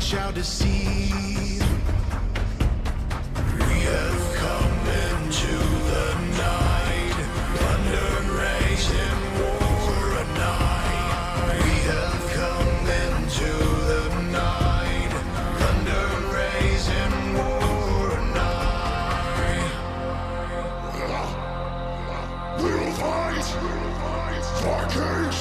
shall deceive. We have come into the night, thunder and rage and war a night. We have come into the night, thunder and rage and war a night. We'll fight for kings,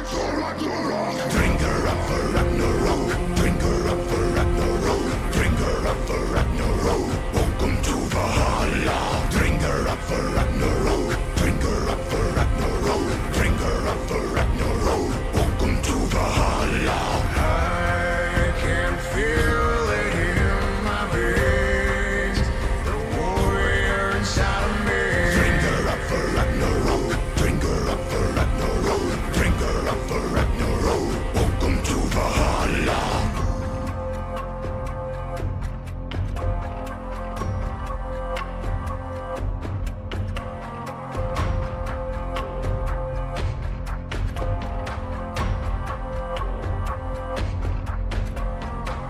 for Ragnarok. Bring her up for Ragnarok, bring her up for Ragnarok, bring her up for Ragnarok. Welcome to Valhalla. Bring her up for Ragnarok, bring her up for Ragnarok, bring her up for Ragnarok. Welcome to Valhalla. I can feel it in my veins, the warrior inside of me. Bring her up for Ragnarok, bring her up for Ragnarok, bring her up for Ragnarok. Welcome to Valhalla.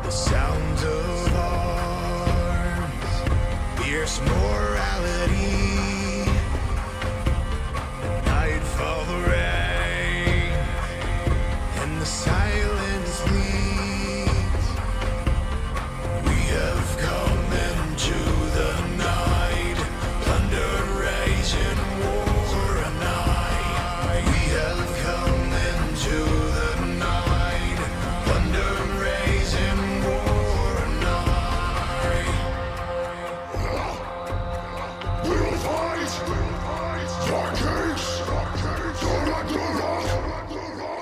The sound of arms, fierce morality, nightfall the rain, and the silence bleeds. We have come into the night, thunder, rage, and war a night. We have come into the night, thunder, rage, and war a night. We'll fight for kings, for Ragnarok.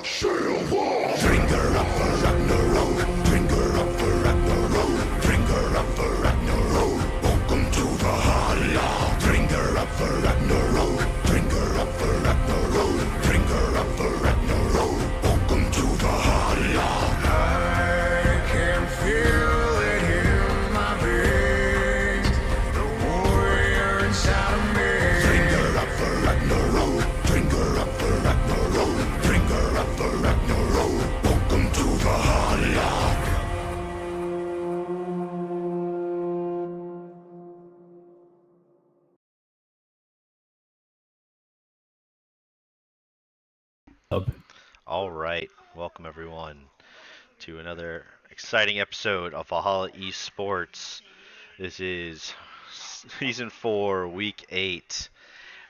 Sail war. Bring her up for Ragnarok, bring her up for Ragnarok, bring her up for Ragnarok. Welcome to Valhalla. Bring her up for Ragnarok, bring her up for Ragnarok, bring her up for Ragnarok. Welcome to Valhalla. I can feel it in my veins, the warrior inside of me. Bring her up for Ragnarok, bring her up for Ragnarok, bring her up for Ragnarok. Welcome to Valhalla. All right, welcome everyone to another exciting episode of Valhalla Esports. This is season 4, week 8.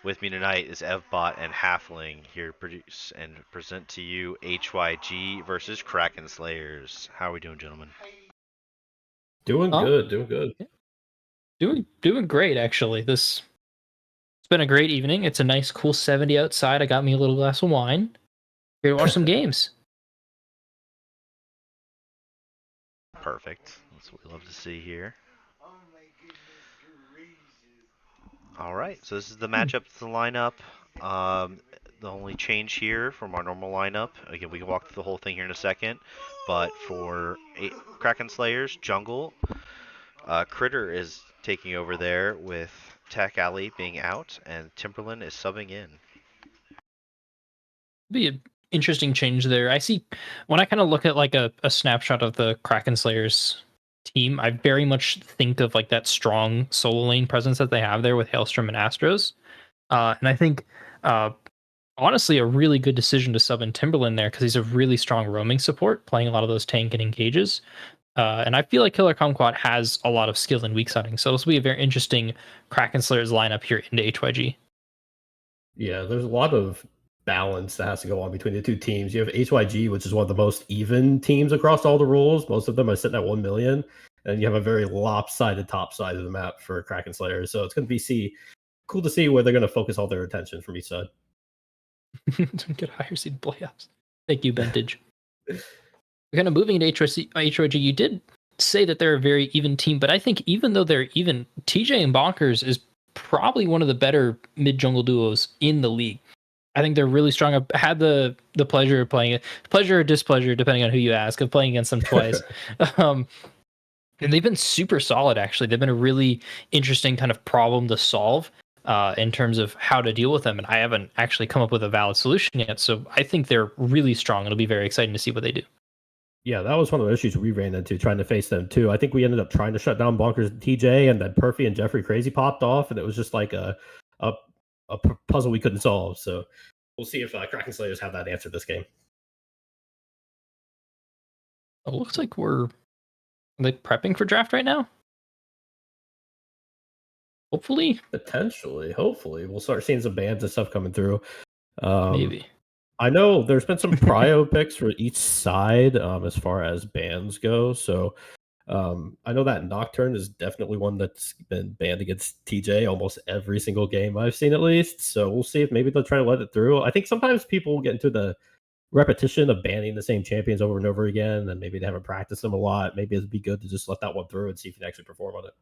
With me tonight is Evbot and Halfling here to produce and present to you HYG versus Kraken Slayers. How are we doing, gentlemen? Doing good, doing good. Doing great actually. It's been a great evening. It's a nice cool 70 outside. I got me a little glass of wine. Here to watch some games. Perfect. That's what we love to see here. All right, so this is the matchup, the lineup. The only change here from our normal lineup, again, we can walk through the whole thing here in a second, but for Kraken Slayers, Jungle, Critter is taking over there with Tech Alley being out, and Timberland is subbing in. Be an interesting change there. I see when I kind of look at like a snapshot of the Kraken Slayers team, I very much think of like that strong solo lane presence that they have there with Hailstrom and Astros. And I think honestly a really good decision to sub in Timberland there because he's a really strong roaming support, playing a lot of those tank and engages. And I feel like Killer Kumquat has a lot of skill in weak setting, so this will be a very interesting Kraken Slayers lineup here into HYG. Yeah, there's a lot of balance that has to go on between the two teams. You have HYG, which is one of the most even teams across all the rules. Most of them are sitting at 1 million. And you have a very lopsided top side of the map for Kraken Slayers. So it's going to be cool to see where they're going to focus all their attention from each side. Get higher seed playoffs. Thank you, Bentage. We're kind of moving into HYG. You did say that they're a very even team, but I think even though they're even, TJ and Bonkers is probably one of the better mid jungle duos in the league. I think they're really strong. I've had the pleasure of playing it, pleasure or displeasure, depending on who you ask, of playing against them twice. And they've been super solid, actually. They've been a really interesting kind of problem to solve in terms of how to deal with them. And I haven't actually come up with a valid solution yet. So I think they're really strong. It'll be very exciting to see what they do. Yeah, that was one of the issues we ran into trying to face them too. I think we ended up trying to shut down Bonkers and TJ, and then Perfy and Jeffrey Crazy popped off, and it was just like a, puzzle we couldn't solve. So we'll see if Kraken Slayers have that answer this game. It looks like we're prepping for draft right now. Hopefully, hopefully, we'll start seeing some bans and stuff coming through. Maybe. I know there's been some prio picks for each side as far as bans go. So I know that Nocturne is definitely one that's been banned against TJ almost every single game I've seen, at least. So we'll see if maybe they'll try to let it through. I think sometimes people get into the repetition of banning the same champions over and over again, and maybe they haven't practiced them a lot. Maybe it'd be good to just let that one through and see if you can actually perform on it.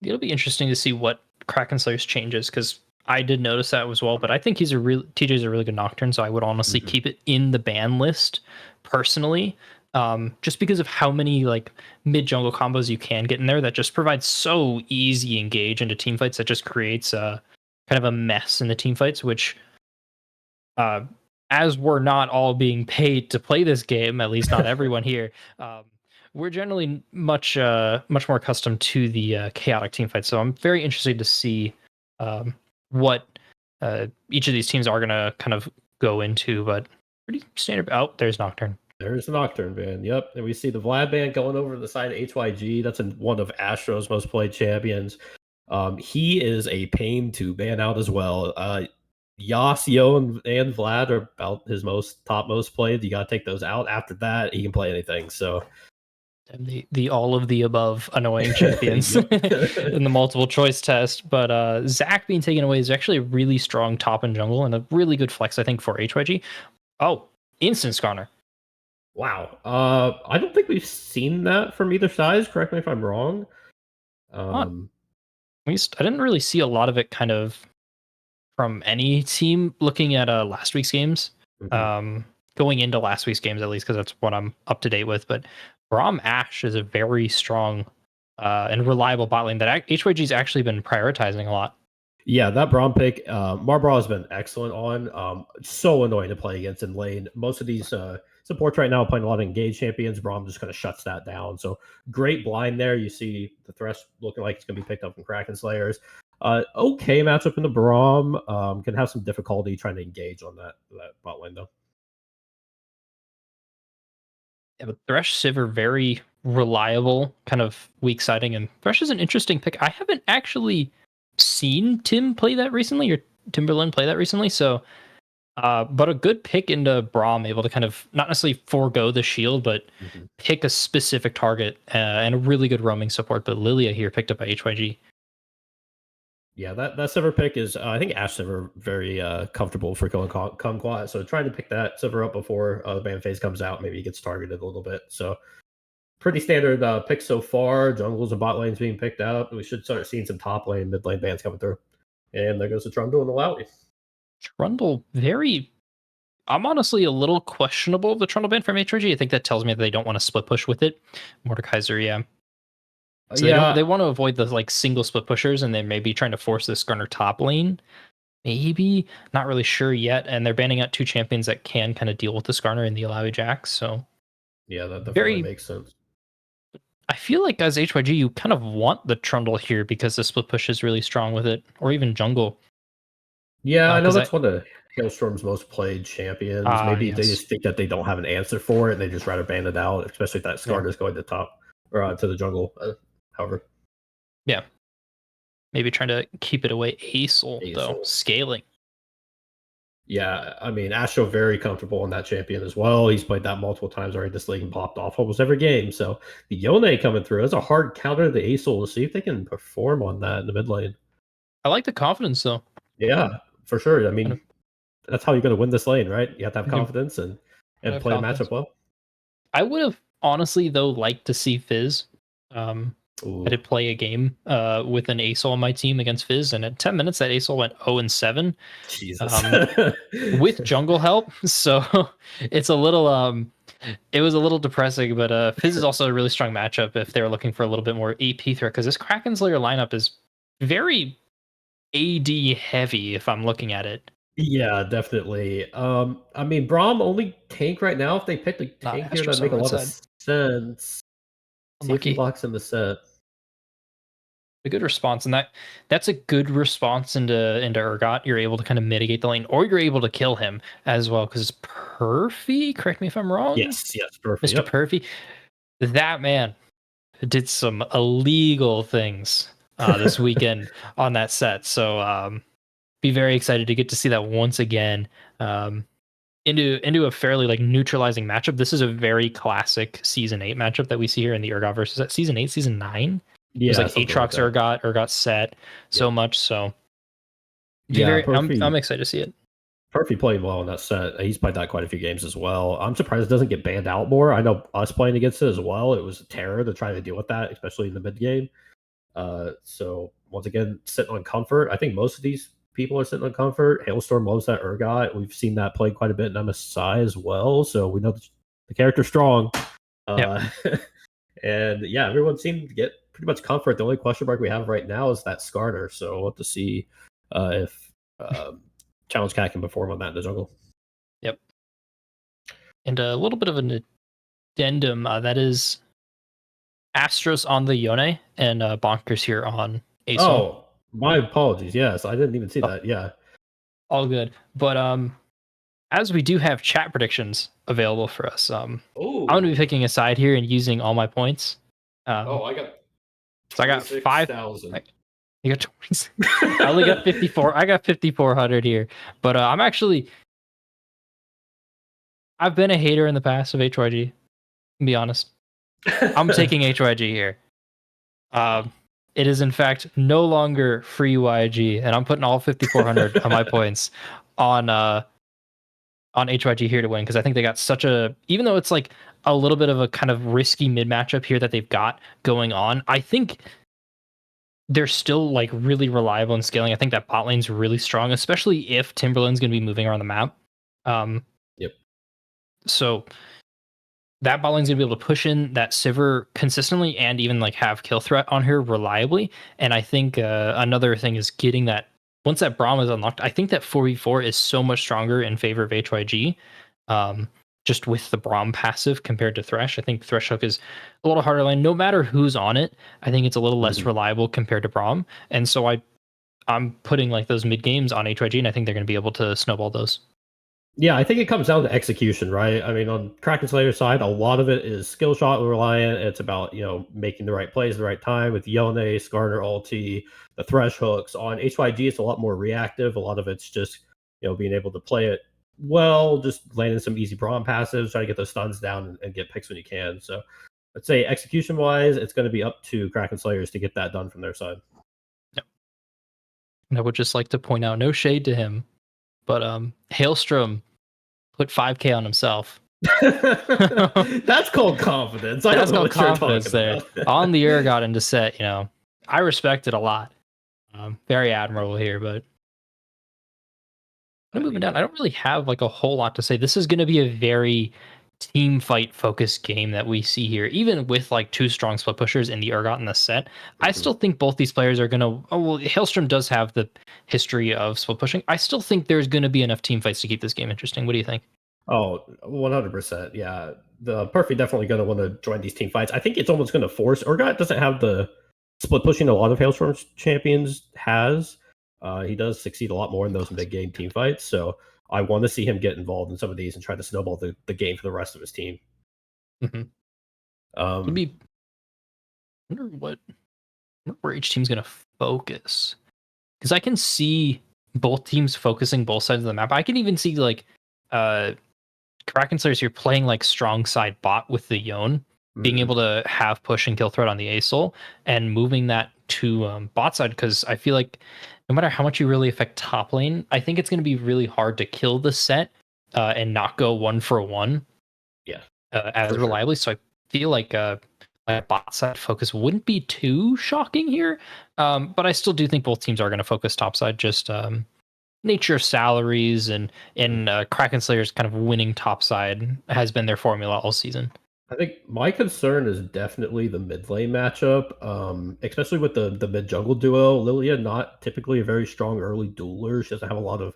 It'll be interesting to see what Kraken Slayers changes, because I did notice that as well. But I think TJ's a really good Nocturne, so I would honestly keep it in the ban list personally, just because of how many like mid jungle combos you can get in there that just provides so easy engage into team fights that just creates a kind of a mess in the team fights, which as we're not all being paid to play this game, at least not everyone here, we're generally much more accustomed to the chaotic team fights. So I'm very interested to see what each of these teams are going to kind of go into. But pretty standard. Oh, there's Nocturne. There's the Nocturne ban. Yep. And we see the Vlad ban going over to the side of HYG. That's one of Astro's most played champions. He is a pain to ban out as well. Yas, Yo, and Vlad are about his top most played. You got to take those out. After that, he can play anything. So the all of the above annoying champions in the multiple choice test. But Zach being taken away is actually a really strong top and jungle and a really good flex, I think, for HYG. Oh, instant Skarner. Wow. I don't think we've seen that from either side. Correct me if I'm wrong. At least I didn't really see a lot of it kind of from any team looking at last week's games. Going into last week's games, at least, because that's what I'm up to date with. But Braum Ashe is a very strong and reliable bot lane that HYG's actually been prioritizing a lot. Yeah, that Braum pick, Marbra has been excellent on. So annoying to play against in lane. Most of these supports right now are playing a lot of engaged champions. Braum just kind of shuts that down. So great blind there. You see the Thresh looking like it's going to be picked up from Kraken Slayers. Okay matchup in the Braum. Can have some difficulty trying to engage on that bot lane, though. Yeah, but Thresh Sivir, very reliable, kind of weak siding, and Thresh is an interesting pick. I haven't actually seen Tim play that recently, or Timberland play that recently, so but a good pick into Braum, able to kind of not necessarily forego the shield, but pick a specific target and a really good roaming support. But Lilia here picked up by HYG. Yeah, that Sivir pick is, I think Ashe Sivir very comfortable for going Kumquat. So trying to pick that Sivir up before the ban phase comes out, maybe he gets targeted a little bit. So pretty standard pick so far. Jungles and bot lanes being picked out. We should start seeing some top lane, mid lane bans coming through. And there goes the Trundle and the Lowy. Trundle, I'm honestly a little questionable of the Trundle ban from HRG. I think that tells me that they don't want to split push with it. Mordekaiser, yeah. So they want to avoid the like single split pushers, and they may be trying to force this Skarner top lane. Maybe, not really sure yet. And they're banning out two champions that can kind of deal with the Skarner and the Alawi Jax. So yeah, that definitely makes sense. I feel like as HYG, you kind of want the Trundle here because the split push is really strong with it, or even jungle. Yeah, I know that's one of Hailstorm's most played champions. Maybe they just think that they don't have an answer for it, and they just rather ban it out, especially if that Skarner's going to top or to the jungle. However, yeah, maybe trying to keep it away. Acel though, scaling. Yeah, I mean, Astro very comfortable in that champion as well. He's played that multiple times already this league and popped off almost every game. So the Yone coming through, that's a hard counter to the Acel to see if they can perform on that in the mid lane. I like the confidence though. Yeah, for sure. I mean, that's how you're going to win this lane, right? You have to have confidence and play a matchup well. I would have honestly though liked to see Fizz. I did play a game with an Acel on my team against Fizz, and at 10 minutes that Acel went 0-7. Jesus. With jungle help. So it's a little it was a little depressing, but Fizz is also a really strong matchup if they're looking for a little bit more AP threat, because this Kraken Slayer lineup is very AD heavy if I'm looking at it. Yeah, definitely. I mean, Braum only tank right now. If they pick the Not tank here, Astra that'd make a Summer lot of side. sense. See if he Unlucky. locks in the set. A good response, and that's a good response into Urgot. You're able to kind of mitigate the lane, or you're able to kill him as well. Because Perfy, correct me if I'm wrong. Yes, perfect. Mr. Perfy, that man did some illegal things this weekend on that set. So be very excited to get to see that once again. Into a fairly like neutralizing matchup. This is a very classic season 8 matchup that we see here in the Urgot versus that season 8, season 9. It was Yeah, like something like Aatrox that. Urgot set so Yep. much. So Yeah, I'm excited to see it. Perfy played well in that set. He's played that quite a few games as well. I'm surprised it doesn't get banned out more. I know us playing against it as well. It was a terror to try to deal with that, especially in the mid game. So once again, sitting on comfort. I think most of these people are sitting on comfort. Hailstorm loves that Urgot. We've seen that played quite a bit in MSI as well. So we know the character's strong. Yep. And yeah, everyone seemed to get pretty much comfort. The only question mark we have right now is that Skarner. So we'll have to see if Challenge Cat can perform on that in the jungle. Yep. And a little bit of an addendum that is Astros on the Yone and Bonkers here on ASO. Oh, my apologies. Yes, I didn't even see that. Yeah. All good. But as we do have chat predictions available for us, I'm going to be picking a side here and using all my points. I got. So I got 5,000. You got 26. I only got 54. I got 5,400 here, but I've been a hater in the past of HYG. To be honest, I'm taking HYG here. It is in fact no longer free YG, and I'm putting all 5,400 of my points on HYG here to win because I think they got such a, even though it's like a little bit of a kind of risky mid matchup here that they've got going on, I think they're still like really reliable in scaling. I think that bot lane's really strong, especially if Timberland's going to be moving around the map. Yep. So that bot lane's going to be able to push in that Sivir consistently and even like have kill threat on her reliably. And I think another thing is getting that, once that Braum is unlocked, I think that 4v4 is so much stronger in favor of HYG. Just with the Braum passive compared to Thresh. I think Thresh Hook is a little harder lane. No matter who's on it, I think it's a little less reliable compared to Braum. And so I'm putting like those mid games on HYG, and I think they're going to be able to snowball those. Yeah, I think it comes down to execution, right? I mean, on Kraken Slayer's side, a lot of it is skill shot reliant. It's about, making the right plays at the right time with Yone, Skarner, ulti, the Thresh hooks. On HYG, it's a lot more reactive. A lot of it's just, being able to play it well, just landing some easy Braum passives, try to get those stuns down and get picks when you can. So I'd say execution-wise, it's going to be up to Kraken Slayers to get that done from their side. Yep. And I would just like to point out, no shade to him, but Hailstrom put 5K on himself. That's called confidence. That's called confidence there. On the Urgot into set, I respect it a lot. Very admirable here, but moving down, I don't really have like a whole lot to say. This is going to be a very team fight focused game that we see here, even with like two strong split pushers in the Urgot in the set. I still think both these players are going to, Hailstrom does have the history of split pushing. I still think there's going to be enough team fights to keep this game interesting. What do you think? Oh, 100%. Yeah. The Perfy definitely going to want to join these team fights. I think it's almost going to force, Urgot doesn't have the split pushing a lot of Hailstorm's champions has. He does succeed a lot more in those big game team fights. So I want to see him get involved in some of these and try to snowball the game for the rest of his team. Mm-hmm. I wonder where each team's going to focus. Because I can see both teams focusing both sides of the map. I can even see like Kraken Slayers here playing like strong side bot with the Yone, being able to have push and kill threat on the ASOL and moving that to bot side, because I feel like no matter how much you really affect top lane, I think it's going to be really hard to kill the set and not go 1-for-1 as reliably. So I feel like a bot side focus wouldn't be too shocking here, but I still do think both teams are going to focus top side, just nature of salaries and Kraken Slayers kind of winning top side has been their formula all season. I think my concern is definitely the mid lane matchup, especially with the mid jungle duo. Lilia, not typically a very strong early dueler. She doesn't have a lot of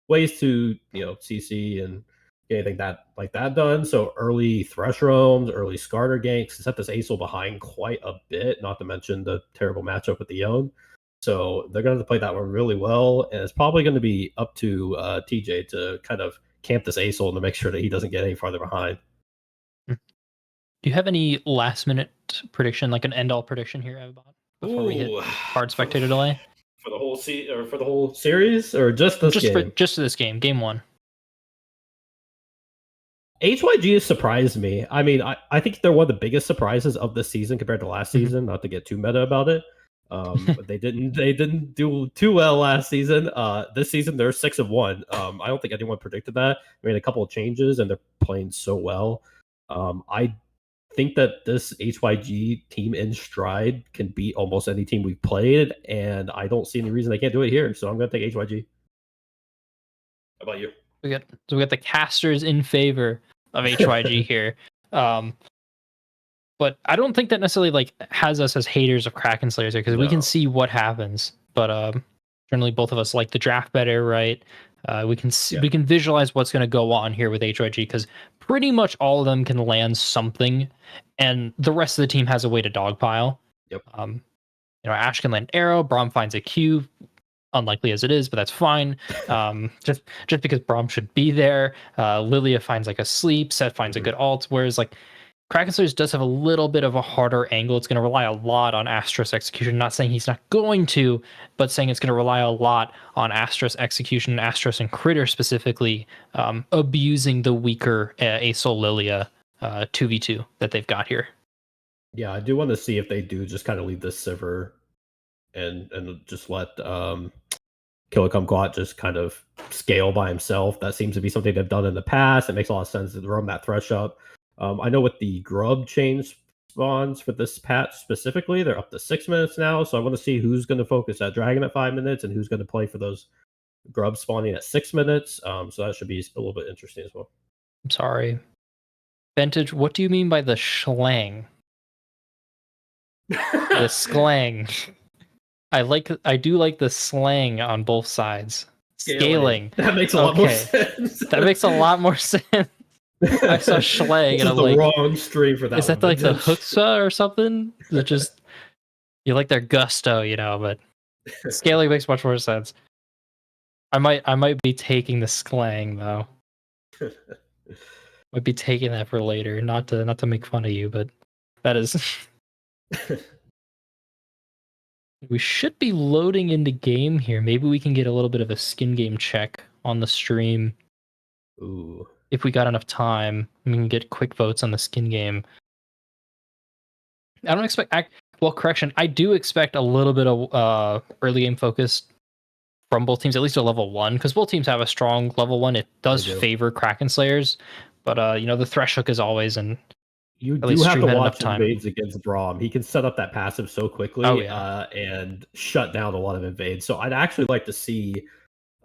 ways to CC and get anything like that done. So early thresh roams, early Skarner ganks, set this Acel behind quite a bit. Not to mention the terrible matchup with the Yone. So they're going to play that one really well, and it's probably going to be up to TJ to kind of camp this Acel and to make sure that he doesn't get any farther behind. Do you have any last minute prediction, like an end all prediction here, Evbot, before we hit hard spectator delay? For the whole or for the whole series, or just this game? Just this game, game 1. HYG has surprised me. I mean, I think they're one of the biggest surprises of this season compared to last season. Not to get too meta about it, but they didn't do too well last season. This season they're 6-1. I don't think anyone predicted that. They made a couple of changes and they're playing so well. I think that this HYG team in stride can beat almost any team we've played, and I don't see any reason they can't do it here. So I'm going to take HYG. How about you? We got the casters in favor of HYG here. But I don't think that necessarily has us as haters of Kraken Slayers here, because we can see what happens. But generally both of us like the draft better, right? We can visualize what's going to go on here with HYG, because pretty much all of them can land something, and the rest of the team has a way to dogpile. Yep. Ash can land arrow, Braum finds a Q, unlikely as it is, but that's fine. Just because Braum should be there. Lilia finds a sleep, Seth finds a good ult, whereas Kraken Slayers does have a little bit of a harder angle. It's going to rely a lot on Astros execution. Not saying he's not going to, but saying it's going to rely a lot on Astros execution, Astros and Critter specifically, abusing the weaker Acel Lilia 2v2 that they've got here. Yeah, I do want to see if they do just kind of leave this Sivir and just let Killer Kumquat just kind of scale by himself. That seems to be something they've done in the past. It makes a lot of sense to roam that thresh up. I know with the grub change spawns for this patch specifically, they're up to 6 minutes now. So I want to see who's going to focus at Dragon at 5 minutes and who's going to play for those grubs spawning at 6 minutes. So that should be a little bit interesting as well. I'm sorry. Vintage, what do you mean by the schlang? The sklang. I do like the slang on both sides. Scaling. That makes a lot more sense. That makes a lot more sense. I saw schlang and I'm the wrong stream for that. Is that the Huxa or something? Is it just you like their gusto, but scaling makes much more sense. I might be taking the sklang though. Might be taking that for later, not to make fun of you, but that is. We should be loading into game here. Maybe we can get a little bit of a skin game check on the stream. Ooh. If we got enough time, we can get quick votes on the skin game. I don't expect... correction. I do expect a little bit of early game focus from both teams, at least at level 1, because both teams have a strong level 1. It does favor Kraken Slayers, but the Thresh Hook is always... and you do have to watch invades against Braum. He can set up that passive so quickly and shut down a lot of invades. So I'd actually like to see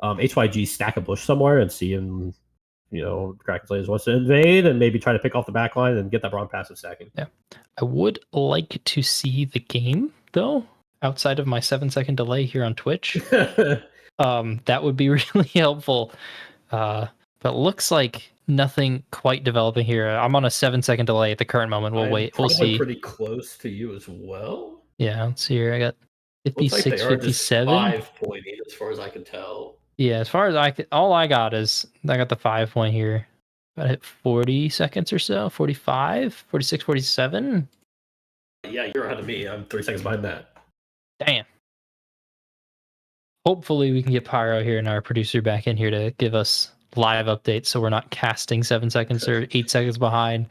HYG stack a bush somewhere and see him, Kraken Slayers wants to invade and maybe try to pick off the backline and get that Braum passive stacking. Yeah. I would like to see the game, though, outside of my 7-second delay here on Twitch. That would be really helpful. But looks like nothing quite developing here. I'm on a 7-second delay at the current moment. We'll wait. We'll see. Pretty close to you as well. Yeah, let's see here. I got 56, like 57. 5 pointing as far as I can tell. Yeah, as far as all I got is I got the 5 point here. About hit 40 seconds or so. 45, 46, 47. Yeah, you're ahead of me. I'm 3 seconds behind that. Damn. Hopefully we can get Pyro here and our producer back in here to give us live updates so we're not casting 7 seconds or 8 seconds behind.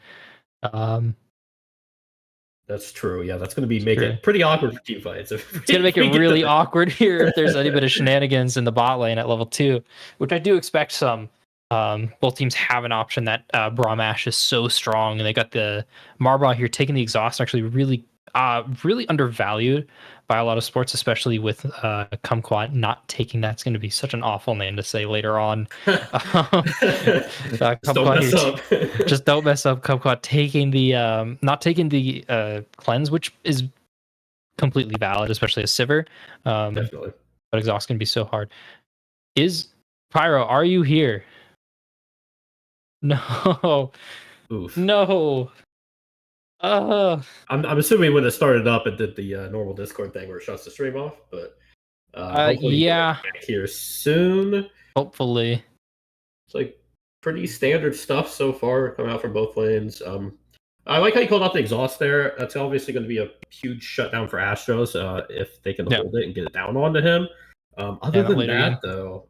That's true. Yeah, that's going to be making it pretty awkward for team fights. It's going to make it really awkward here if there's any bit of shenanigans in the bot lane at level 2, which I do expect some. Both teams have an option that Braum Ash is so strong, and they got the Marbot here taking the exhaust, actually really undervalued by a lot of sports, especially with Kumquat not taking that. It's going to be such an awful name to say later on. Just don't mess up. Kumquat taking the not taking the cleanse, which is completely valid, especially as Sivir. Definitely. But exhaust can be so hard. Is Pyro, are you here? No. Oof. No. I'm assuming when it started up, it did the normal Discord thing where it shuts the stream off, but hopefully yeah. back here soon. Hopefully. It's like pretty standard stuff so far coming out from both lanes. I like how you called out the exhaust there. That's obviously going to be a huge shutdown for Astros if they can hold it and get it down onto him. Other than that, though,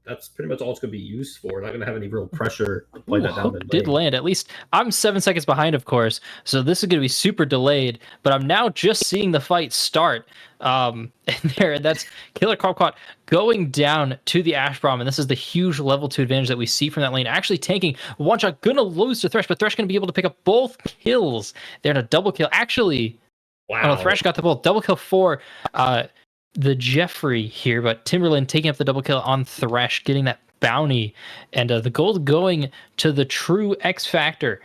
that's pretty much all it's going to be used for. Not going to have any real pressure to play that down. Hook did land. At least I'm 7 seconds behind, of course. So this is going to be super delayed. But I'm now just seeing the fight start. And that's Killer Quat going down to the Ash Bomb. And this is the huge level 2 advantage that we see from that lane. Actually tanking. One shot, going to lose to Thresh, but Thresh going to be able to pick up both kills. They're in a double kill. Actually, wow. Thresh got the both. Double kill for the Jeffrey here, but Timberland taking up the double kill on Thresh, getting that bounty, and the gold going to the true X factor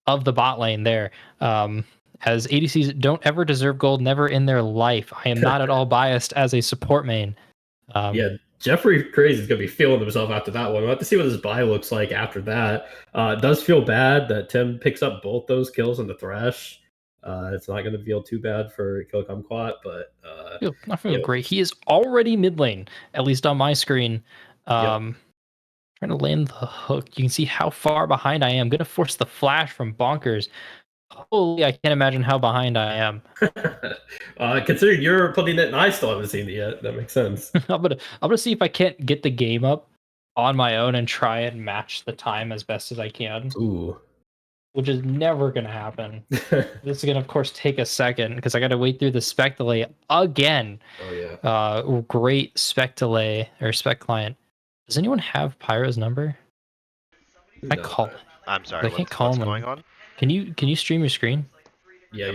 of the bot lane there. As ADCs don't ever deserve gold, never in their life. I am not at all biased as a support main. Yeah, Jeffrey Crazy is going to be feeling himself after that one. We'll have to see what his buy looks like after that. It does feel bad that Tim picks up both those kills in the Thresh. It's not going to feel too bad for Killicumquat, but I feel great. He is already mid lane, at least on my screen. Trying to land the hook. You can see how far behind I am. Going to force the flash from Bonkers. Holy, I can't imagine how behind I am. Considering you're putting it and I still haven't seen it yet, that makes sense. I'm gonna see if I can't get the game up on my own and try and match the time as best as I can. Ooh. Which is never going to happen. This is going to, of course, take a second because I got to wait through the spec delay again. Oh, yeah. Great spec delay or spec client. Does anyone have Pyro's number? I call it. I'm sorry. What's going on? Can you stream your screen? Yeah,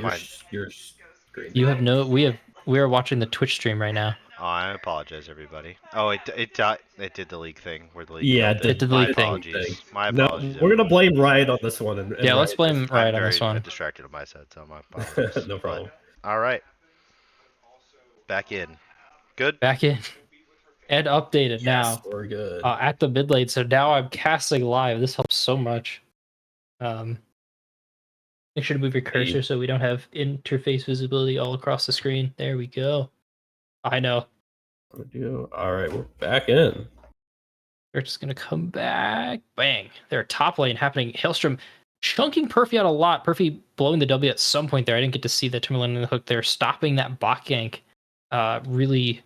your screen. You have no. We are watching the Twitch stream right now. Oh, I apologize, everybody. Oh, it did the leak thing where the leak. Yeah, it did the leak thing. My apologies. No, we're gonna blame Riot on this one. Yeah, let's blame Riot on this one. I'm distracted on my side, so my apologies. No problem. All right, back in. Good. Back in. And updated now. We're good. At the mid lane, so now I'm casting live. This helps so much. Make sure to move your cursor so we don't have interface visibility all across the screen. There we go. I know. All right, we're back in. They're just going to come back. Bang. They're top lane happening. Hailstrom chunking Perfy out a lot. Perfy blowing the W at some point there. I didn't get to see the Timberland in the hook there. Stopping that bot gank. Really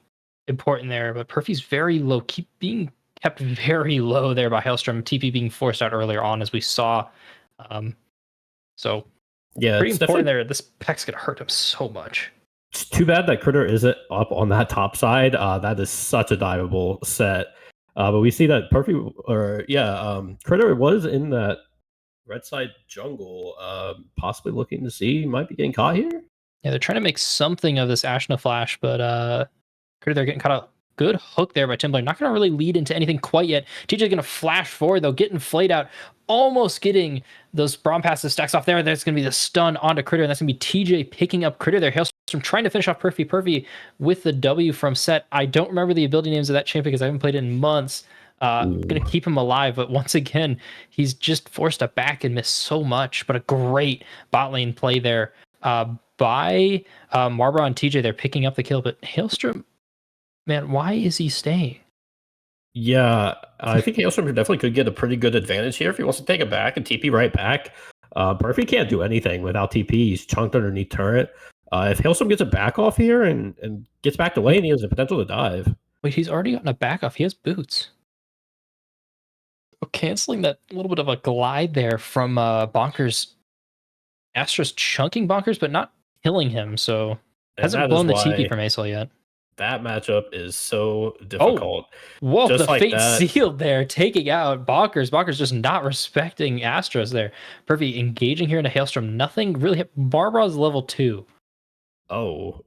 important there. But Perfy's very low. Being kept very low there by Hailstrom. TP being forced out earlier on as we saw. So yeah, pretty important there. This peck's going to hurt him so much. It's too bad that Critter isn't up on that top side. That is such a diveable set. But we see that Critter was in that red side jungle, possibly looking to see might be getting caught here. Yeah, they're trying to make something of this Ashna flash, but Critter, they're getting caught up. Good hook there by Timberland. Not going to really lead into anything quite yet. TJ's going to flash forward, though, getting flayed out. Almost getting those Braum passes stacks off there. There's going to be the stun onto Critter, and that's going to be TJ picking up Critter there. Hailstrom trying to finish off Perfy. Perfy with the W from set. I don't remember the ability names of that champion because I haven't played it in months. I'm going to keep him alive, but once again, he's just forced to back and miss so much. But a great bot lane play there by Marbra and TJ. They're picking up the kill, but Hailstrom, man, why is he staying? Yeah, I think Hailstrom definitely could get a pretty good advantage here if he wants to take it back and TP right back. Perfy can't do anything without TP. He's chunked underneath turret. If Hailstrom gets a back off here and gets back to lane, he has the potential to dive. Wait, he's already gotten a back off. He has boots. Canceling that little bit of a glide there from Bonkers. Astra's chunking Bonkers, but not killing him, so hasn't blown the TP from Acel yet. That matchup is so difficult. Whoa, just the fate sealed there, taking out Bonkers. Bonkers just not respecting Astros there. Perfy engaging here into Hailstrom. Nothing really hit. Barbra's level 2. Oh.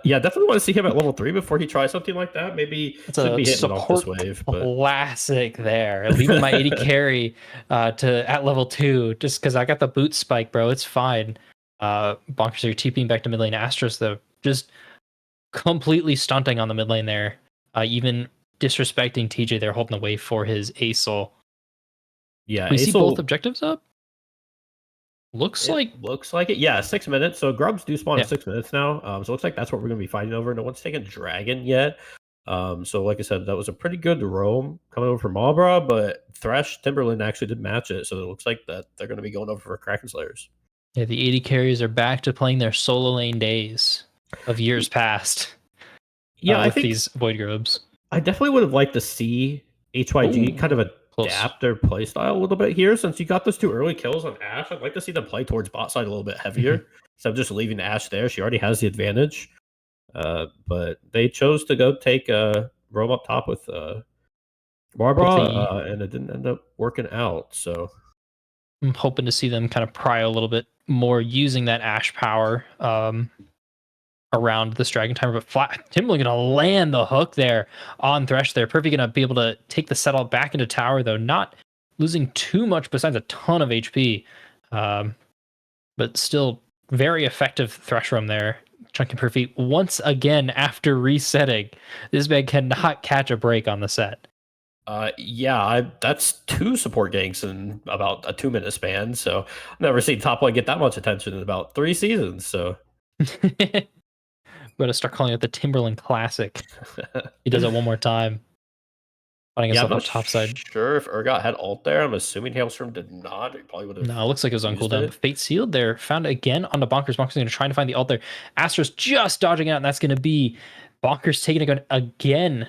Yeah, definitely want to see him at level 3 before he tries something like that. Maybe it's a be hitting off this wave. But... classic there. Leaving my 80 carry at level 2 just because I got the boot spike, bro. It's fine. Bonkers are TPing back to mid lane. Astros, though, just completely stunting on the mid lane there. Even disrespecting TJ there, holding the way for his Acel. Yeah, We see Acel- both objectives up. Looks it like looks like it. Yeah, 6 minutes. So grubs do spawn Yeah. in 6 minutes now. So it looks like that's what we're gonna be fighting over. No one's taken dragon yet. So like I said, that was a pretty good roam coming over from Malbra, but Thresh Timberland actually did match it. So it looks like that they're gonna be going over for Kraken Slayers. yeah, the 80 carriers are back to playing their solo lane days of years past. Yeah, I with think these void grubs. I definitely would have liked to see HYG Ooh, kind of close. adapt their playstyle a little bit here. Since you got those 2 early kills on Ashe, I'd like to see them play towards bot side a little bit heavier. Instead of just leaving Ashe there. She already has the advantage. But they chose to go take roam up top with Barbara, and it didn't end up working out. So I'm hoping to see them kind of pry a little bit more using that Ashe power around this Dragon Timer. But Timberland gonna land the hook there on Thresh there. Perfect gonna be able to take the settle back into tower though, not losing too much besides a ton of HP. But still very effective Thresh roam there. Chunky Perfect once again after resetting. This man cannot catch a break on the set. that's 2 support ganks in about a 2-minute span. So I've never seen top lane get that much attention in about 3 seasons. So I'm gonna start calling it the Timberland Classic. He does it one more time. Finding yeah, I'm himself not on top side. sure if Urgot had ult there. I'm assuming Hailstorm did not. He probably would have. No, it looks like it was on used cooldown. it. But Fate sealed there. Found it again on the Bonkers. Bonkers going to try to find the ult there. Astros just dodging out, and that's going to be Bonkers taking it again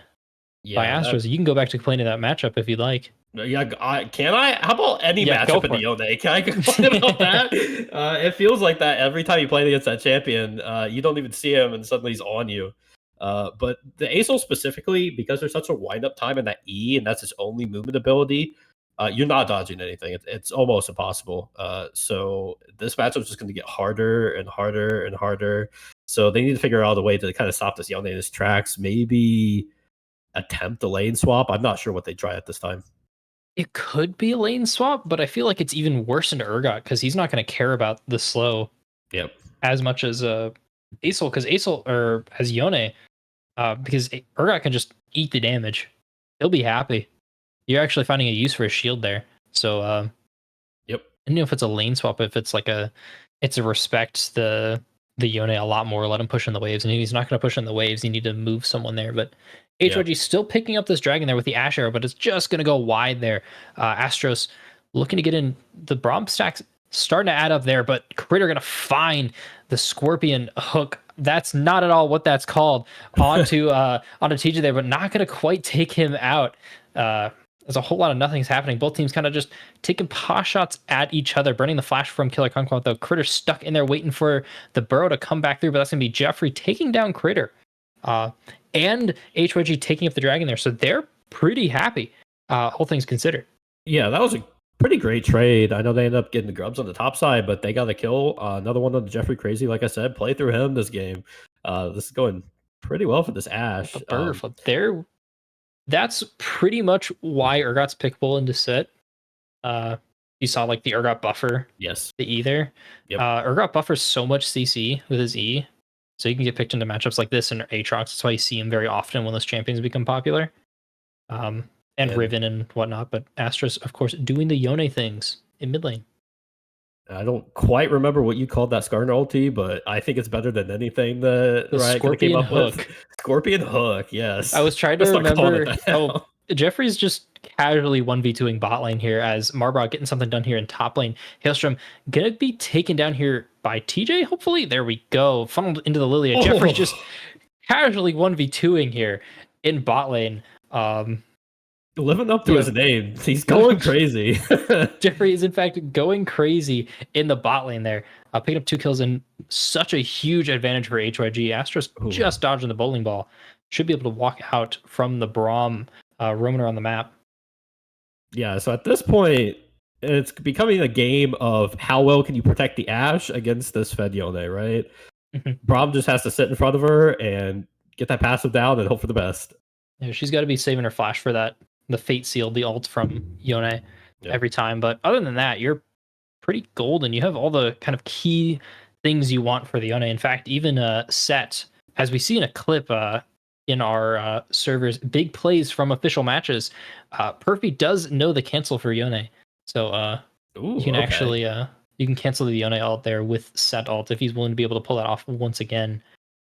by Astros. You can go back to complaining that matchup if you'd like. Yeah, can I? How about any Yeah, go matchup in for the Yone? Can I complain about that? It feels like that every time you play against that champion, you don't even see him, and suddenly he's on you. But the Acel specifically, because there's such a wind-up time in that E, and that's his only movement ability, you're not dodging anything. It's almost impossible. So this matchup's just going to get harder and harder and harder. So they need to figure out a way to kind of stop this Yone in his tracks. Maybe attempt a lane swap. I'm not sure what they try at this time. It could be a lane swap, but I feel like it's even worse into Urgot because he's not going to care about the slow as much as Acel, because Acel or as Yone, because Urgot can just eat the damage. He'll be happy. You're actually finding a use for a shield there. So I don't know if it's a lane swap, if it's like it's a respect the Yone a lot more, let him push in the waves, and he's not going to push in the waves. You need to move someone there, but HYG still picking up this dragon there with the Ash arrow, but it's just going to go wide there. Astros looking to get in. The Braum stacks starting to add up there, but Critter going to find the Scorpion hook. That's not at all what that's called onto TJ there, but not going to quite take him out. There's a whole lot of nothing's happening. Both teams kind of just taking pot shots at each other, burning the flash from Killer Conquest, though. Critter stuck in there waiting for the burrow to come back through, but that's going to be Jeffrey taking down Critter. And HYG taking up the dragon there. So they're pretty happy, all things considered. Yeah, that was a pretty great trade. I know they ended up getting the grubs on the top side, but they got a kill. Another one on the Jeffrey Crazy. Like I said, play through him this game. This is going pretty well for this Ashe. The burger flip there. That's pretty much why Urgot's pickable into set. You saw like the Urgot buffer. Yes. The E there. Yep. Urgot buffers so much CC with his E. So you can get picked into matchups like this in Aatrox. That's why you see him very often when those champions become popular. And Riven and whatnot. But Astros, of course, doing the Yone things in mid lane. I don't quite remember what you called that Skarner ulti, but I think it's better than anything that Riot came up with. Scorpion hook, yes. I was trying to remember. Oh, Jeffrey's just casually 1v2ing bot lane here as Marbot getting something done here in top lane. Hailstrom gonna be taken down here by TJ, hopefully. There we go. Funneled into the Lilia. Oh. Jeffrey's just casually 1v2ing here in bot lane. Living up to his name. He's going crazy. Jeffrey is in fact going crazy in the bot lane there. Picking up 2 kills and such a huge advantage for HYG. Astros just dodging the bowling ball. Should be able to walk out from the Braum roaming around the map. Yeah, so at this point, it's becoming a game of how well can you protect the Ashe against this Fed Yone, right? Braum just has to sit in front of her and get that passive down and hope for the best. Yeah, she's got to be saving her flash for that. The Fate Sealed, the ult from Yone every time. But other than that, you're pretty golden. You have all the kind of key things you want for the Yone. In fact, even Set, as we see in a clip, in our servers, big plays from official matches. Perfy does know the cancel for Yone, so you can actually you can cancel the Yone ult there with set ult if he's willing to be able to pull that off once again.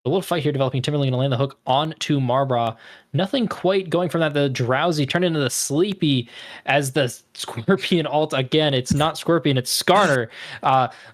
A little fight here developing. Timberland going to land the hook onto Marbra. Nothing quite going from that. The Drowsy turned into the Sleepy as the Scorpion ult again. It's not Scorpion, it's Skarner.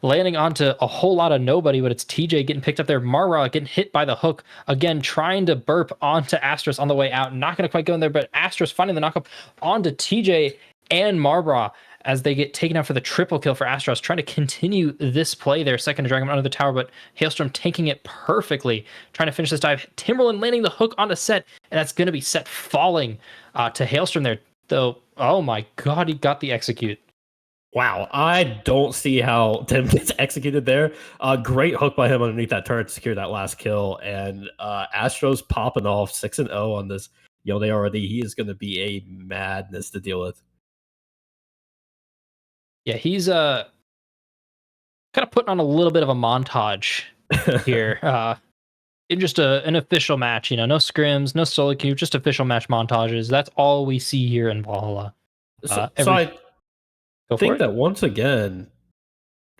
Landing onto a whole lot of nobody, but it's TJ getting picked up there. Marbra getting hit by the hook. Again, trying to burp onto Astros on the way out. Not going to quite go in there, but Astros finding the knockup onto TJ and Marbra as they get taken out for the triple kill for Astros, trying to continue this play there. Second to drag him under the tower, but Hailstorm tanking it perfectly, trying to finish this dive. Timberland landing the hook on a set, and that's going to be set falling to Hailstorm there. Though, oh my god, he got the execute. Wow, I don't see how Tim gets executed there. Great hook by him underneath that turret to secure that last kill, and Astros popping off 6-0 on this. They already, he is going to be a madness to deal with. Yeah, he's kind of putting on a little bit of a montage here. In just an official match, no scrims, no solo queue, just official match montages. That's all we see here in Valhalla. So I think that once again,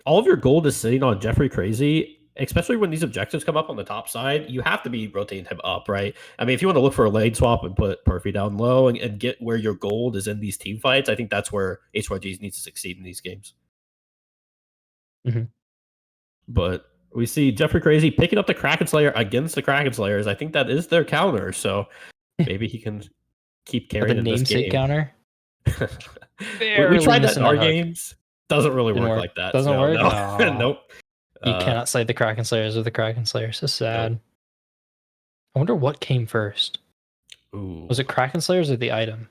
all of your gold is sitting on Jeffrey Crazy, especially when these objectives come up on the top side. You have to be rotating him up, right? I mean, if you want to look for a lane swap and put Perfy down low and get where your gold is in these team fights, I think that's where HYGs needs to succeed in these games. Mm-hmm. But we see Jeffrey Crazy picking up the Kraken Slayer against the Kraken Slayers. I think that is their counter, so maybe he can keep carrying the namesake counter. we tried that in our games. Doesn't really work like that. Doesn't work? No. Nope. You cannot slay the Kraken Slayers with the Kraken Slayers. So sad. I wonder what came first. Ooh. Was it Kraken Slayers or the item?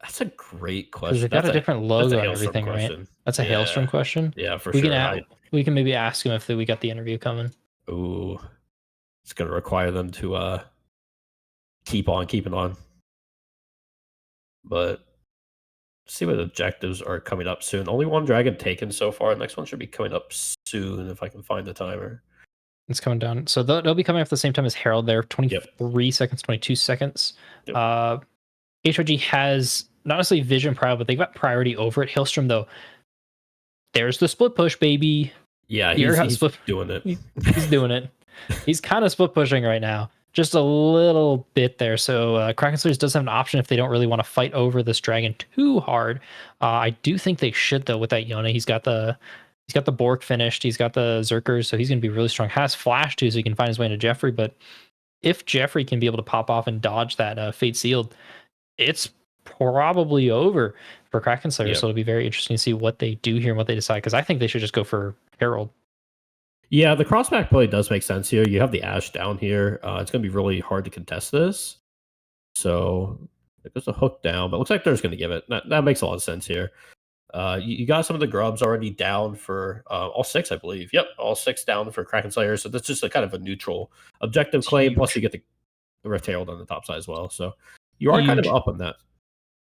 That's a great question. Because they've got a different logo and everything, question. Right? That's a Hailstorm question? Yeah, for sure. We can maybe ask him if we got the interview coming. Ooh. It's going to require them to keep on keeping on. But see what objectives are coming up soon. Only one dragon taken so far. The next one should be coming up soon if I can find the timer. It's coming down. So they'll be coming up at the same time as Herald there. 23 seconds, 22 seconds. Yep. HYG has not necessarily vision priority, but they've got priority over it. Hailstorm, though, there's the split push, baby. Yeah, he's doing it. He's doing it. He's kind of split pushing right now. Just a little bit there. So Kraken Slayers does have an option if they don't really want to fight over this dragon too hard. I do think they should, though, with that Yone. He's got the Bork finished. He's got the Zerkers, so he's going to be really strong. Has Flash, too, so he can find his way into Jeffrey. But if Jeffrey can be able to pop off and dodge that Fate Sealed, it's probably over for Kraken Slayers. Yep. So it'll be very interesting to see what they do here and what they decide, because I think they should just go for Herald. Yeah, the crossback play does make sense here. You have the Ashe down here. It's going to be really hard to contest this. So it goes a hook down, but it looks like they're just going to give it. That makes a lot of sense here. You got some of the grubs already down for all 6, I believe. Yep, all 6 down for Kraken Slayer. So that's just a kind of a neutral objective claim. Plus you get the Rift Herald on the top side as well. So you are kind of up on that.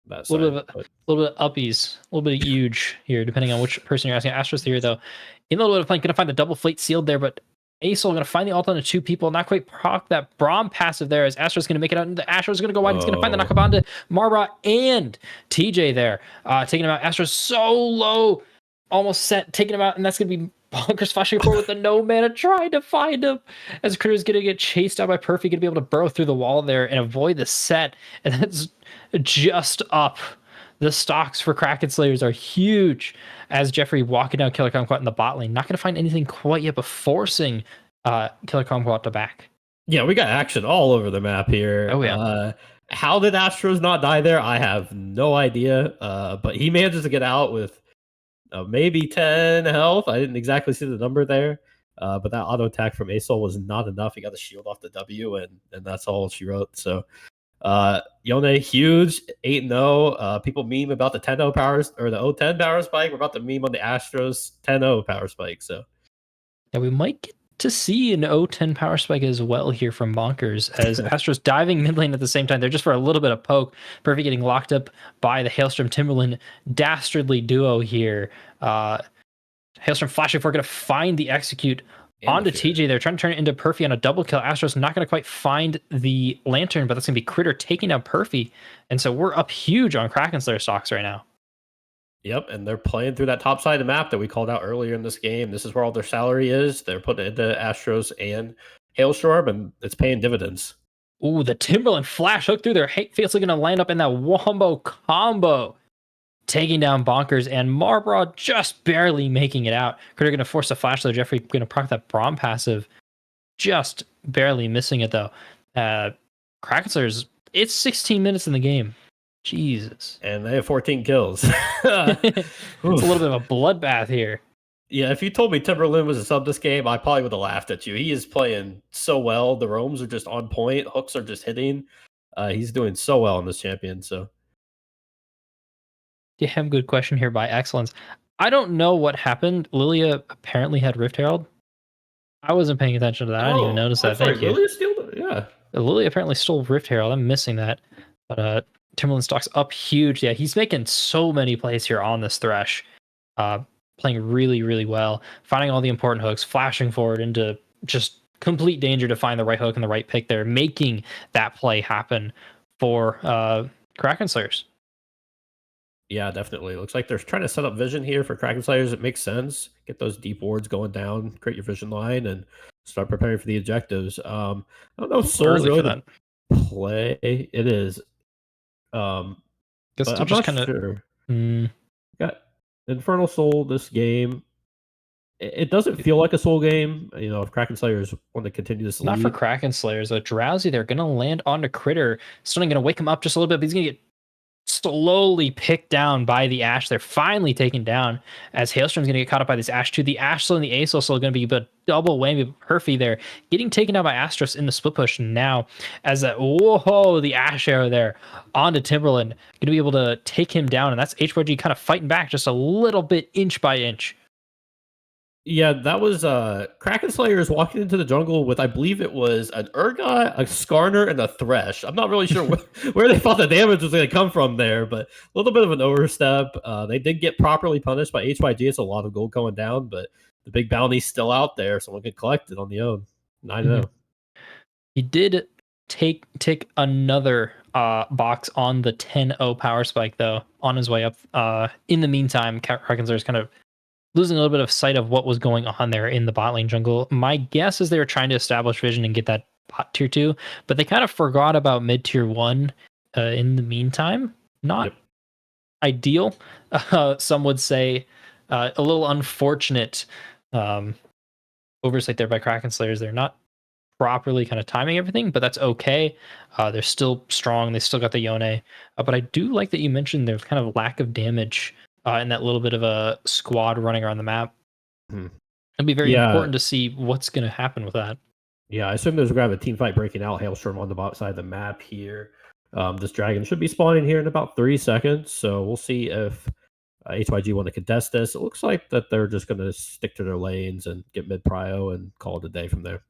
A little bit of uppies, a little bit of huge here, depending on which person you're asking. Astros here, though, in a little bit of playing, going to find the double Fate Sealed there, but Aesol going to find the ult onto 2 people, not quite proc that Braum passive there, as Astros going to make it out, and the Astros going to go wide. He's going to find the knockup onto Marbra and TJ there, taking him out. Astros so low, almost set, taking him out, and that's going to be Bonkers flashing forward with the no mana, trying to find him as Critter is going to get chased out by Perfy, going to be able to burrow through the wall there and avoid the set, and that's just up. The stocks for Kraken Slayers are huge as Jeffrey walking down Killer Kumquat in the bot lane. Not going to find anything quite yet, but forcing Killer Kumquat to back. Yeah, we got action all over the map here. Oh, yeah. How did Astros not die there? I have no idea. But he manages to get out with maybe 10 health. I didn't exactly see the number there. But that auto attack from Aesol was not enough. He got the shield off the W, and that's all she wrote. So Yone, huge 8-0. People meme about the 10-0 powers or the 0-10 power spike. We're about to meme on the Astros 10-0 power spike. So yeah, we might get to see an 0-10 power spike as well here from Bonkers as Astros diving mid lane at the same time. They're just for a little bit of poke. Perfy getting locked up by the Hailstorm Timberland dastardly duo here. Hailstorm flashing for going to find the execute On to TJ. They're trying to turn it into Perfy on a double kill. Astros not going to quite find the lantern, but that's going to be Critter taking down Perfy. And so we're up huge on Kraken Slayer stocks right now. Yep, and they're playing through that top side of the map that we called out earlier in this game. This is where all their salary is. They're putting it into Astros and Hailstorm, and it's paying dividends. Ooh, the Timberland flash hook through there. Faithfully going to land up in that wombo combo. Taking down Bonkers, and Marbra just barely making it out. Critter going to force a flash, though. Jeffrey going to proc that Braum passive. Just barely missing it, though. Kraken Slayers, it's 16 minutes in the game. Jesus. And they have 14 kills. It's a little bit of a bloodbath here. Yeah, if you told me Timberland was a sub this game, I probably would have laughed at you. He is playing so well. The roams are just on point. Hooks are just hitting. He's doing so well in this champion. So, Damn good question here by Excellence. I don't know what happened. Lilia apparently had Rift Herald. I wasn't paying attention to that. I didn't even notice that. Sorry, Thank you. Lilia stole it? Yeah. Lilia apparently stole Rift Herald. I'm missing that. But Timberland stock's up huge. Yeah, he's making so many plays here on this Thresh. Playing really, really well. Finding all the important hooks, flashing forward into just complete danger to find the right hook and the right pick there, making that play happen for Kraken Slayers. Yeah, definitely. Looks like they're trying to set up vision here for Kraken Slayers. It makes sense. Get those deep wards going down, create your vision line, and start preparing for the objectives. I don't know if Soul's really the play. It is. But I'm not sure. Got Infernal Soul this game. It doesn't feel like a Soul game. You know, if Kraken Slayers want to continue this Not lead. for Kraken Slayers. Drowsy, they're going to land onto Critter. Stunning going to wake him up just a little bit, but he's going to get slowly picked down by the Ashe. They're finally taken down as Hailstorm's going to get caught up by this Ashe too. The Ashe and the Ace also going to be a double whammy. Perfy there getting taken down by Astros in the split push now as that the Ashe arrow there onto Timberland, going to be able to take him down, and that's HYG kind of fighting back just a little bit inch by inch. Yeah, that was Kraken Slayers walking into the jungle with, I believe it was an Urgot, a Skarner, and a Thresh. I'm not really sure where they thought the damage was going to come from there, but a little bit of an overstep. They did get properly punished by HYG. It's a lot of gold going down, but the big bounty's still out there. Someone could collect it on the own. 9-0. He did take another box on the 10-0 power spike, though, on his way up. In the meantime, Kraken Slayers kind of losing a little bit of sight of what was going on there in the bot lane jungle. My guess is they were trying to establish vision and get that bot tier 2, but they kind of forgot about mid tier 1 in the meantime. Not ideal. Some would say a little unfortunate oversight there by Kraken Slayers. They're not properly kind of timing everything, but that's okay. They're still strong. They still got the Yone. But I do like that you mentioned there's kind of lack of damage and that little bit of a squad running around the map. It'll be very important to see what's going to happen with that. Yeah, I assume there's going to have a team fight breaking out. Hailstorm on the bottom side of the map here. This dragon should be spawning here in about 3 seconds, so we'll see if HYG want to contest this. It looks like that they're just going to stick to their lanes and get mid prio and call it a day from there.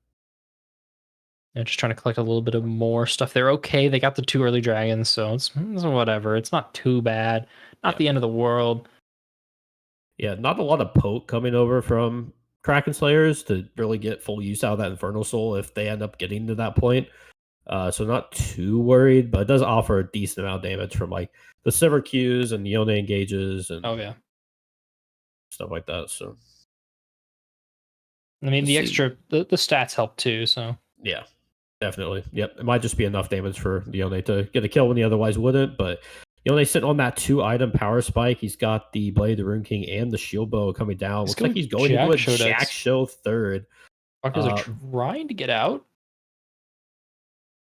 Yeah, just trying to collect a little bit of more stuff. They're okay. They got the 2 early dragons, so it's whatever. It's not too bad. Not the end of the world. Yeah, not a lot of poke coming over from Kraken Slayers to really get full use out of that Infernal Soul if they end up getting to that point. So not too worried, but it does offer a decent amount of damage from like the Silver Qs and Yone engages and stuff like that. So I mean, the stats help too. So yeah, definitely. Yep, it might just be enough damage for Yone to get a kill when he otherwise wouldn't, but. Yone sitting on that 2-item power spike. He's got the Blade of the Rune King and the Shield Bow coming down. Looks like he's going into a Jack Show third. Fuckers are trying to get out.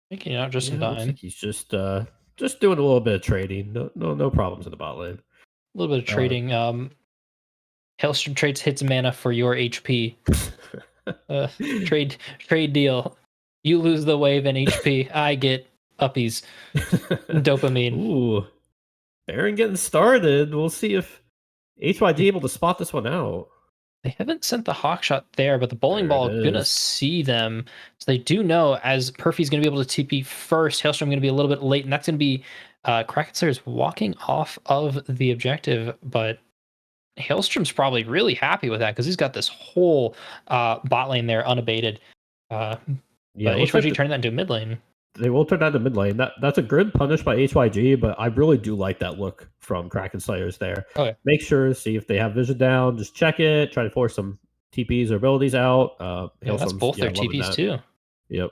Making it out just in time. Like he's just doing a little bit of trading. No problems in the bot lane. A little bit of trading. Hailstorm trades hits mana for your HP. Trade deal. You lose the wave and HP. I get uppies. Dopamine. Ooh. Baron getting started. We'll see if HYG able to spot this one out. They haven't sent the hawk shot there, but the bowling ball gonna see them. So they do know as Perfy's gonna be able to TP first. Hailstorm gonna be a little bit late, and that's gonna be Kraken Slayers walking off of the objective, but Hailstrom's probably really happy with that because he's got this whole bot lane there unabated. Yeah, But it looks HYG like turned that into mid lane. they will turn that to mid lane. That's a good punish by HYG, but I really do like that look from Kraken Slayers there. Okay. Make sure, see if they have vision down, just check it, try to force some TPs or abilities out. Yeah, that's Hailstorm's, both their loving TPs that. too. Yep.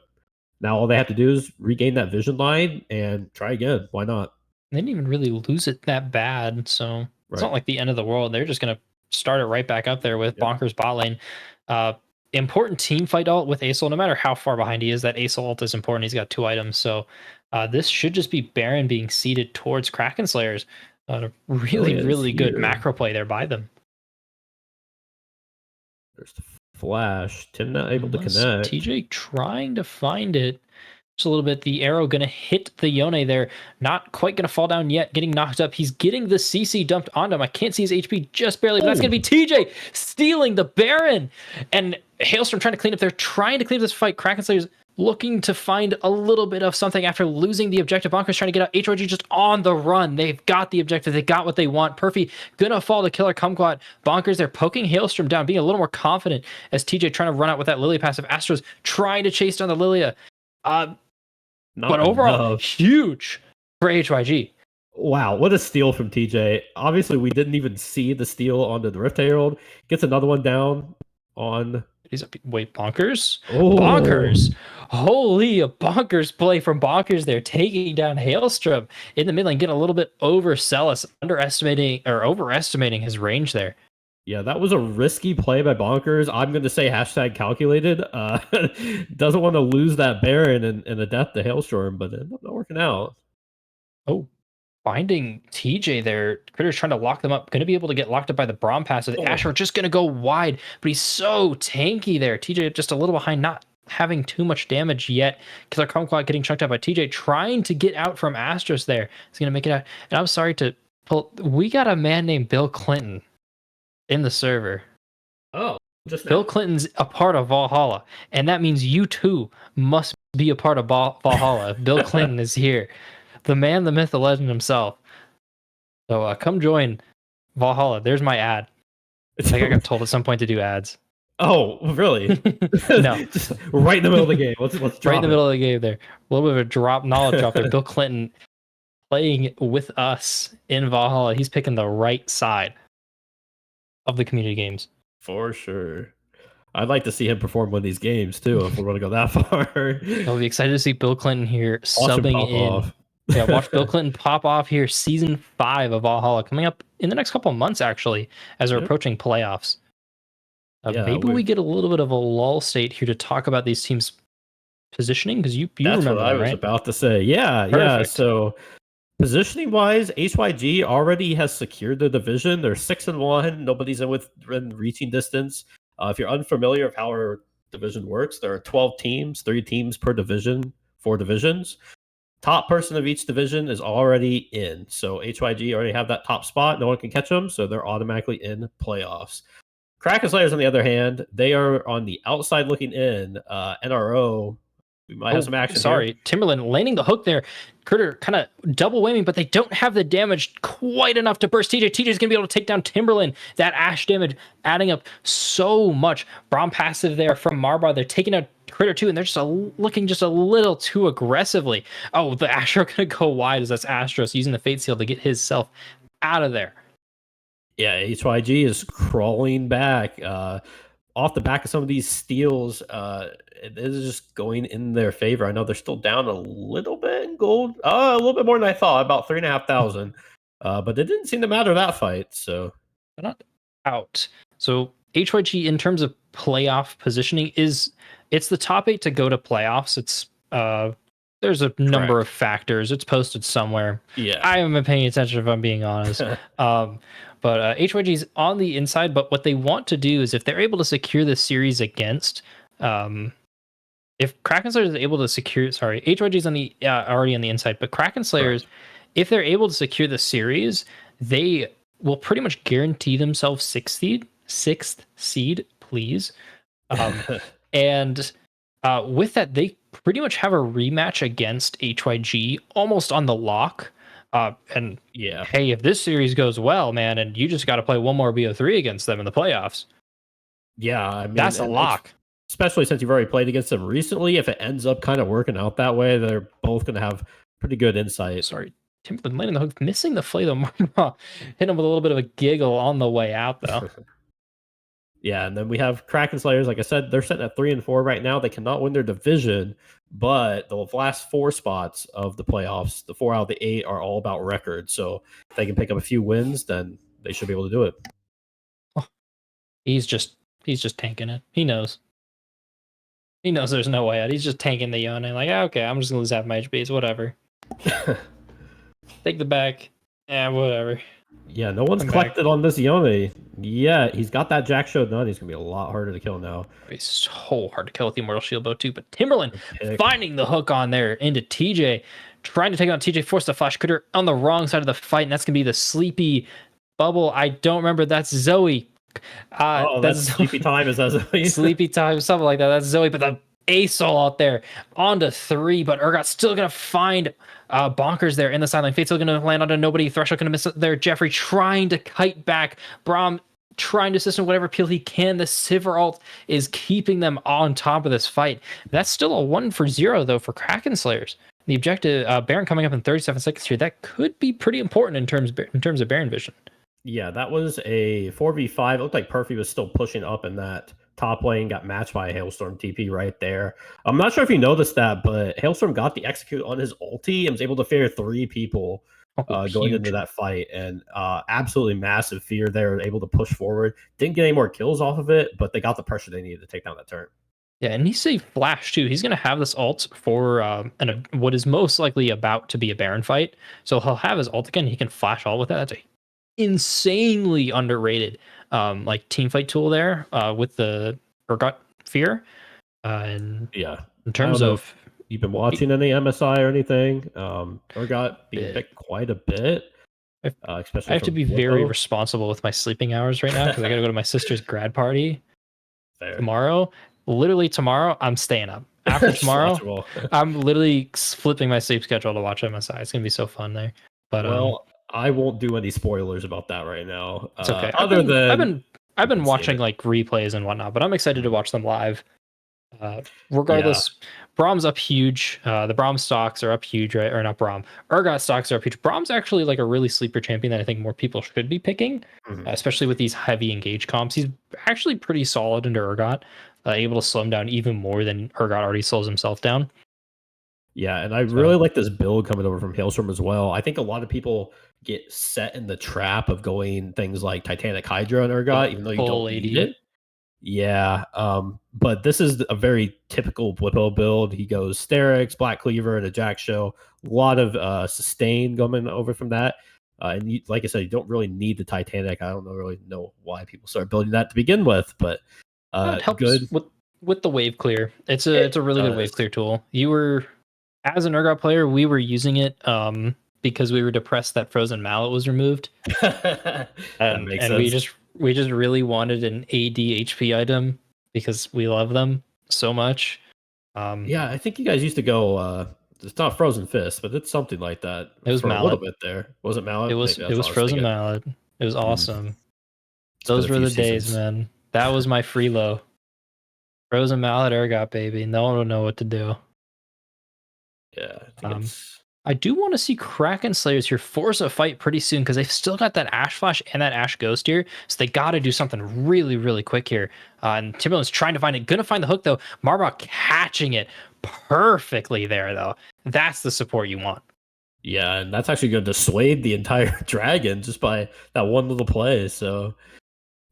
Now all they have to do is regain that vision line and try again. Why not? They didn't even really lose it that bad, so it's not like the end of the world. They're just gonna start it right back up there with Bonkers bot lane. Important team fight ult with Aesol, no matter how far behind he is. That Aesol ult is important. He's got 2 items, so this should just be Baron being seeded towards Kraken Slayers. Really good macro play there by them. There's the flash. Tim not able to connect. TJ trying to find it. Just a little bit. The arrow going to hit the Yone there. Not quite going to fall down yet. Getting knocked up. He's getting the CC dumped onto him. I can't see his HP just barely, but that's going to be TJ stealing the Baron. And Hailstorm trying to clean up. They're trying to clean up this fight. Kraken Slayers looking to find a little bit of something after losing the objective. Bonkers trying to get out. HYG just on the run. They've got the objective. They got what they want. Perfy gonna fall to Killer Kumquat. Bonkers, they're poking Hailstorm down, being a little more confident as TJ trying to run out with that Lilia passive. Astros trying to chase down the Lilia. But overall, huge for HYG. Wow, what a steal from TJ. Obviously, we didn't even see the steal onto the Rift Herald. Gets another one down on... He's up. Wait, Bonkers? Oh. Bonkers! Holy, a Bonkers play from Bonkers there, taking down Hailstrom in the mid lane, getting a little bit overzealous, overestimating his range there. Yeah, that was a risky play by Bonkers. I'm going to say #calculated. Doesn't want to lose that Baron and a death to Hailstorm, but it ended up not working out. Oh, finding TJ there. Critter's trying to lock them up. Going to be able to get locked up by the Braum pass. With Asher just going to go wide, but he's so tanky there. TJ just a little behind, not having too much damage yet. Killer Kumquat getting chunked out by TJ, trying to get out from Astros there. He's going to make it out. And I'm sorry to pull. We got a man named Bill Clinton in the server. Oh, just Bill Clinton's a part of Valhalla, and that means you too must be a part of Valhalla. Bill Clinton is here, the man, the myth, the legend himself. So come join Valhalla. There's my ad. I got told at some point to do ads. Oh, really? No, just right in the middle of the game. Let's drop right in the middle of the game there. A little bit of a knowledge drop there. Bill Clinton playing with us in Valhalla. He's picking the right side of the community games. For sure. I'd like to see him perform one of these games too, if we're going to go that far. I'll be excited to see Bill Clinton here subbing in. Off. Yeah, watch Bill Clinton pop off here. Season 5 of Valhalla coming up in the next couple of months, actually, as we're approaching playoffs. Maybe we get a little bit of a lull state here to talk about these teams' positioning, because you remember what I was right? about to say. Yeah. So positioning wise, HYG already has secured the division. They're 6-1. Nobody's within reaching distance. If you're unfamiliar of how our division works, there are 12 teams, 3 teams per division, 4 divisions. Top person of each division is already in. So HYG already have that top spot. No one can catch them, so they're automatically in playoffs. Kraken Slayers, on the other hand, they are on the outside looking in. NRO, we might have some action. Sorry, Timberland landing the hook there. Critter kind of double whaming, but they don't have the damage quite enough to burst TJ. TJ's going to be able to take down Timberland. That Ash damage adding up so much. Braum passive there from Marbar. They're taking out Critter too, and they're just looking just a little too aggressively. Oh, the Astro going to go wide as that's Astros using the Fate Seal to get himself out of there. Yeah, HYG is crawling back. Off the back of some of these steals, it is just going in their favor. I know they're still down a little bit in gold. A little bit more than I thought, about 3,500. But it didn't seem to matter that fight. So they're not out. So HYG, in terms of playoff positioning, it's the top 8 to go to playoffs. It's there's a number of factors. It's posted somewhere. Yeah, I haven't been paying attention, if I'm being honest. But HYG's on the inside, but what they want to do is if they're able to secure the series against, if Kraken Slayers is able to secure, HYG's on the already on the inside, but Kraken Slayers, if they're able to secure the series, they will pretty much guarantee themselves sixth seed, please. And with that, they pretty much have a rematch against HYG almost on the lock. And Yeah. hey, if this series goes well, man, and you just got to play one more BO3 against them in the playoffs, Yeah, I mean, that's a lock. Especially since you've already played against them recently. If it ends up kind of working out that way, they're both going to have pretty good insight. Sorry, Timberland landing the hook, missing the flay though. Hit him with a little bit of a giggle on the way out though. Yeah, and then we have Kraken Slayers. Like I said, they're sitting at 3-4 right now. They cannot win their division, but the last 4 spots of the playoffs, the 4 out of the 8, are all about record. So if they can pick up a few wins, then they should be able to do it. Oh, he's just tanking it. He knows. He knows there's no way out. He's just tanking the Yone. Like, okay, I'm just gonna lose half my HPs. Whatever. Take the back. Yeah, whatever. Yeah, no one's collected on this Yone. Yeah, he's got that Jack Show done. He's gonna be a lot harder to kill now. It's so hard to kill with the Immortal Shield Bow too. But Timberland finding the hook on there into TJ, trying to take on TJ, force the flash critter on the wrong side of the fight, and that's gonna be the sleepy bubble. I don't remember. That's Zoe. That's sleepy time. Is that Zoe? Sleepy time, something like that. That's Zoe. But the ASOL out there onto 3, but Urgot's still gonna find Bonkers there in the sideline. Fate's still gonna land onto nobody. Threshold gonna miss it there. Jeffrey trying to kite back. Braum trying to assist whatever peel he can. The Sivir ult is keeping them on top of this fight. That's still a 1-for-0 though for Kraken Slayers. The objective, Baron coming up in 37 seconds here. That could be pretty important in terms of Baron vision. Yeah, that was a 4v5. It looked like Perfy was still pushing up in that top lane, got matched by a Hailstorm TP right there. I'm not sure if you noticed that, but Hailstorm got the execute on his ulti and was able to fear 3 people going into that fight. And absolutely massive fear there, able to push forward. Didn't get any more kills off of it, but they got the pressure they needed to take down that turn. Yeah, and he saved Flash too. He's going to have this ult for what is most likely about to be a Baron fight. So he'll have his ult again. He can flash all with that. That's a insanely underrated team fight tool there with the Urgot Fear. And yeah, in terms of you've been watching any MSI or anything, Urgot being picked quite a bit. Especially I have to be very responsible with my sleeping hours right now because I got to go to my sister's grad party tomorrow. Literally tomorrow, I'm staying up. After tomorrow, I'm literally flipping my sleep schedule to watch MSI. It's gonna be so fun there. But I won't do any spoilers about that right now. It's okay. I've been watching like replays and whatnot, but I'm excited to watch them live. Regardless, Braum's up huge. The Braum stocks are up huge, right? Or not Braum. Urgot stocks are up huge. Braum's actually like a really sleeper champion that I think more people should be picking, especially with these heavy engage comps. He's actually pretty solid into Urgot, able to slow him down even more than Urgot already slows himself down. Yeah, and I really like this build coming over from Hailstorm as well. I think a lot of people get set in the trap of going things like Titanic Hydra and Urgot, even though you don't need it. Yeah, but this is a very typical Blippo build. He goes Sterix, Black Cleaver, and a Jack Show. A lot of sustain coming over from that. And like I said, you don't really need the Titanic. I don't really know why people start building that to begin with, but it helps good with the wave clear. It's a really good wave clear tool. You were, as an Urgot player, we were using it because we were depressed that Frozen Mallet was removed. and sense. we just really wanted an AD HP item because we love them so much. Yeah, I think you guys used to go it's not Frozen Fist, but it's something like that. It was Mallet. A little bit there. Was it Mallet? It was Frozen Mallet. It was awesome. Those were the days, man. That was my freelo. Frozen Mallet Urgot, baby. No one will know what to do. Yeah, I do want to see Kraken Slayers here force a fight pretty soon because they've still got that Ash Flash and that Ash Ghost here. So they got to do something really, really quick here. And Timberland's trying to find it. Gonna find the hook, though. Marbach catching it perfectly there, though. That's the support you want. Yeah, and that's actually going to dissuade the entire dragon just by that one little play. So,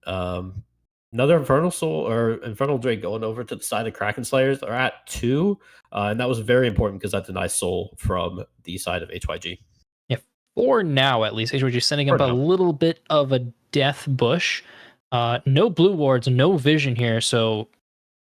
another Infernal Soul or Infernal Drake going over to the side of Kraken Slayers. They're at 2, and that was very important because that denies Soul from the side of HYG. Yeah, for now at least, HYG sending up a little bit of a death bush. No blue wards, no vision here, so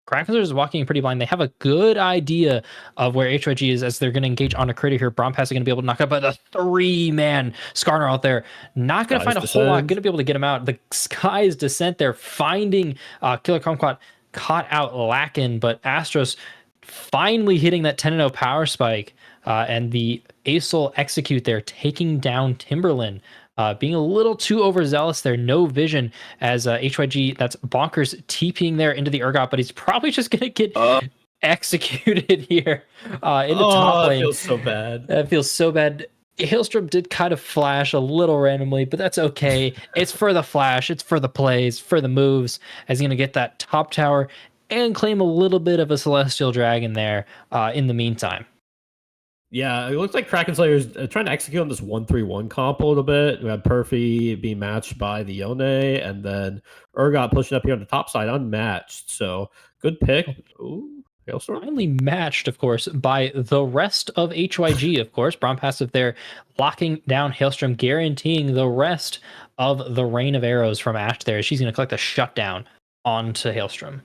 Kraken Slayers is walking pretty blind. They have a good idea of where HYG is as they're going to engage on a critter here. Braum is going to be able to knock out, but the 3-man Skarner out there. Not going to find a whole lot. Going to be able to get him out. The Sky's Descent there, finding Killer Kumquat, caught out Lakin, but Astros finally hitting that 10-0 power spike. and the Acel execute there, taking down Timberland. Being a little too overzealous there, no vision as HYG, that's Bonkers TPing there into the Urgot, but he's probably just going to get executed here in the top lane. It feels so bad. That feels so bad. Hailstrom did kind of flash a little randomly, but that's okay. It's for the flash, it's for the plays, for the moves, as he's going to get that top tower and claim a little bit of a Celestial Dragon there in the meantime. Yeah, it looks like Kraken Slayer's trying to execute on this 1-3-1 comp a little bit. We had Perfy being matched by the Yone, and then Urgot pushing up here on the top side, unmatched. So good pick. Ooh, Hailstorm. Finally matched, of course, by the rest of HYG, of course. Braum Passive there locking down Hailstorm, guaranteeing the rest of the rain of arrows from Ashe there. She's going to collect a shutdown onto Hailstorm.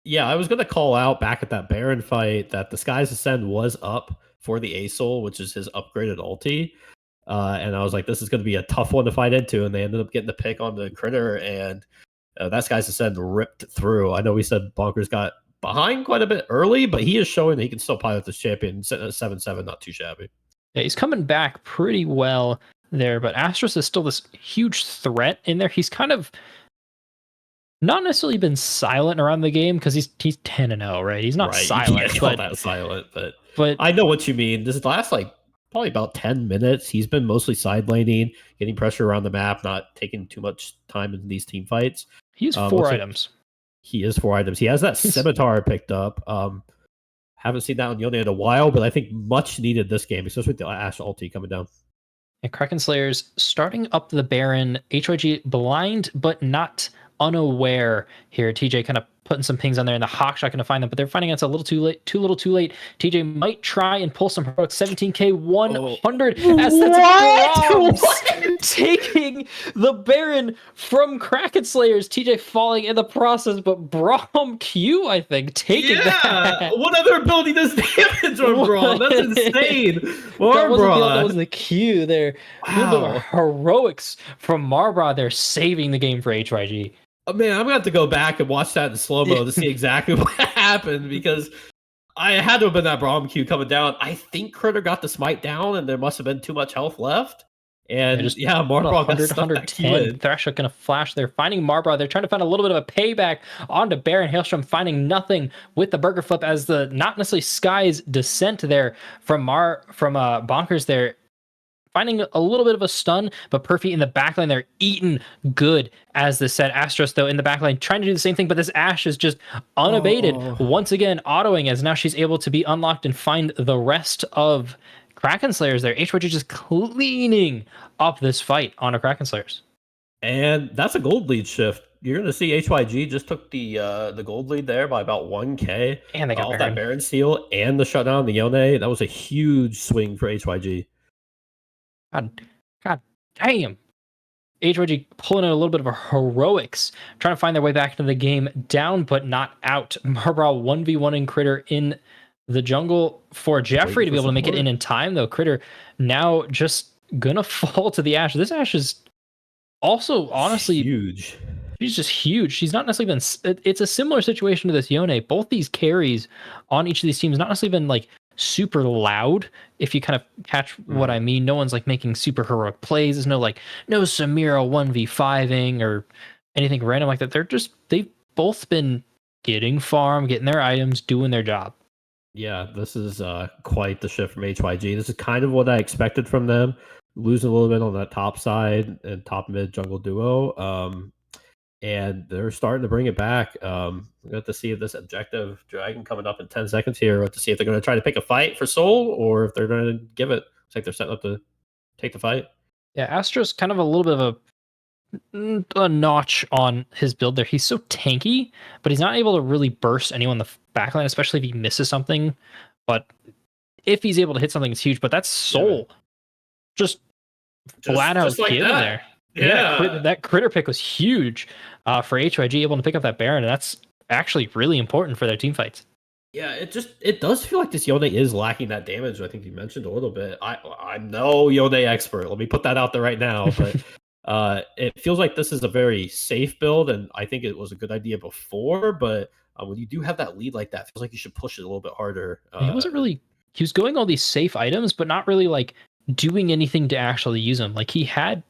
Yeah, I was going to call out back at that Baron fight that the Skies Ascend was up for the Acel, which is his upgraded ulti. And I was like, this is going to be a tough one to fight into. And they ended up getting the pick on the Critter, and that Skies Ascend ripped through. I know we said Bonkers got behind quite a bit early, but he is showing that he can still pilot this champion, sitting at 7-7, not too shabby. Yeah, he's coming back pretty well there, but Astros is still this huge threat in there. He's kind of not necessarily been silent around the game because he's 10-0, right? He's not silent, but that silent, but I know what you mean. This last probably about 10 minutes, he's been mostly side laning, getting pressure around the map, not taking too much time in these team fights. He has 4 items. He is 4 items. He has that scimitar picked up. Haven't seen that on Yone in a while, but I think much needed this game, especially with the Ashe ulti coming down. And Kraken Slayers starting up the Baron. HYG blind but not unaware here. TJ kind of putting some pings on there, and the Hawkshot going to find them, but they're finding it's a little too late. Too late. TJ might try and pull some heroic 17k 100 as that's taking the Baron from Kraken Slayers. TJ falling in the process, but Braum Q, I think, taking that. What other ability does damage on Braum? That's insane. That was the Q there. Wow. A little bit of heroics from Marbra there, saving the game for HYG. Oh, man, I'm going to have to go back and watch that in slow-mo to see exactly what happened, because I had to have been that Braum Q coming down. I think Critter got the smite down, and there must have been too much health left. And Marbra got 110. Thrasher going to flash there, finding Marbra. They're trying to find a little bit of a payback onto Baron. Hailstrom finding nothing with the burger flip as the not necessarily Sky's descent there from Bonkers there. Finding a little bit of a stun, but Perfy in the backline there, eating good as the set. Astros, though, in the backline, trying to do the same thing, but this Ashe is just unabated. Once again, autoing as now she's able to be unlocked and find the rest of Kraken Slayers there. HYG just cleaning up this fight on a Kraken Slayers. And that's a gold lead shift. You're going to see HYG just took the gold lead there by about 1k. And they got that Baron steal and the shutdown, the Yone. That was a huge swing for HYG. God damn. HYG pulling in a little bit of a heroics, trying to find their way back into the game, down but not out. Marbra 1v1 in Critter in the jungle for Jeffrey to be able to make it in time, though. Critter now just gonna fall to the Ashe. This Ashe is also honestly huge. She's just huge. She's not necessarily been. It's a similar situation to this Yone. Both these carries on each of these teams not necessarily been super loud, if you kind of catch what I mean. No one's making super heroic plays. There's no Samira 1v5ing or anything random like that. They've both been getting farm, getting their items, doing their job. Yeah, this is quite the shift from HYG. This is kind of what I expected from them, losing a little bit on that top side and top mid jungle duo. And they're starting to bring it back. We have to see if this objective dragon coming up in 10 seconds here, to see if they're going to try to pick a fight for soul or if they're going to give it. It's like they're setting up to take the fight. Yeah, Astro's kind of a little bit of a notch on his build there. He's so tanky, but he's not able to really burst anyone in the backline, especially if he misses something. But if he's able to hit something, it's huge. But that's soul. Just flat out given there. Yeah, that Critter pick was huge for HYG, able to pick up that Baron, and that's actually really important for their team fights. Yeah, it does feel like this Yone is lacking that damage. I think you mentioned a little bit. I'm no Yone expert. Let me put that out there right now. But it feels like this is a very safe build, and I think it was a good idea before. But when you do have that lead like that, it feels like you should push it a little bit harder. It wasn't really he was going all these safe items, but not really like doing anything to actually use them. Like he had.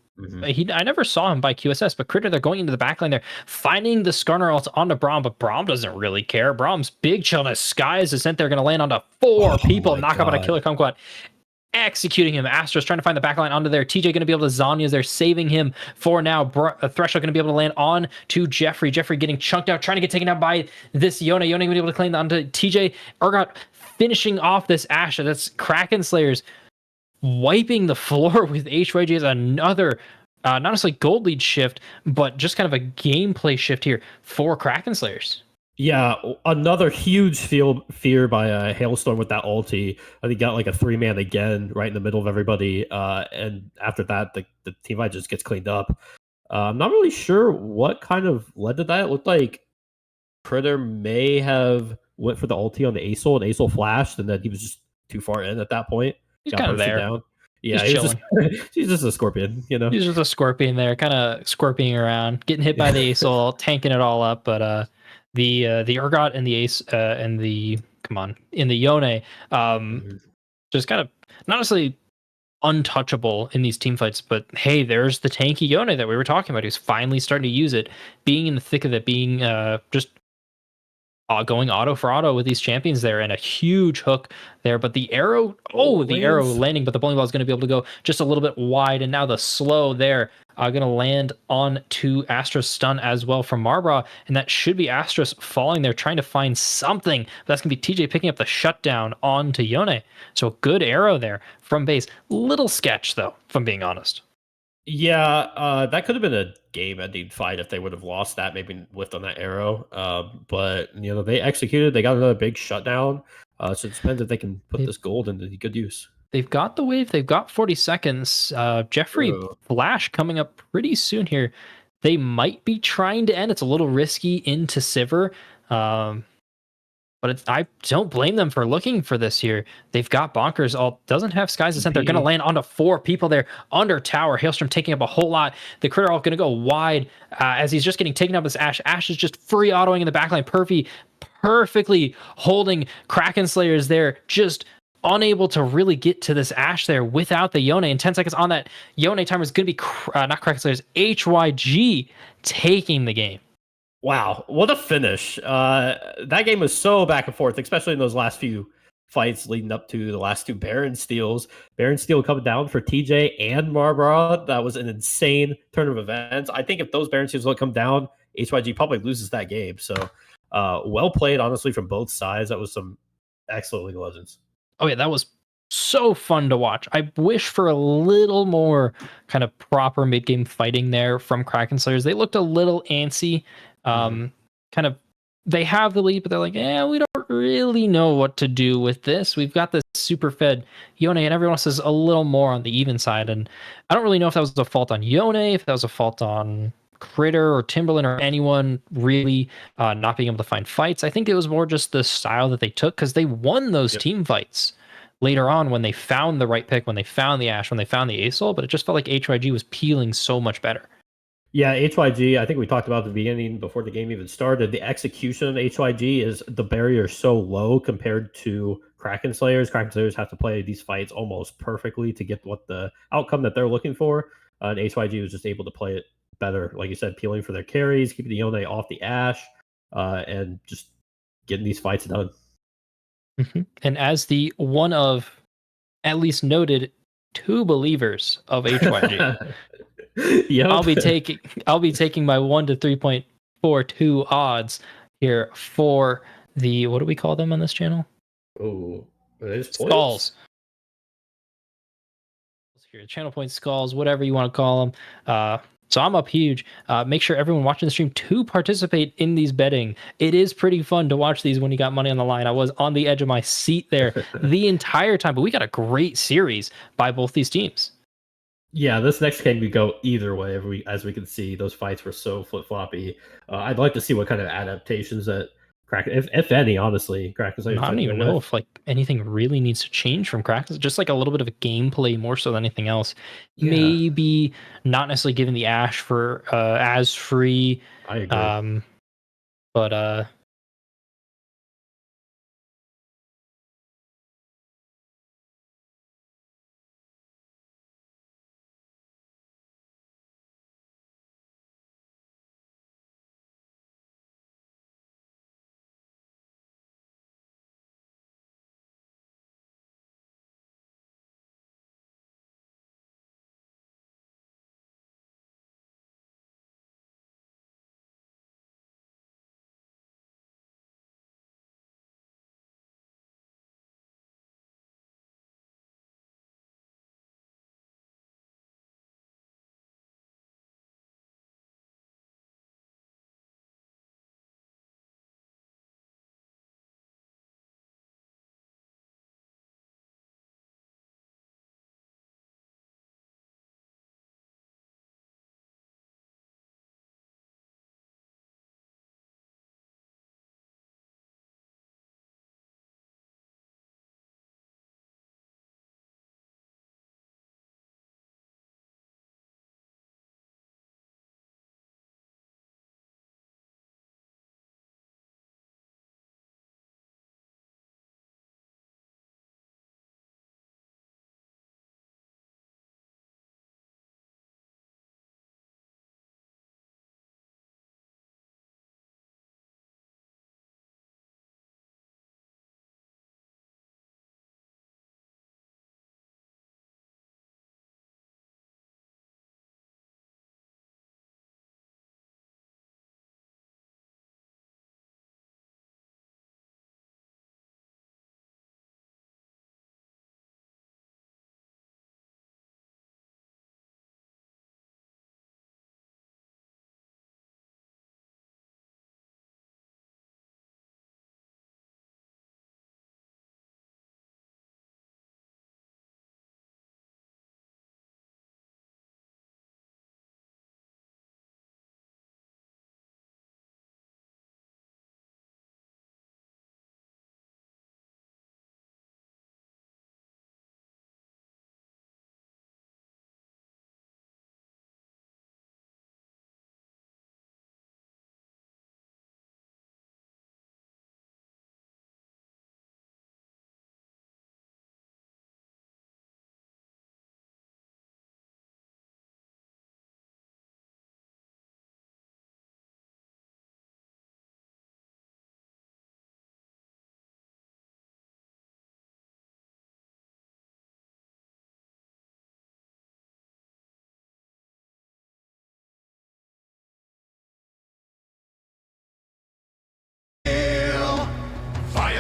I never saw him by QSS, but Critter, they're going into the backline there, finding the Skarner ult onto Braum, but Braum doesn't really care. Braum's big chill in a Sky's Descent. They're going to land onto 4 people, knock up on a killer kumquat, executing him. Astros trying to find the backline onto there. TJ going to be able to Zanya's there, saving him for now. Threshold going to be able to land on to Jeffrey. Jeffrey getting chunked out, trying to get taken out by this Yone. Yone going to be able to claim onto TJ. Urgot finishing off this Ashe. That's Kraken Slayers wiping the floor with HYG as another not necessarily gold lead shift, but just kind of a gameplay shift here for Kraken Slayers. Yeah, another huge fear by Hailstorm with that ulti. I think got like a 3-man again right in the middle of everybody. And after that, the team fight just gets cleaned up. I'm not really sure what kind of led to that. It looked like Critter may have went for the ulti on the Acel, and Acel flashed, and then he was just too far in at that point. He's kind of there. Down. Yeah, he's chilling. He's just a scorpion, you know. He's just a scorpion there, kind of scorpioning around, getting hit by the Acel, tanking it all up. But the Urgot and the Ace and the in the Yone, just kind of not necessarily untouchable in these team fights, but hey, there's the tanky Yone that we were talking about. He's finally starting to use it, being in the thick of it, being just going auto for auto with these champions there, and a huge hook there. But the arrow, the arrow landing, but the bowling ball is going to be able to go just a little bit wide. And now the slow there going to land on to Astros stun as well from Marbra. And that should be Astros falling there, trying to find something. But that's going to be TJ picking up the shutdown onto Yone. So good arrow there from base. Little sketch, though, if I'm being honest. Yeah, that could have been a game-ending fight if they would have lost that, maybe whiffed on that arrow. But you know, they executed. They got another big shutdown. So it depends if they can put this gold into good use. They've got the wave. They've got 40 seconds. Jeffrey Flash coming up pretty soon here. They might be trying to end. It's a little risky into Sivir. But I don't blame them for looking for this here. They've got Bonkers. Doesn't have Sky's Descent. They're going to land onto 4 people there under tower. Hailstorm taking up a whole lot. The Critter all going to go wide as he's just getting taken up with Ashe. Ashe is just free autoing in the backline. Perfectly holding Kraken Slayers there. Just unable to really get to this Ashe there without the Yone. And 10 seconds on that Yone timer is going to be not Kraken Slayers, HYG taking the game. Wow, what a finish. That game was so back and forth, especially in those last few fights leading up to the last 2 Baron steals. Baron steal coming down for TJ and Marbra. That was an insane turn of events. I think if those Baron steals don't come down, HYG probably loses that game. So well played, honestly, from both sides. That was some excellent League of Legends. Oh, yeah, that was so fun to watch. I wish for a little more kind of proper mid-game fighting there from Kraken Slayers. They looked a little antsy. Kind of, they have the lead, but they're like, we don't really know what to do with this. We've got this super fed Yone, and everyone else is a little more on the even side. And I don't really know if that was a fault on Yone, if that was a fault on Critter or Timberland or anyone really not being able to find fights. I think it was more just the style that they took, because they won those team fights later on when they found the right pick, when they found the Ashe, when they found the Acel, but it just felt like HYG was peeling so much better. Yeah, HYG, I think we talked about at the beginning before the game even started. The execution of HYG is the barrier so low compared to Kraken Slayers. Kraken Slayers have to play these fights almost perfectly to get what the outcome that they're looking for. And HYG was just able to play it better. Like you said, peeling for their carries, keeping the Yone off the Ashe, and just getting these fights done. And as the one of at least noted 2 believers of HYG. Yep. I'll be taking my 1 to 3.42 odds here for the, what do we call them on this channel? Oh, skulls. Here, channel points, skulls, whatever you want to call them. So I'm up huge. Make sure everyone watching the stream to participate in these betting. It is pretty fun to watch these when you got money on the line. I was on the edge of my seat there the entire time, but we got a great series by both these teams. Yeah, this next game could go either way. As we can see, those fights were so flip-floppy. I'd like to see what kind of adaptations that Kraken, if any, honestly, Kraken. I don't even know if like anything really needs to change from Kraken. Just like a little bit of a gameplay more so than anything else. Yeah. Maybe not necessarily giving the Ashe for as free. I agree. But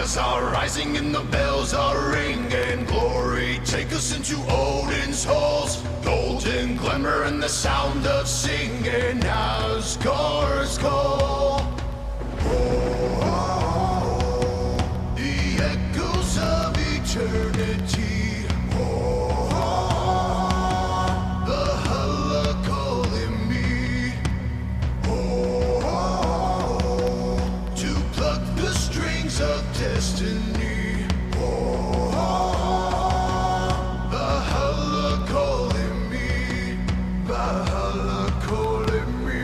stars are rising and the bells are ringing. Glory, take us into Odin's halls. Golden glimmer and the sound of singing. Asgard's call. The echoes of eternity. Valhalla calling me. To pluck the strings of destiny. Valhalla calling me. Valhalla calling me.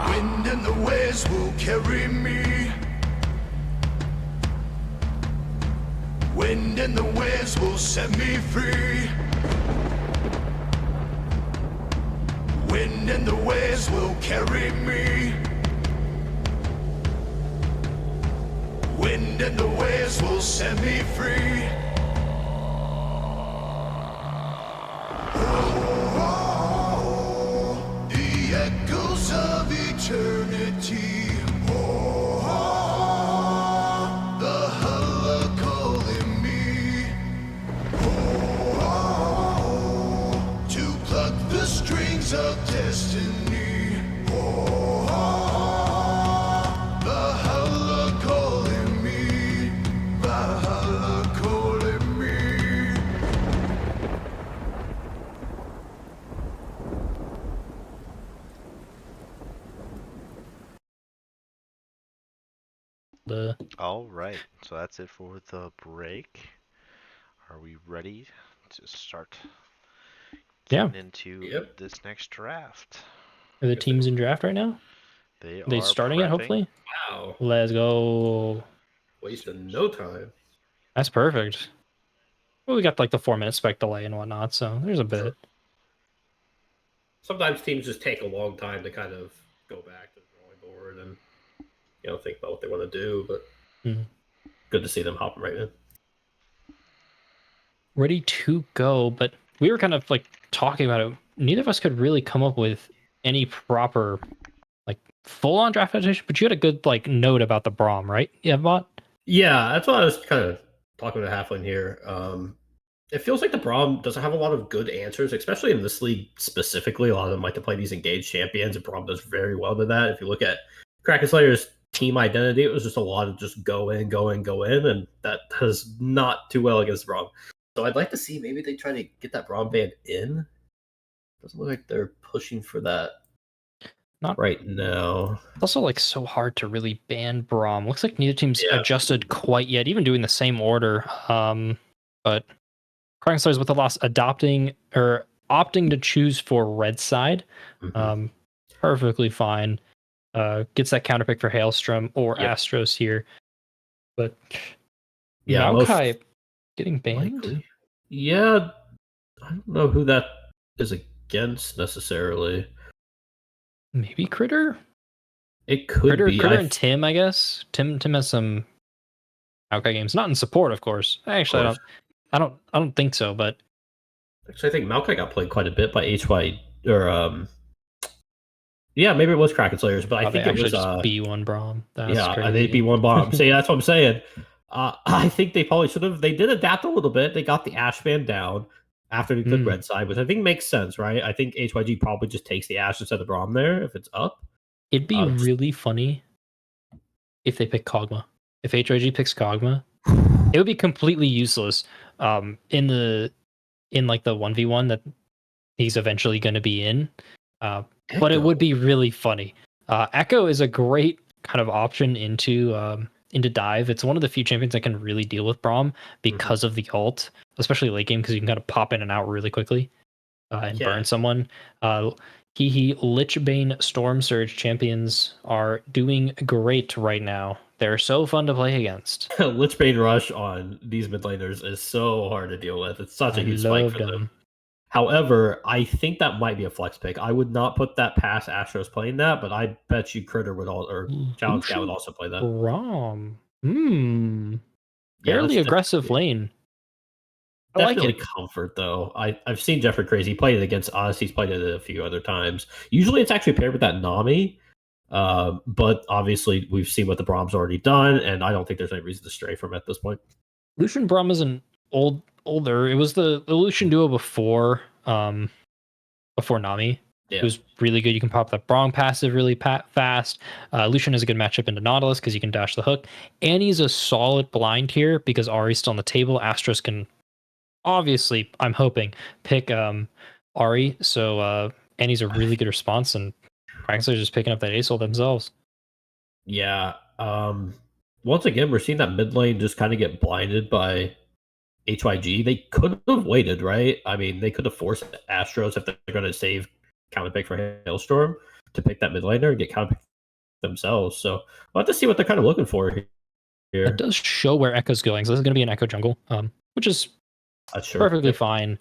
Wind and the waves will carry me. Wind and the waves will set me free. Wind and the waves will carry me. Wind and the waves will set me free. The echoes of eternity. Valhalla calling me. To pluck the strings of destiny. Valhalla calling me. Valhalla calling me. All right, so that's it for the break. Are we ready to start getting into this next draft? Are the teams in draft right now? They Are they are starting prepping. it, hopefully? Wow. Let's go. Wasting no time. That's perfect. Well, we got like the 4-minute spec delay and whatnot, so there's a bit. Sure. Sometimes teams just take a long time to kind of go back to the drawing board and think about what they want to do, but good to see them hopping right in. Ready to go, but we were kind of like talking about it. Neither of us could really come up with any proper like full-on draft adaptation, but you had a good like note about the Braum, right? Yeah, Bot? Yeah, that's what I was kind of talking to Halfling here. It feels like the Braum doesn't have a lot of good answers, especially in this league specifically. A lot of them like to play these engaged champions, and Braum does very well to that. If you look at Kraken Slayer's team identity, it was just a lot of just go in, and that does not too well against Braum. So I'd like to see maybe they try to get that Braum ban in. Doesn't look like they're pushing for that. Not right now. It's also like so hard to really ban Braum. Looks like neither team's adjusted quite yet, even doing the same order. But Kraken Slayers with the loss opting to choose for red side. Perfectly fine. Gets that counter pick for Hailstrom or Astros here. But Maokai getting banned? Likely. Yeah, I don't know who that is against necessarily. Maybe Critter? It could be. Critter and Tim, I guess. Tim has some Maokai games. Not in support, of course. Actually, I don't think so, but actually I think Maokai got played quite a bit by HY or yeah, maybe it was Kraken Slayers, but I think it was just B1 Braum. They B1 Braum. So yeah, that's what I'm saying. I think they probably should have. They did adapt a little bit. They got the Ash ban down after they took red side, which I think makes sense, right? I think HYG probably just takes the Ash instead of the Braum there if it's up. It'd be really funny if they pick Kog'Maw. If HYG picks Kog'Maw, it would be completely useless in like the 1v1 that he's eventually going to be in. But it would be really funny. Echo is a great kind of option into dive. It's one of the few champions that can really deal with Braum because of the ult, especially late game, because you can kind of pop in and out really quickly and burn someone. Lichbane Storm Surge champions are doing great right now. They're so fun to play against. Lichbane Rush on these mid laners is so hard to deal with. It's such a huge spike for them. However, I think that might be a flex pick. I would not put that past Astros playing that, but I bet you Critter would Challenge Scout would also play that. Braum. Fairly aggressive lane. Definitely comfort, though. I've seen Jeffrey Crazy. He played it against us. He's played it a few other times. Usually it's actually paired with that Nami. But obviously we've seen what the Brom's already done, and I don't think there's any reason to stray from it at this point. Lucian Brom is an older. It was the Lucian duo before Nami. Yeah. It was really good. You can pop that Brom passive really fast. Lucian is a good matchup into Nautilus because you can dash the hook. Annie's a solid blind here because Ari's still on the table. Astros can obviously, I'm hoping, pick Ari. So Annie's a really good response, and Kraken's just picking up that ASOL themselves. Yeah. Once again, we're seeing that mid lane just kind of get blinded by HYG. They could have waited, right? I mean, they could have forced Astros if they're going to save counter pick for Hailstorm to pick that mid laner and get counter pick themselves. So we'll have to see what they're kind of looking for here. It does show where Echo's going. So this is going to be an Echo jungle, which is perfectly fine.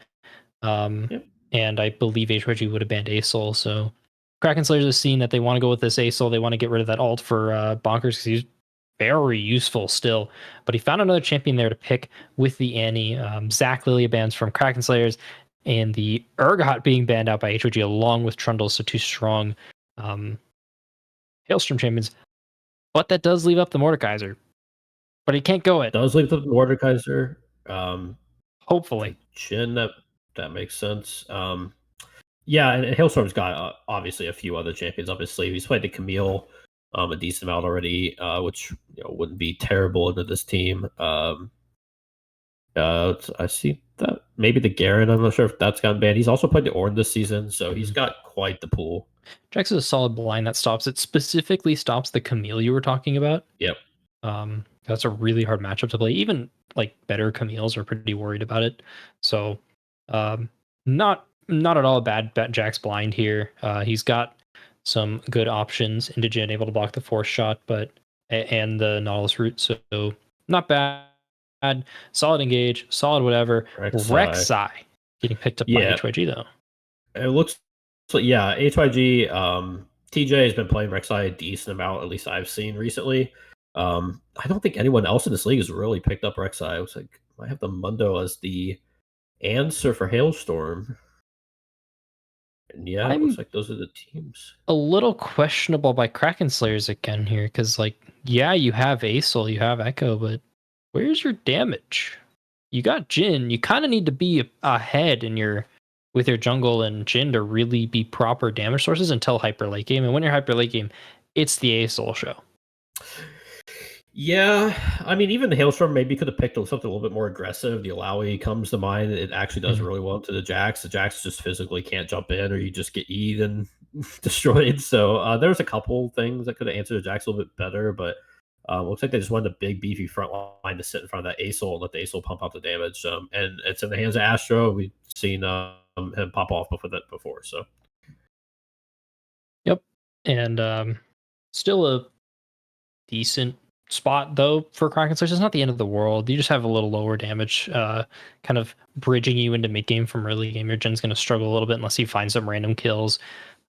And I believe HYG would have banned ASOL. So Kraken Slayers has seen that they want to go with this ASOL. They want to get rid of that ult for Bonkers because he's very useful still. But he found another champion there to pick with the Annie. Zach Lilia bans from Kraken Slayers, and the Urgot being banned out by HYG along with Trundle. So two strong Hailstorm champions. But that does leave up the Mordekaiser. But he can't go it. Does leave the Mordekaiser. Hopefully. Jhin, that makes sense. Yeah, and Hailstorm's got obviously a few other champions up his sleeve. He's played the Camille a decent amount already, which wouldn't be terrible into this team. I see that maybe the Garen. I'm not sure if that's gotten banned. He's also played the Ornn this season, so he's got quite the pool. Jax is a solid blind that stops. It specifically stops the Camille you were talking about. Yep. That's a really hard matchup to play. Even like better Camille's are pretty worried about it. So, not at all a bad bet. Jax blind here. He's got some good options into Jhin, able to block the force shot, and the Nautilus route. So not bad. Solid engage, solid whatever. Rek'Sai getting picked up by HYG though. It looks like HYG. TJ has been playing Rek'Sai a decent amount, at least I've seen recently. I don't think anyone else in this league has really picked up Rek'Sai. It was like I have the Mundo as the answer for Hailstorm. And yeah, it looks like those are the teams. A little questionable by Kraken Slayers again here, because you have ASOL, you have Echo, but where's your damage? You got Jhin. You kind of need to be ahead with your jungle and Jhin to really be proper damage sources until hyper late game. And when you're hyper late game, it's the ASOL show. Yeah, I mean, even the Hailstorm maybe could have picked something a little bit more aggressive. The Alawi comes to mind. It actually does really well to the Jax. The Jax just physically can't jump in, or you just get E'd and destroyed. So there's a couple things that could have answered the Jax a little bit better, but looks like they just wanted a big, beefy front line to sit in front of that ASOL and let the ASOL pump out the damage. And it's in the hands of Astro. We've seen him pop off before. So, yep, and still a decent spot though for Kraken Slayers. It's not the end of the world. You just have a little lower damage, kind of bridging you into mid game from early game. Your Jin's going to struggle a little bit unless he finds some random kills.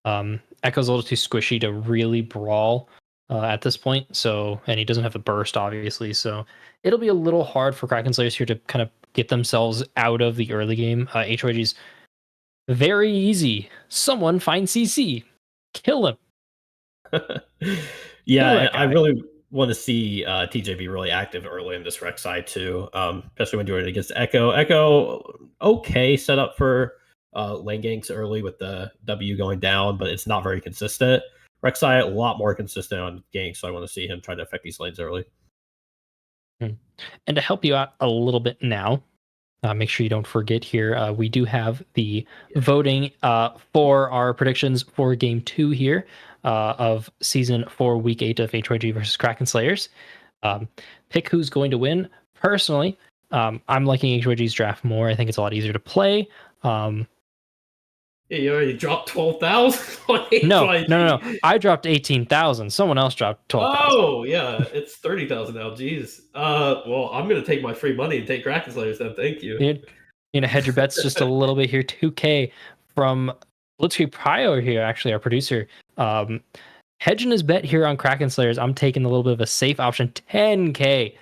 Echo's a little too squishy to really brawl at this point. And he doesn't have the burst obviously. So it'll be a little hard for Kraken Slayers here to kind of get themselves out of the early game. HYG's very easy. Someone find CC, kill him. Yeah, I really want to see TJ be really active early in this Rek'Sai too, especially when doing it against Echo. Echo, okay, set up for lane ganks early with the W going down, but it's not very consistent. Rek'Sai a lot more consistent on ganks, so I want to see him try to affect these lanes early. And to help you out a little bit now, make sure you don't forget here, we do have the voting for our predictions for Game 2 here of Season 4, Week 8 of HYG versus Kraken Slayers. Pick who's going to win. Personally, I'm liking HYG's draft more. I think it's a lot easier to play. You already dropped 12,000? No. I dropped 18,000. Someone else dropped 12,000. Oh, yeah. It's 30,000 now. Jeez. Well, I'm going to take my free money and take Kraken Slayers then. Thank you. Hedge your bets just a little bit here. 2K from Blitzkrieg Pryor here, actually, our producer. Hedging his bet here on Kraken Slayers. I'm taking a little bit of a safe option. 10K.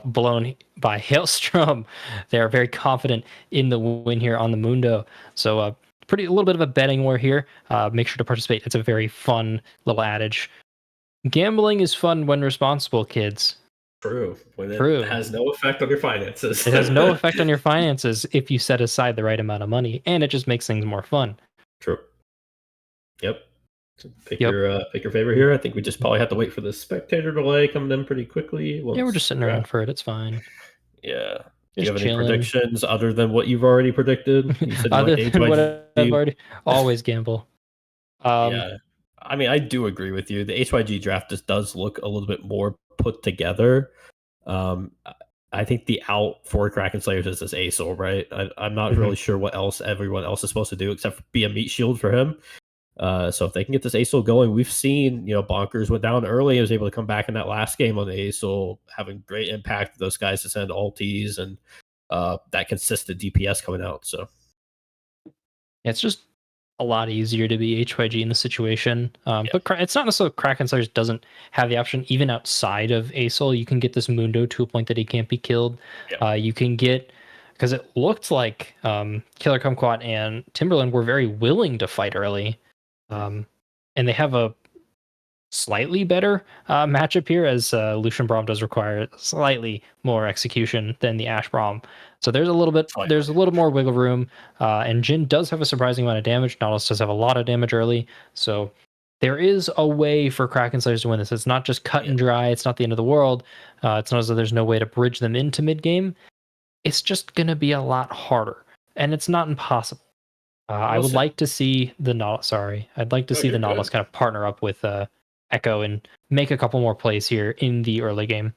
blown by Hailstrom. They are very confident in the win here on the Mundo. So a little bit of a betting war here. Make sure to participate. It's a very fun little adage. Gambling is fun when responsible, kids. True. When it True. has no effect on your finances. It has no effect on your finances if you set aside the right amount of money, and it just makes things more fun. True. Yep. Pick your favorite here. I think we just probably have to wait for the spectator delay coming in pretty quickly. Yeah, we're just sitting around for it. It's fine. Yeah. Do Just you have chilling. any predictions other than what you've already predicted? You said other than what I've already always gamble. Yeah. I mean, I do agree with you. The HYG draft just does look a little bit more put together. I think the out for Kraken Slayers is this ASOL, right? I'm not really sure what else everyone else is supposed to do except for be a meat shield for him. So if they can get this ASOL going, we've seen, Bonkers went down early and was able to come back in that last game on the ASOL, having great impact. Those guys to send ultis and that consistent DPS coming out. So yeah, it's just a lot easier to be HYG in the situation. But it's not necessarily Kraken Slayers doesn't have the option. Even outside of ASOL, you can get this Mundo to a point that he can't be killed. You can get, because it looked like Killer Kumquat and Timberland were very willing to fight early. And they have a slightly better matchup here, as Lucian Braum does require slightly more execution than the Ash Braum. So there's a little more wiggle room. And Jin does have a surprising amount of damage. Nautilus does have a lot of damage early. So there is a way for Kraken Slayers to win this. It's not just cut and dry. It's not the end of the world. It's not as though there's no way to bridge them into mid game. It's just going to be a lot harder, and it's not impossible. I would like to see the Nautilus. I'd like to see the Nautilus kind of partner up with Echo and make a couple more plays here in the early game.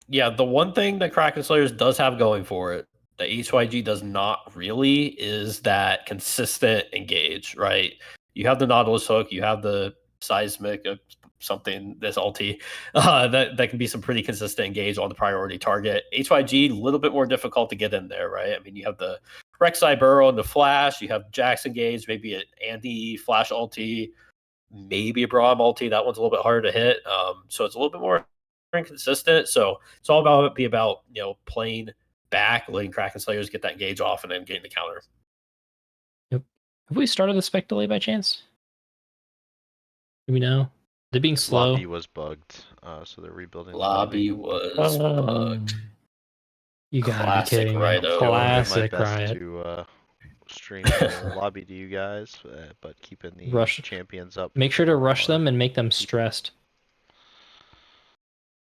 Yeah, the one thing that Kraken Slayers does have going for it that HYG does not really is that consistent engage, right? You have the Nautilus hook, you have the seismic something, this ulti, that can be some pretty consistent engage on the priority target. HYG, a little bit more difficult to get in there, right? I mean, you have the Rek'Sai Burrow and the Flash, you have Jax engage, maybe an Andy Flash ulti, maybe a Braum ulti. That one's a little bit harder to hit. So it's a little bit more inconsistent. So it's all about playing back, letting Kraken Slayers get that engage off, and then getting the counter. Yep. Have we started the spec delay by chance? Do we know? They're being slow. Lobby was bugged, so they're rebuilding. Lobby was bugged. You gotta be kidding me! Classic Riot. To stream the lobby to you guys, but keeping the champions up. Make sure to rush them and make them stressed.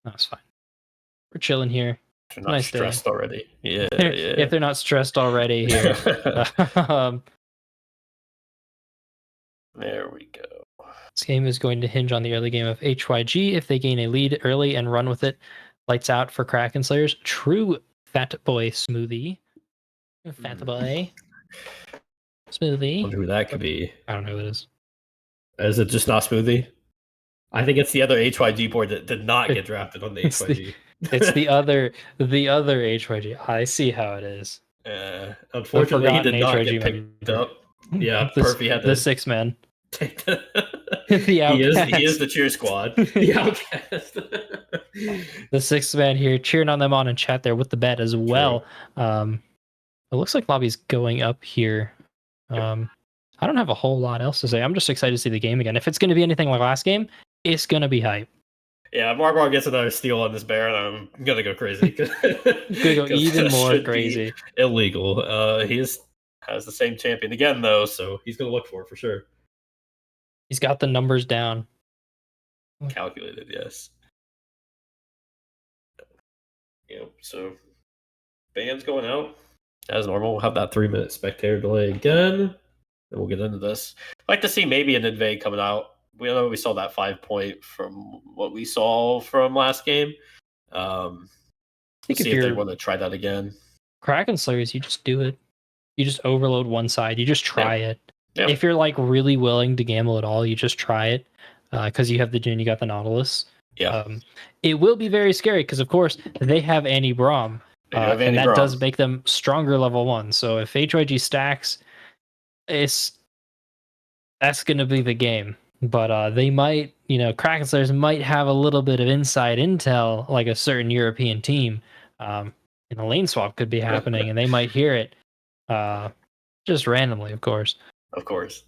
That's fine. We're chilling here. They're not stressed already. Yeah, If they're not stressed already here. There we go. This game is going to hinge on the early game of HYG. If they gain a lead early and run with it, lights out for Kraken Slayers. True fat boy smoothie. Fat boy. Smoothie. I wonder who that could be. I don't know who it is. Is it just not Smoothie? I think it's the other HYG board that did not get drafted on the HYG. It's the other HYG. I see how it is. Unfortunately, he did not get picked up. Yeah, Perfy had the 6-man. He is the cheer squad. The outcast. The 6-man here cheering on them on in chat there with the bet as well. It looks like Lobby's going up here. I don't have a whole lot else to say. I'm just excited to see the game again. If it's going to be anything like last game, it's going to be hype. Yeah, Marbar gets another steal on this Baron, I'm going to go crazy. Going to go even more crazy. Illegal. He has the same champion again, though, so he's going to look for it for sure. He's got the numbers down. Calculated, yes. So band's going out. As normal, we'll have that 3-minute spectator delay again. And we'll get into this. I'd like to see maybe an invade coming out. We know we saw that 5-point from what we saw from last game. See if they want to try that again. Kraken Slayers, you just do it. You just overload one side. You just try it. Yeah. If you're like really willing to gamble at all, you just try it. Because you have the Jin, you got the Nautilus. Yeah. It will be very scary because, of course, they have Annie Braum. And that does make them stronger level 1. So if HYG stacks, that's going to be the game. But they might, Kraken Slayers might have a little bit of inside intel, like a certain European team. And a lane swap could be happening, and they might hear it, just randomly, of course. Of course.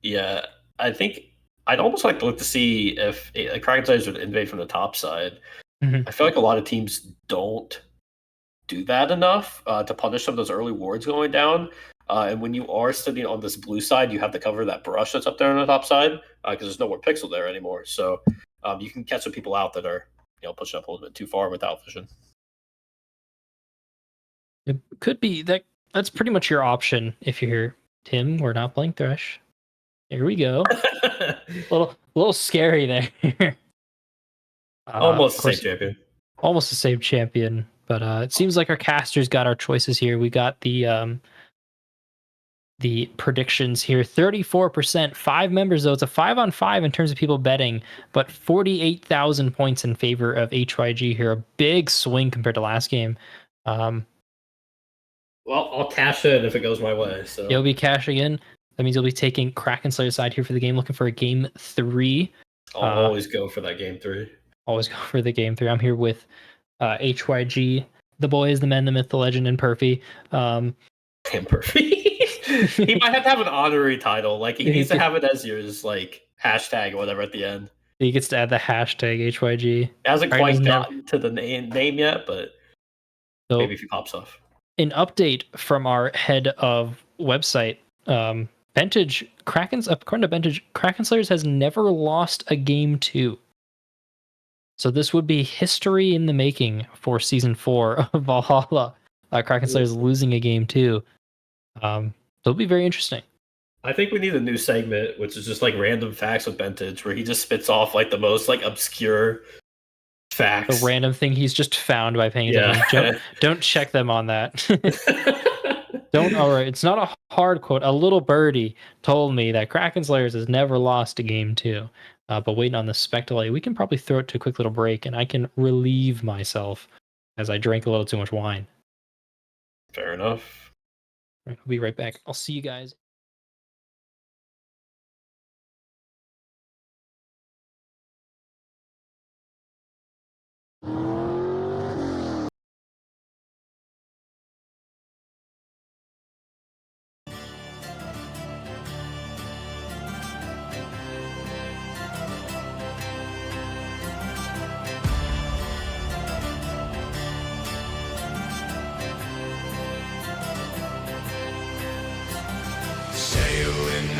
Yeah, I think I'd almost like to look to see if Kraken Slayers would invade from the top side. Mhm. I feel like a lot of teams don't do that enough to punish some of those early wards going down. And when you are sitting on this blue side, you have to cover that brush that's up there on the top side because there's no more pixel there anymore. So you can catch some people out that are pushing up a little bit too far without vision. It could be that. That's pretty much your option if you're here. Tim, we're not playing Thresh. Here we go. little scary there. Almost the same champion. Almost the same champion, but it seems like our casters got our choices here. We got the predictions here. 34%, 5 members though. It's a 5-on-5 in terms of people betting, but 48,000 points in favor of HYG here. A big swing compared to last game. Well, I'll cash in if it goes my way. So you'll be cashing in. That means you'll be taking Kraken Slayer side here for the game, looking for a game 3. I'll always go for that game 3. Always go for the game 3. I'm here with HYG, the boys, the men, the myth, the legend, and Perfy. And Perfy. He might have to have an honorary title. Like he needs to have it as yours, like hashtag or whatever at the end. He gets to add the hashtag HYG. It hasn't quite gotten to the name yet, but maybe if he pops off. An update from our head of website, Vintage Kraken's. According to Vintage, Kraken Slayers has never lost a game 2. So this would be history in the making for season 4 of Valhalla. Kraken Slayers losing a game 2. It'll be very interesting. I think we need a new segment, which is just like random facts with Vintage, where he just spits off like the most like obscure facts. The random thing he's just found by paying attention. Don't check them on that. It's not a hard quote. A little birdie told me that Kraken Slayers has never lost a game 2. But waiting on the Spectale, we can probably throw it to a quick little break, and I can relieve myself as I drank a little too much wine. Fair enough. We'll be right back. I'll see you guys.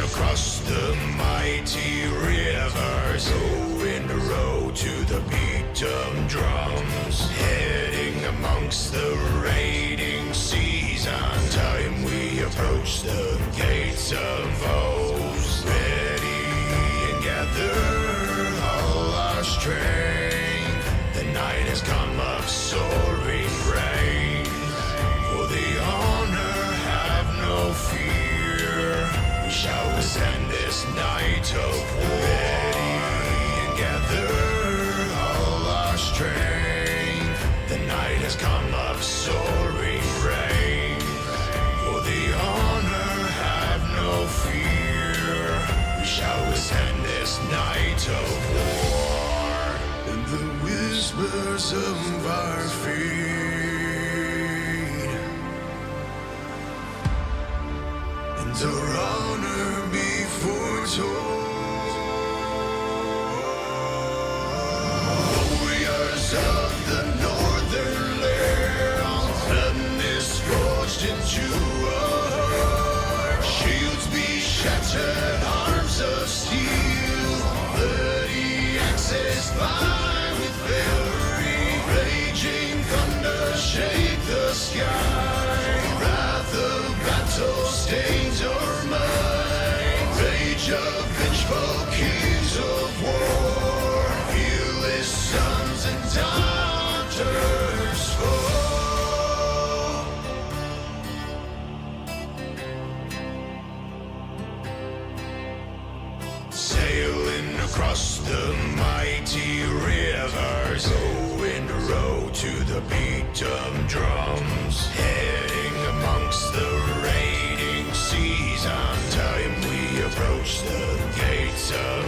Across the mighty rivers, going to row to the beat drums, heading amongst the raiding seas. On time we approach the gates of O's, ready and gather all our strength. The night has come of soaring rain, for the honor have no fear. Shall ascend this night of war, ready and gather all our strength. The night has come of soaring rain, for the honor have no fear. We shall ascend this night of war, and the whispers of our feet. And our honor be foretold. Warriors of the northern land, blood is forged into our heart. Shields be shattered, arms of steel, bloody axes fly with fury. Raging thunder shake the sky. Wrath of battle stains our mind. Rage of vengeful kings of war. Feel his sons and daughters fall. Sailing across the mighty rivers, going to row to the beat of drums, heading amongst the raiding seas. On time we approach the gates of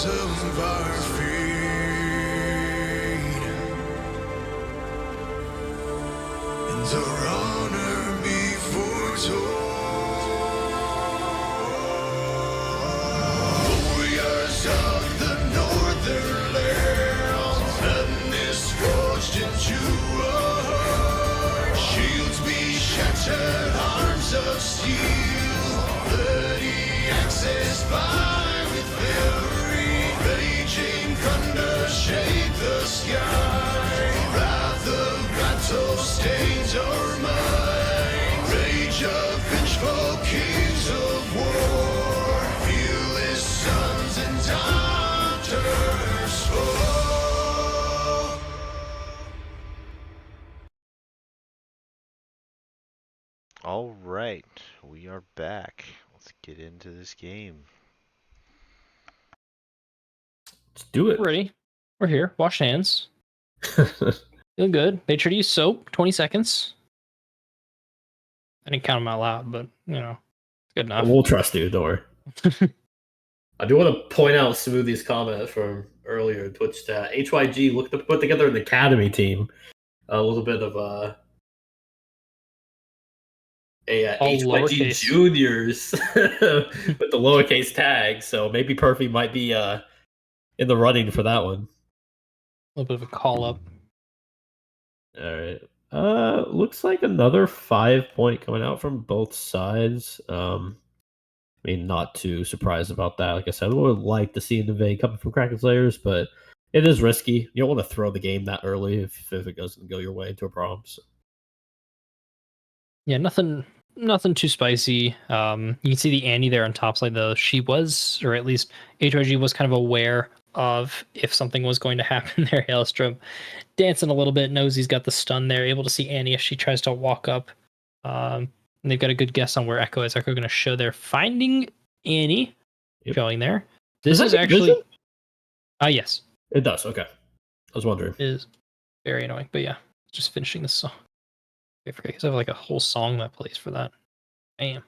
soles of our feet, and our honor be foretold. Warriors of the northern lands, madness forged into our heart. Shields be shattered, arms of steel, bloody axes by with fury. Raging thunder shake the sky. Wrath of battle stains our mind. Rage of vengeful kings of war. Feel his sons and daughters fall. All right, we are back. Let's get into this game. Let's do it. We're ready. We're here. Wash hands. Feeling good. Made sure to use soap. 20 seconds. I didn't count them out loud, but you know, it's good enough. We'll trust you, don't worry. I do want to point out Smoothie's comment from earlier in Twitch chat. HYG looked to put together an academy team. A little bit of All HYG lowercase. juniors with the lowercase tag. So maybe Perfy might be in the running for that one. A little bit of a call up. All right. Looks like another 5-point coming out from both sides. I mean, not too surprised about that. Like I said, I would like to see an invade coming from Kraken Slayers, but it is risky. You don't want to throw the game that early if it doesn't go your way into a problem. So. Yeah, nothing too spicy. You can see the Annie there on top side though. She was, or at least HYG was kind of aware of if something was going to happen there. Hailstrom dancing a little bit, knows he's got the stun there, able to see Annie if she tries to walk up. And they've got a good guess on where Echo is. Echo going to show there, finding Annie, showing there. This is actually, yes, it does. Okay, I was wondering. It is very annoying, but yeah, just finishing this song. I forget because I have like a whole song that plays for that. Damn.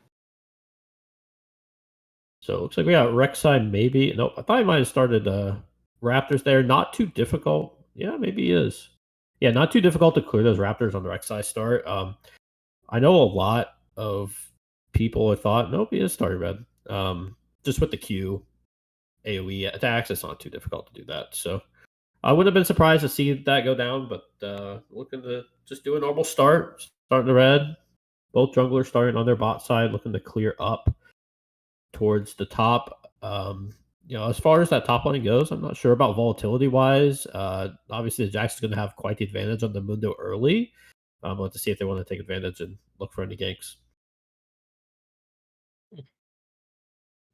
So it looks like we got Rek'Sai maybe. Nope, I thought he might have started Raptors there. Not too difficult. Yeah, maybe he is. Yeah, not too difficult to clear those Raptors on the Rek'Sai start. I know a lot of people have thought, nope, he is starting red. Just with the Q AoE attacks, it's not too difficult to do that. So I wouldn't have been surprised to see that go down, but looking to just do a normal start, starting the red. Both junglers starting on their bot side, looking to clear up towards the top. As far as that top line goes, I'm not sure about volatility wise. Obviously, the Jax is going to have quite the advantage on the Mundo early. But to see if they want to take advantage and look for any ganks.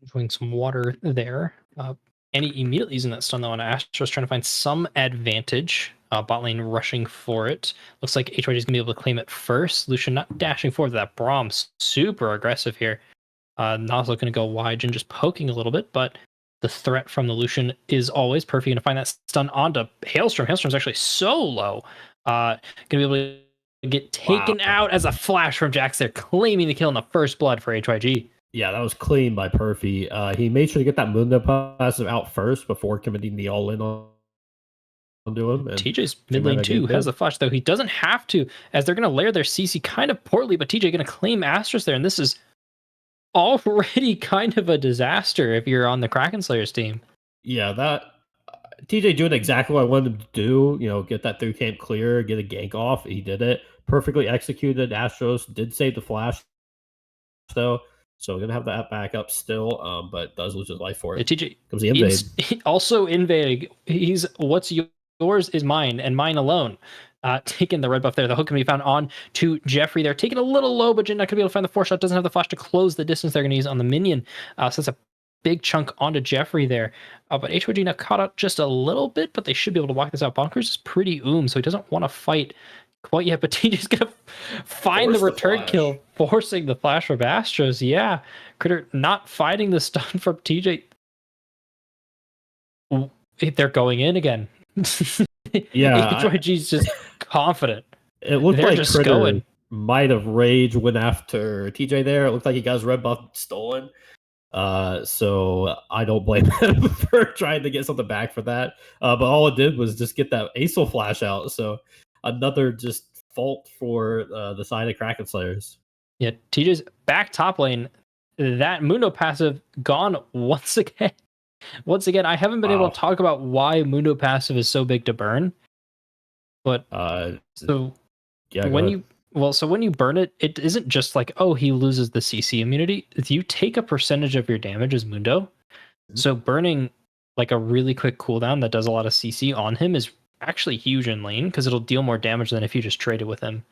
Enjoying some water there. Annie immediately using that stun though on Astro's trying to find some advantage. Bot lane rushing for it. Looks like HYG is going to be able to claim it first. Lucian not dashing forward. That Braum super aggressive here. Nozzle going to go wide and just poking a little bit, but the threat from the Lucian is always perfect. Going to find that stun onto Hailstrom. Hailstrom's actually so low. Going to be able to get taken out as a flash from Jax there, claiming the kill in the first blood for HYG. Yeah, that was clean by Perfy. He made sure to get that Mundo passive out first before committing the all-in onto him. And TJ's mid lane too has the flash, though he doesn't have to, as they're going to layer their CC kind of poorly, but TJ going to claim Astros there, and this is already kind of a disaster if you're on the Kraken Slayers team. Yeah, that TJ doing exactly what I wanted him to do, get that through camp clear, get a gank off. He did it. Perfectly executed. Astros did save the flash, though. So we're going to have that back up still, but does lose his life for it. Yeah, TJ comes the invade. Also invading. He's what's yours is mine and mine alone. Taking the red buff there. The hook can be found on to Jeffrey there. Taking a little low, but Jin not going to be able to find the 4-shot. Doesn't have the flash to close the distance they're going to use on the minion. So that's a big chunk onto Jeffrey there. But HYG now caught up just a little bit, but they should be able to walk this out. Bonkers is pretty so he doesn't want to fight quite yet, but TJ's gonna find the return kill, forcing the flash from Astros. Yeah, Critter not fighting the stun from TJ. They're going in again. Yeah, HYG's just confident. It looked They're like just Critter going. might have rage went after TJ there. It looked like he got his red buff stolen. So I don't blame him for trying to get something back for that. But all it did was just get that Acel flash out. So another just fault for the side of Kraken Slayers. Yeah, TJ's back top lane. That Mundo passive gone once again. Once again, I haven't been able to talk about why Mundo passive is so big to burn. But so yeah, when you burn it, it isn't just like, oh, he loses the CC immunity. You take a percentage of your damage as Mundo. So burning like a really quick cooldown that does a lot of CC on him is actually huge in lane because it'll deal more damage than if you just traded with him.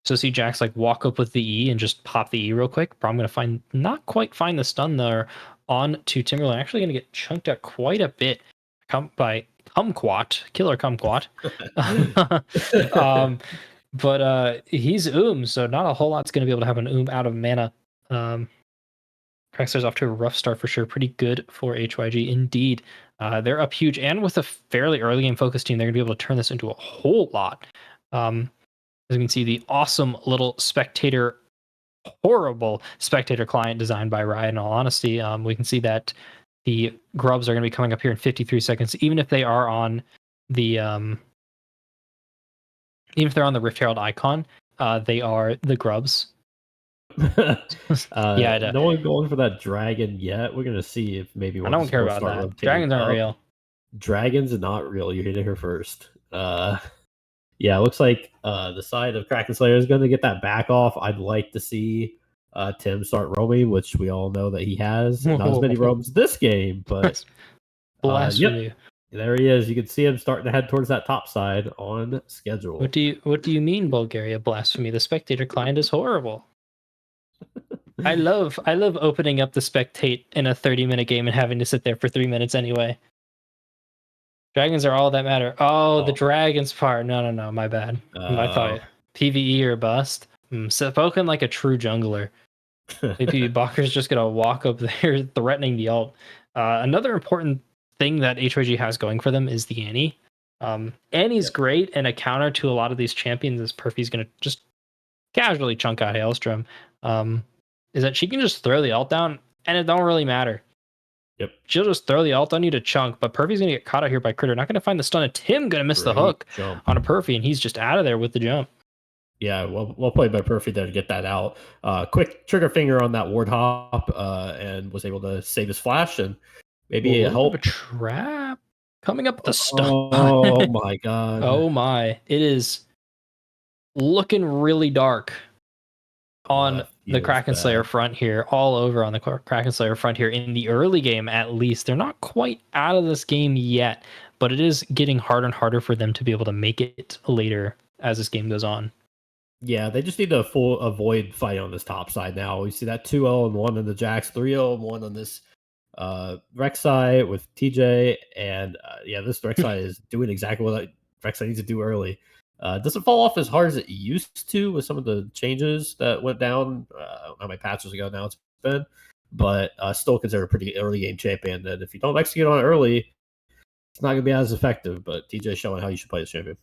So see Jax like walk up with the E and just pop the E real quick. But I'm gonna not quite find the stun there on to Timberland. Actually gonna get chunked out quite a bit by Kumquat, killer Kumquat. But he's so not a whole lot's gonna be able to have an out of mana. Kraken's off to a rough start for sure. Pretty good for HYG indeed. They're up huge, and with a fairly early game focused team, they're gonna be able to turn this into a whole lot. As you can see, the awesome little horrible spectator client designed by Riot. In all honesty, we can see that the grubs are going to be coming up here in 53 seconds, even if they are on the Rift Herald icon. They are the grubs. No one going for that dragon yet. We're gonna see if maybe I don't care about that. Dragons aren't real. Dragons are not real. You hit it here first. Yeah, it looks like the side of Kraken Slayer is going to get that back off. I'd like to see Tim start roaming, which we all know that he has. Not as many roams this game, but blasphemy. There he is. You can see him starting to head towards that top side on schedule. What do you mean, Bulgaria? Blasphemy. The spectator client is horrible. I love opening up the spectate in a 30-minute game and having to sit there for 3 minutes anyway. Dragons are all that matter. Oh, the dragons part. No, my bad. I thought PvE or bust. Spoken like a true jungler. Maybe Bakker's just gonna walk up there threatening the ult. Another important thing that HYG has going for them is the Annie. Annie's great, and a counter to a lot of these champions is Perfy's gonna just casually chunk out Hailstrom. Is that she can just throw the ult down, and it don't really matter. Yep. She'll just throw the ult on you to chunk, but Perfy's going to get caught out here by Critter. Not going to find the stun, and Tim going to miss the hook on a Perfy, and he's just out of there with the jump. Yeah, well played by Perfy there to get that out. Quick trigger finger on that ward hop, and was able to save his flash, and maybe help. A trap coming up with the stun. Oh my god. Oh my. It is looking really dark on the Kraken Slayer front here, all over on the Kraken Slayer front here in the early game. At least they're not quite out of this game yet, but it is getting harder and harder for them to be able to make it later as this game goes on. Yeah, they just need to avoid fighting on this top side now. We see that 2-0 and 1 on the Jax, 3-0 and 1 on this Rek'Sai with TJ, and this Rek'Sai is doing exactly what Rek'Sai needs to do early. Doesn't fall off as hard as it used to with some of the changes that went down. I don't know how many patches ago now it's been, but still considered a pretty early game champion. And if you don't execute on it early, it's not going to be as effective. But TJ's showing how you should play this champion.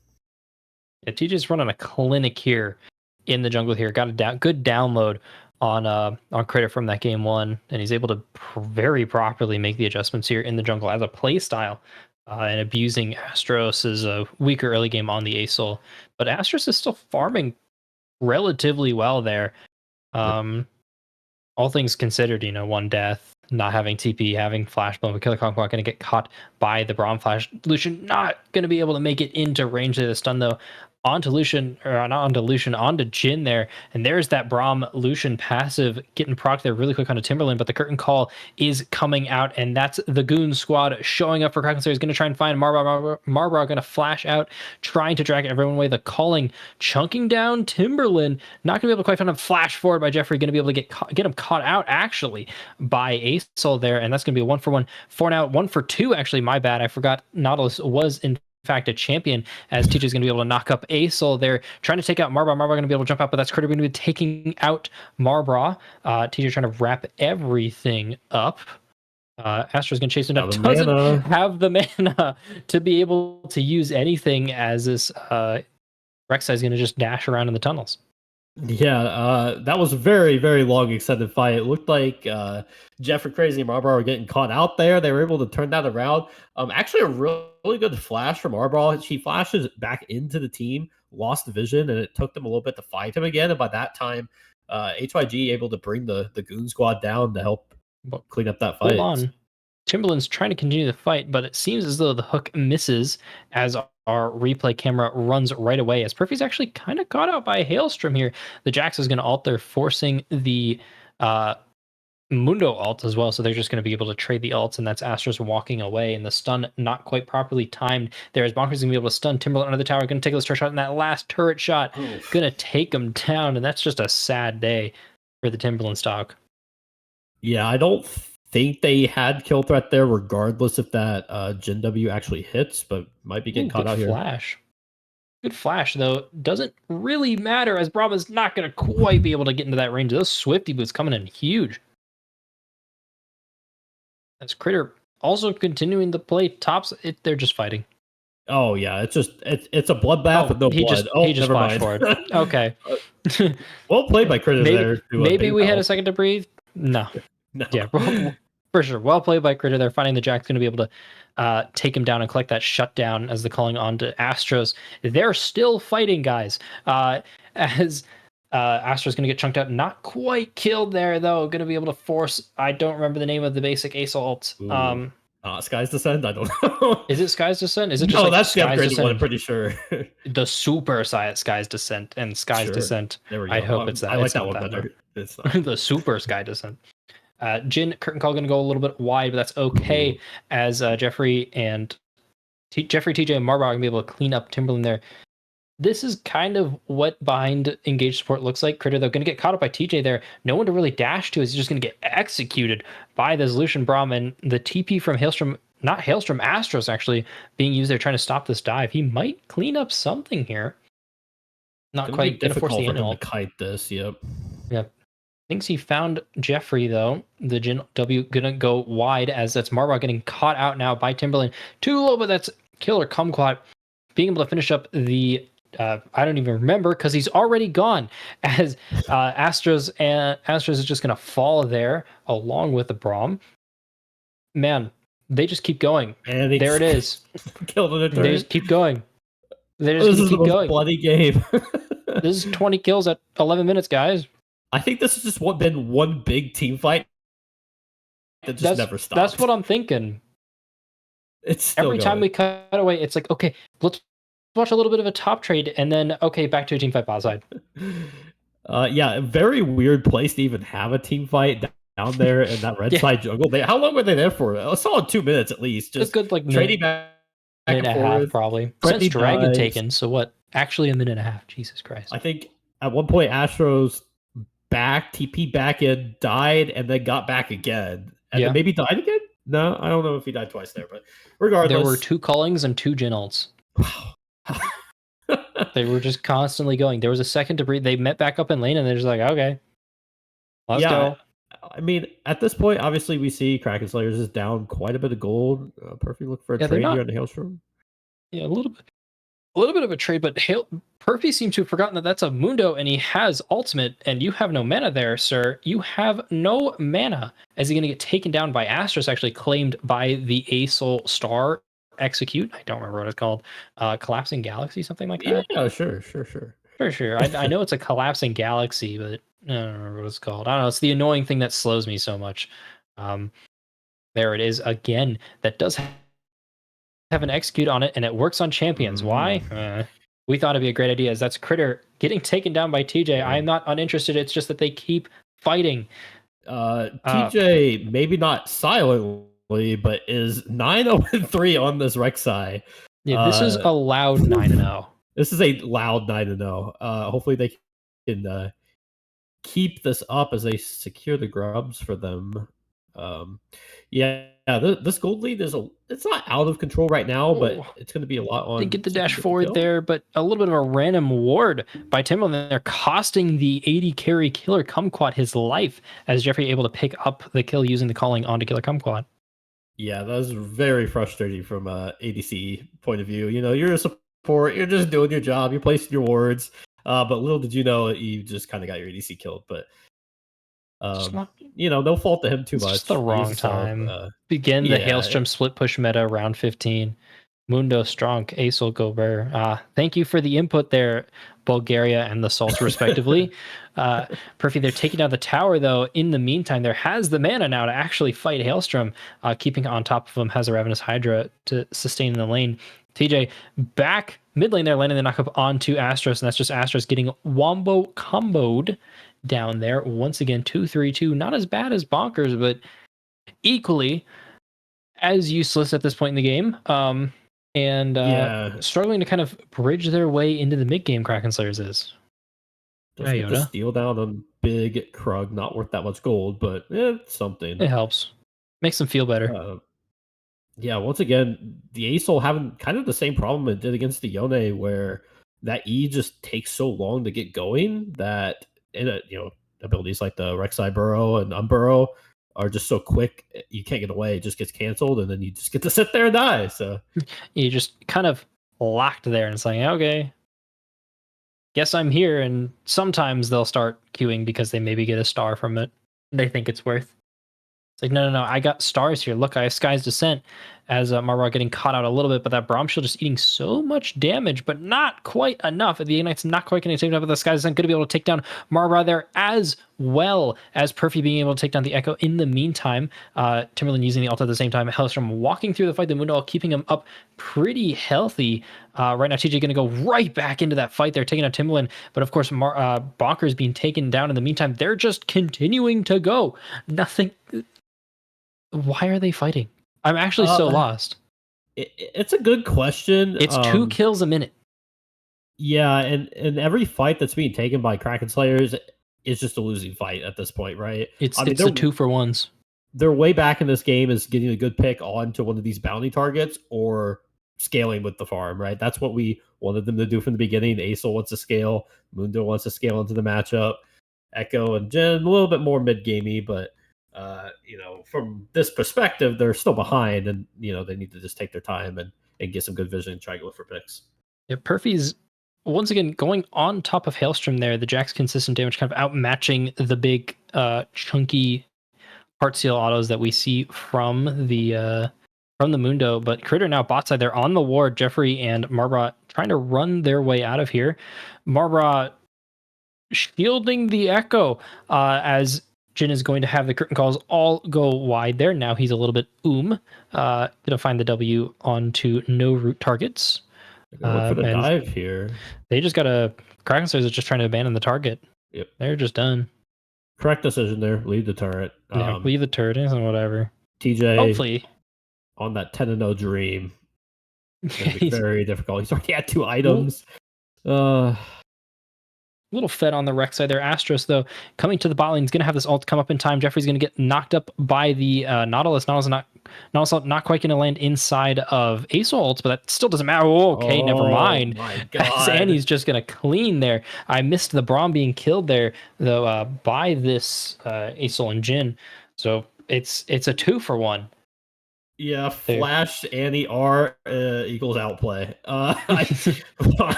Yeah, TJ's running a clinic here in the jungle here. Got a good download on Critter from that game one, and he's able to very properly make the adjustments here in the jungle as a play style. And abusing Astros' weaker early game on the Acel. But Astros is still farming relatively well there. All things considered, one death, not having TP, having Flash Bomb, Killer Conqueror going to get caught by the Braum Flash. Lucian not going to be able to make it into range of the stun, though. Onto Lucian, onto Jhin there. And there's that Braum Lucian passive getting procced there really quick onto Timberland, but the curtain call is coming out, and that's the Goon Squad showing up for Kraken Slayer. He's going to try and find Marbra. Marbra going to flash out, trying to drag everyone away. The calling, chunking down Timberland. Not going to be able to quite find him. Flash forward by Jeffrey. Going to be able to get him caught out, actually, by Acel there, and that's going to be a 1-for-1. For now, 1-for-2, actually, my bad. I forgot Nautilus was in fact a champion, as TJ's going to be able to knock up Acel there, trying to take out Marbra. Marbra going to be able to jump out, but that's Critter going to be taking out Marbra. TJ trying to wrap everything up. Astra's going to chase him down. Doesn't have the mana to be able to use anything, as this Rek'Sai is going to just dash around in the tunnels. Yeah, that was a very, very long extended fight. It looked like Jeffrey Crazy and Marlborough were getting caught out there. They were able to turn that around. Actually, a really good flash from Marlborough. She flashes back into the team, lost the vision, and it took them a little bit to find him again. And by that time, HYG able to bring the Goon Squad down to help clean up that fight. Hold on. Timberland's trying to continue the fight, but it seems as though the hook misses as our replay camera runs right away. As Perfy's actually kind of caught out by Hailstrom here. The Jax is going to ult there, forcing the Mundo ult as well. So they're just going to be able to trade the ults, and that's Astra's walking away. And the stun not quite properly timed there, as Bonker's going to be able to stun Timberland under the tower. Going to take this turret shot, and that last turret shot going to take him down. And that's just a sad day for the Timberland stock. Yeah, I don't think they had kill threat there, regardless if that Gen W actually hits, but might be getting caught out here. Good flash, though. Doesn't really matter, as Brahma's not going to quite be able to get into that range. Those Swifty boots coming in huge. As Critter also continuing to play tops, they're just fighting. Oh yeah, it's a bloodbath with no blood. He just flashed forward. Okay. Well played by Critter there. Maybe we had a second to breathe. No. Yeah, for sure. Well played by Critter there. Finding the Jack's going to be able to take him down and collect that shutdown as the calling on to Astros. They're still fighting, guys. As Astro's going to get chunked out. Not quite killed there, though. Going to be able to force... I don't remember the name of the basic Ace ult. Sky's Descent? I don't know. Is it Sky's Descent? Is it just that's the upgraded one, I'm pretty sure. The super Sky's Descent and Sky's Descent. There we go. I hope it's that. I like that one better. It's not. The super Sky Descent. Jin, curtain call going to go a little bit wide, but that's okay, as Jeffrey, TJ, and Marbar are going to be able to clean up Timberland there. This is kind of what behind engaged support looks like. Critter, though, going to get caught up by TJ there. No one to really dash to, as he's just going to get executed by this Lucian Braum, and the TP from Hailstrom, not Hailstrom, Astros actually being used there trying to stop this dive. He might clean up something here. Not quite going to force the end to kite this, yep. Thinks he found Jeffrey, though. The Jin W gonna go wide, as that's Marbar getting caught out now by Timberland. Too low, but that's Killer Kumquat being able to finish up the I don't even remember, because he's already gone, as Astros is just gonna fall there along with the Braum. Man, they just keep going. And there it is. Killed it. They just keep going. They just keep going. Bloody game. This is 20 kills at 11 minutes, guys. I think this has just been one big team fight that just never stopped. That's what I'm thinking. It's still every time we cut away, it's like, okay, let's watch a little bit of a top trade, and then okay, back to a team fight bot side. Yeah, a very weird place to even have a team fight down there in that red side jungle. How long were they there for? A solid 2 minutes at least. Just a good trading back and a half, probably. Since Dragon taken, so what? Actually, a minute and a half. Jesus Christ. I think at one point Astros TP back in, died, and then got back again. And then maybe died again? No, I don't know if he died twice there, but regardless. There were 2 callings and 2 Jin ults. They were just constantly going. There was a second to breathe. They met back up in lane, and they're just like, okay, let's go. I mean, at this point, obviously, we see Kraken Slayers is down quite a bit of gold. Perfect look for a trade here on the Hailstrom. Yeah, a little bit of a trade, but Perfy seems to have forgotten that that's a Mundo, and he has ultimate, and you have no mana there, sir. You have no mana, as he's going to get taken down by Astros, actually claimed by the Asol Star Execute. I don't remember what it's called. Collapsing Galaxy, something like that? Yeah, sure. Sure. I know it's a Collapsing Galaxy, but I don't remember what it's called. I don't know. It's the annoying thing that slows me so much. There it is again. That does have an execute on it, and it works on champions. Why? We thought it'd be a great idea, as that's Critter getting taken down by TJ. I am not uninterested. It's just that they keep fighting. TJ, maybe not silently, but is 9-0-3 on this Rek'Sai. Yeah, this is a loud 9-0. This is a loud 9-0. Hopefully they can keep this up as they secure the grubs for them. This gold lead it's not out of control right now, but it's going to be a lot on. They get the dash forward there, but a little bit of a random ward by Timberland. They're costing the 80 carry Killer Kumquat his life, as Jeffrey able to pick up the kill using the calling onto Killer Kumquat. Yeah, that was very frustrating from a ADC point of view. You know, you're a support, you're just doing your job, you're placing your wards. But little did you know, you just kind of got your ADC killed. But Not, no fault to him too it's much. just the wrong time. Begin the Hailstrom split push meta around 15. Mundo Strong, Acel Gober. Thank you for the input there, Bulgaria and the Salts, respectively. Perfy, they're taking down the tower, though. In the meantime, there has the mana now to actually fight Hailstrom. Keeping on top of him has a Ravenous Hydra to sustain in the lane. TJ back mid lane there, landing the knockup onto Astros, and that's just Astros getting wombo comboed down there. Once again, 2-3-2. Not as bad as Bonkers, but equally as useless at this point in the game. Struggling to kind of bridge their way into the mid game. Kraken Slayers is. Does get the steal down on big Krug, not worth that much gold, but it's something. It helps. Makes them feel better. Once again, the Acel having kind of the same problem it did against the Yone, where that E just takes so long to get going that abilities like the Rek'Sai Burrow and Unburrow are just so quick, you can't get away. It just gets canceled, and then you just get to sit there and die. So you just kind of locked there and saying, okay, guess I'm here. And sometimes they'll start queuing because they maybe get a star from it. They think it's worth. It's like, no, I got stars here. Look, I have Sky's Descent as Marwa getting caught out a little bit, but that Braum Shield just eating so much damage, but not quite enough. The Ignite's not quite going to take enough, but the Sky's Descent going to be able to take down Marwa there, as well as Perfy being able to take down the Echo in the meantime. Timberland using the ult at the same time. Hellstrom walking through the fight, the Mundo keeping him up pretty healthy. Right now, TJ going to go right back into that fight. They're taking out Timberland, but of course, Bonker's being taken down in the meantime. They're just continuing to go. Nothing. Why are they fighting? I'm actually so lost. It's a good question. It's 2 kills a minute. Yeah, and every fight that's being taken by Kraken Slayers is just a losing fight at this point, right? It's the 2-for-1s. Their way back in this game is getting a good pick onto one of these bounty targets or scaling with the farm, right? That's what we wanted them to do from the beginning. Acel wants to scale. Mundo wants to scale into the matchup. Echo and Jin, a little bit more mid-gamey, but from this perspective, they're still behind, and they need to just take their time and get some good vision and try to go for picks. Yeah, Perfy's once again going on top of Hailstrom there. The Jack's consistent damage kind of outmatching the big chunky heart seal autos that we see from the Mundo. But Critter now bot side there on the ward. Jeffrey and Marbra trying to run their way out of here. Marbra shielding the Echo as Jin is going to have the curtain calls all go wide there. Now he's a little bit gonna find the W onto no root targets. Look for the dive here. They just got a Kraken Slayers is just trying to abandon the target. Yep, they're just done. Correct decision there. Leave the turret. Leave the turret and whatever. TJ, hopefully on that 10-0 dream. It's gonna be very difficult. He's already had 2 items. Little fed on the Rex side there. Astros, though, coming to the bot lane. He's going to have this ult come up in time. Jeffrey's going to get knocked up by the Nautilus. Nautilus not quite going to land inside of Acel ult, but that still doesn't matter. Okay, never mind. My God. Annie's just going to clean there. I missed the Braum being killed there, though, by this Acel and Jin. So it's a 2-for-1. Yeah, Flash Annie R equals outplay. I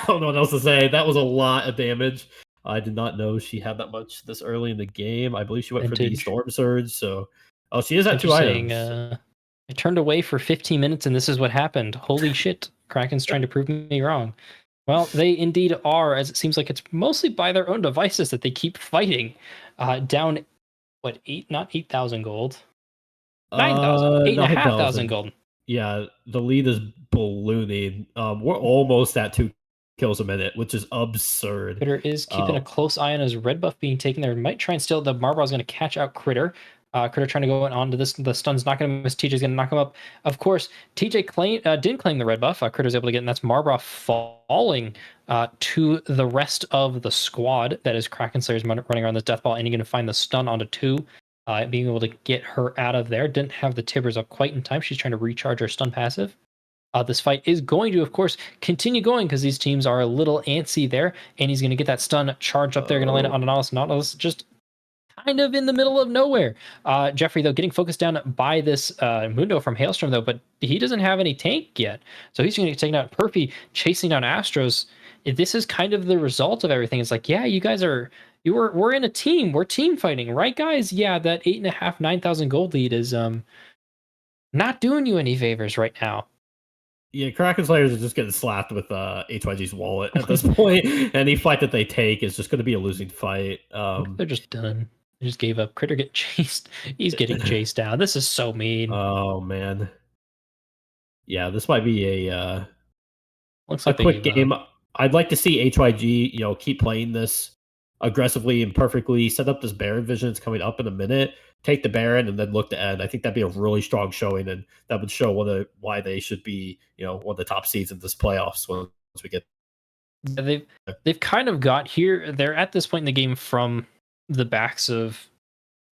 don't know what else to say. That was a lot of damage. I did not know she had that much this early in the game. I believe she went for the Storm Surge. So, she is at 2 items. I turned away for 15 minutes, and this is what happened. Holy shit! Kraken's trying to prove me wrong. Well, they indeed are, as it seems like it's mostly by their own devices that they keep fighting. Down, not 8,000 gold. 9,000, 8,500 gold. Yeah, the lead is ballooning. We're almost at 2 kills a minute, which is absurd. Critter is keeping a close eye on his red buff being taken there. Might try and steal. The Marbra is going to catch out Critter. Critter trying to go on to this. The stun's not going to miss. TJ's going to knock him up. Of course, TJ didn't claim the red buff. Critter's able to get, and that's Marbra falling to the rest of the squad. That is Kraken Slayers running around this death ball, and you're going to find the stun onto 2. Being able to get her out of there. Didn't have the Tibbers up quite in time. She's trying to recharge her stun passive. This fight is going to, of course, continue going because these teams are a little antsy there. And he's going to get that stun charge up there. Going to land it on Nautilus. Nautilus just kind of in the middle of nowhere. Jeffrey, though, getting focused down by this Mundo from Hailstrom, though. But he doesn't have any tank yet. So he's going to get taken out. Perfy chasing down Astros. this is kind of the result of everything. It's like, yeah, you guys we're in a team. We're team fighting, right, guys? Yeah, that 8.5, 9,000 gold lead is not doing you any favors right now. Yeah, Kraken Slayers are just getting slapped with HYG's wallet at this point. Any fight that they take is just going to be a losing fight. They're just done. They just gave up. Critter get chased. He's getting chased down. This is so mean. Oh man. Yeah, this might be a Looks like quick game. I'd like to see HYG, keep playing this aggressively and perfectly. Set up this Baron vision. It's coming up in a minute. Take the Baron and then look to end. I think that'd be a really strong showing, and that would show why they should be, one of the top seeds in this playoffs once we get. They've kind of got here. They're at this point in the game from the backs of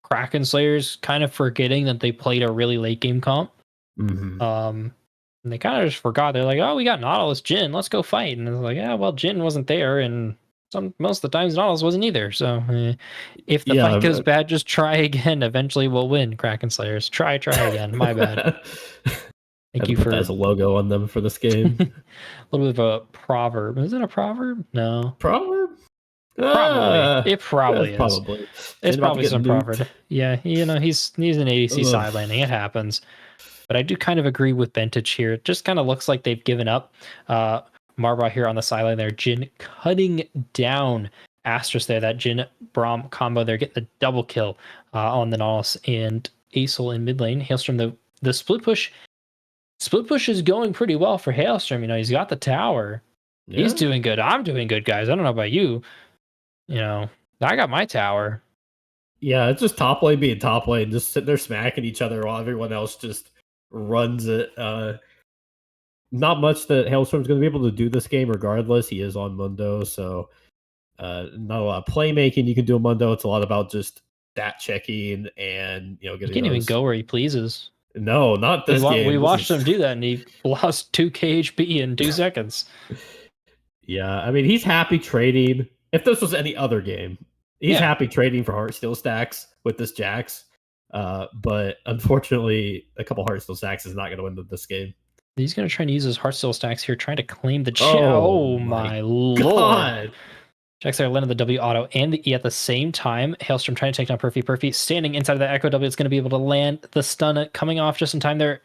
Kraken Slayers, kind of forgetting that they played a really late game comp. Mm-hmm. And they kind of just forgot. They're like, oh, we got Nautilus Jhin. Let's go fight. And it's like, yeah, well, Jhin wasn't there, and most of the times Nautilus wasn't either. So if the fight goes bad, just try again. Eventually we'll win, Kraken Slayers. Try again. My bad. Thank you for as a logo on them for this game. A little bit of a proverb. Is it a proverb? No. Proverb? Probably. It probably is. Probably. It's probably some proverb. Yeah, he's an ADC side laning. It happens. But I do kind of agree with Bentage here. It just kind of looks like they've given up. Marbra here on the sideline there. Jhin cutting down Astros there. That Jhin Braum combo there, getting the double kill on the Nautilus and Acel in mid lane. Hailstorm, the split push. Split push is going pretty well for Hailstorm. He's got the tower. Yeah. He's doing good. I'm doing good, guys. I don't know about you. I got my tower. Yeah, it's just top lane being top lane, just sitting there smacking each other while everyone else just runs it. Not much that Hailstorm's going to be able to do this game regardless. He is on Mundo, so not a lot of playmaking you can do on Mundo. It's a lot about just stat checking and, getting he can't even go where he pleases. No, not this game. We watched him do that, and he lost 2 KHP in 2 seconds. Yeah, I mean, he's happy trading. If this was any other game, he's happy trading for Heartsteel stacks with this Jax. But unfortunately, a couple Heartsteel stacks is not going to win this game. He's going to try and use his Heartsteel stacks here, trying to claim the Oh my lord. Jax there landed the W auto, and at the same time, Hailstorm trying to take down Perfy. Perfy standing inside of the Echo W. It's going to be able to land the stun coming off just in time there.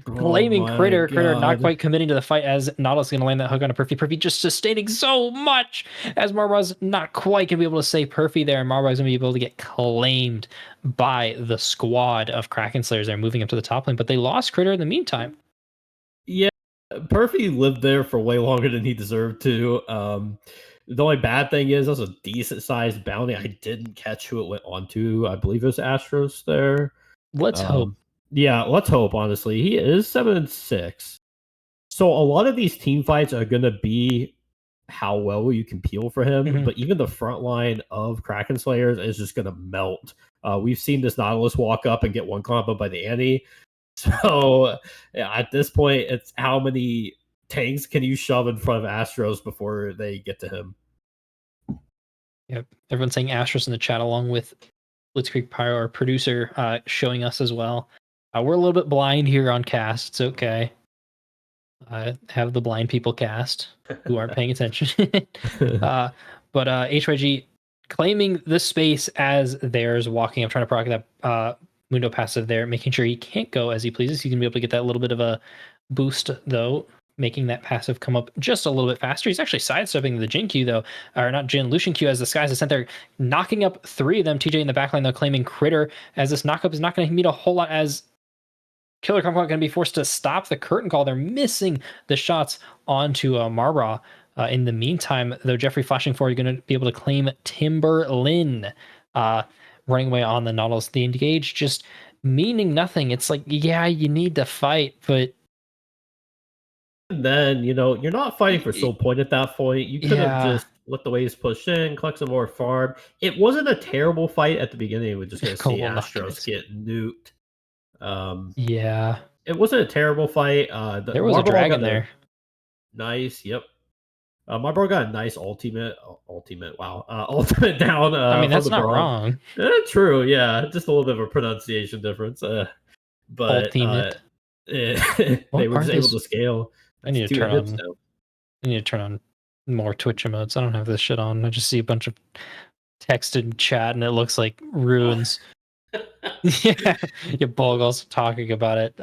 Claiming Critter. God. Critter not quite committing to the fight as Nautilus is going to land that hook on a Perfy. Perfy just sustaining so much as Marbra's not quite going to be able to save Perfy there, and Marbra's going to be able to get claimed by the squad of Kraken Slayers. They're moving up to the top lane, but they lost Critter in the meantime. Yeah, Perfy lived there for way longer than he deserved to. The only bad thing is that's a decent sized bounty. I didn't catch who it went on to. I believe it was Astros there. Let's hope. Yeah, let's hope, honestly. He is 7-6. So a lot of these team fights are going to be how well you can peel for him. Mm-hmm. But even the front line of Kraken Slayers is just going to melt. We've seen this Nautilus walk up and get one combo by the Annie. So at this point, it's how many tanks can you shove in front of Astros before they get to him? Yep. Everyone's saying Astros in the chat along with Blitzkrieg Pyro, our producer, showing us as well. We're a little bit blind here on cast. It's okay. Have the blind people cast who aren't paying attention. But HYG claiming this space as theirs, walking up, trying to proc that Mundo passive there, making sure he can't go as he pleases. He's going to be able to get that little bit of a boost, though, making that passive come up just a little bit faster. He's actually sidestepping the Jhin Q, though, or not Jhin, Lucian Q, as the Skies is sent there, knocking up 3 of them. TJ in the backline, though, claiming Critter, as this knockup is not going to mean a whole lot, as Killer Kumquat going to be forced to stop the curtain call. They're missing the shots onto Marbra. In the meantime, though, Jeffrey flashing forward, going to be able to claim Timberlin, running away on the Nautilus. The engage just meaning nothing. It's like, yeah, you need to fight, but then, you're not fighting for Soul Point at that point. You could have just let the waves push in, collect some more farm. It wasn't a terrible fight at the beginning. We're just going to see Astros get nuked. It wasn't a terrible fight. There was a dragon there. Nice, yep. My bro got a nice ultimate down. I mean, that's not wrong. True, yeah. Just a little bit of a pronunciation difference. But ultimate. They were just able to scale. I need to turn on. I need to turn on more Twitch emotes. I don't have this shit on. I just see a bunch of text in chat, and it looks like ruins. Yeah, Bolgos talking about it.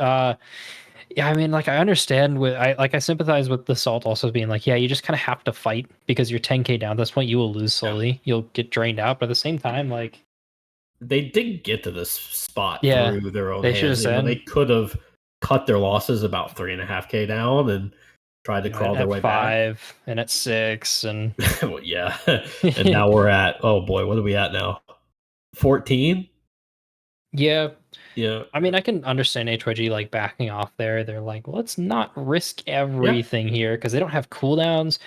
Yeah, I mean, like I understand I sympathize with the Salt also being like, yeah, you just kind of have to fight because you're 10k down. At this point, you will lose slowly. You'll get drained out, but at the same time, like they did get to this spot Yeah, through their own they should have hands. You know, said. they could have cut their losses about 3.5k down and tried to crawl their way at back. 5 and at 6 and Well, yeah, and now we're at oh boy, what are we at now? 14. yeah. Yeah, I mean, I can understand HYG like backing off there. They're like, let's not risk everything here because they don't have cooldowns.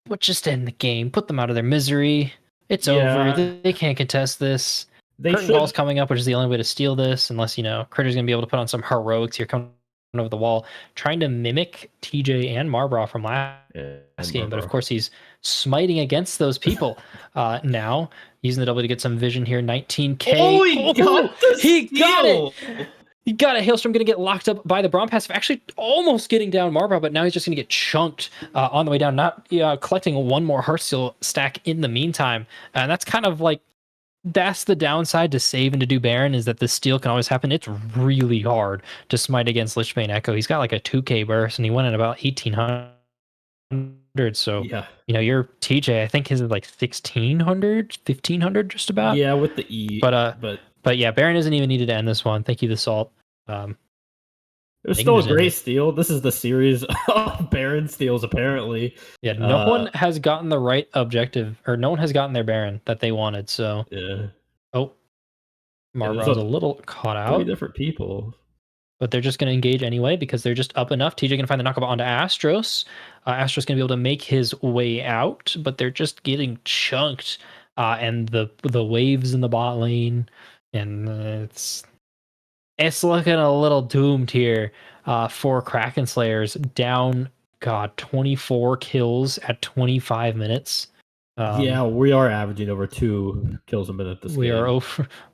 But just end the game, put them out of their misery. It's over. They can't contest this. Curtain Call's coming up, which is the only way to steal this, unless Critter's gonna be able to put on some heroics here coming over the wall, trying to mimic TJ and Marbra from last game. But of course, he's smiting against those people now, using the W to get some vision here. 19k. Oh, he got it. He got it. Hailstorm going to get locked up by the Braum passive, actually almost getting down Marbra, but now he's just going to get chunked on the way down, not collecting one more Heartsteel stack in the meantime. And that's kind of like, that's the downside to save and to do Baron, is that the steal can always happen. It's really hard to smite against Lichbane Echo. He's got like a 2k burst, and he went at about 1800. So, your TJ, I think his is like 1600, 1500, just about. Yeah, with the E. But yeah, Baron isn't even needed to end this one. Thank you, the Salt. It was still a great steal. This is the series of Baron steals, apparently. Yeah, no one has gotten the right objective, or no one has gotten their Baron that they wanted. So yeah. Oh, Marbra was a little caught out. 3 different people. But they're just going to engage anyway because they're just up enough. TJ going to find the knockup onto Astros. Astros going to be able to make his way out, but they're just getting chunked. And the waves in the bot lane, and it's looking a little doomed here for Kraken Slayers. Down, 24 kills at 25 minutes. Yeah, we are averaging over 2 kills a minute this game.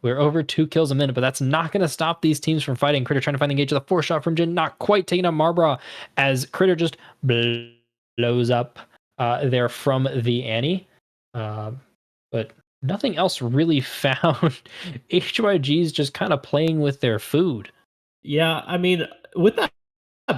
We're over 2 kills a minute, but that's not going to stop these teams from fighting. Critter trying to find the engage with a 4-shot from Jin, not quite taking out Marbra as Critter just blows up there from the Annie. But nothing else really found. HYG's just kind of playing with their food. Yeah, I mean, with that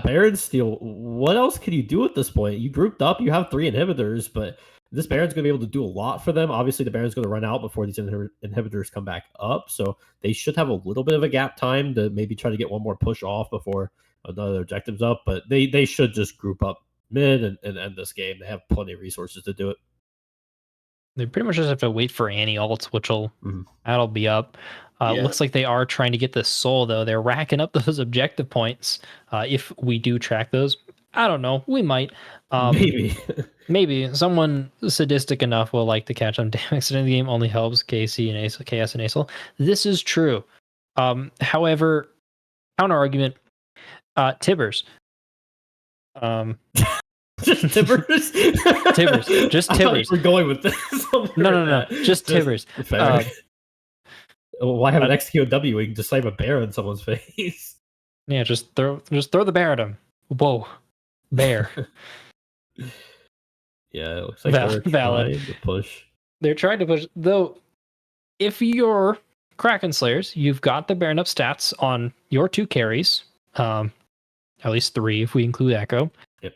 Baron steal, what else can you do at this point? You grouped up, you have 3 inhibitors, but this Baron's going to be able to do a lot for them. Obviously, the Baron's going to run out before these inhibitors come back up, so they should have a little bit of a gap time to maybe try to get one more push off before another objective's up, but they should just group up mid and end this game. They have plenty of resources to do it. They pretty much just have to wait for Annie ults, which that'll be up. Looks like they are trying to get the soul, though. They're racking up those objective points. If we do track those, I don't know. We might. Maybe someone sadistic enough will like to catch them. Damn, accident in the game only helps KS and Acel. This is true. However, counter argument, Tibbers. Just Tibbers? Tibbers. Just Tibbers. We're going with this. No. Just Tibbers. Why have an XQW? We can just slam a bear in someone's face. Yeah, just throw the bear at him. Whoa. Bear. Yeah, it looks like they're trying to push. They're trying to push, though. If you're Kraken Slayers, you've got the Baron up stats on your 2 carries. At least 3 if we include Echo. Yep.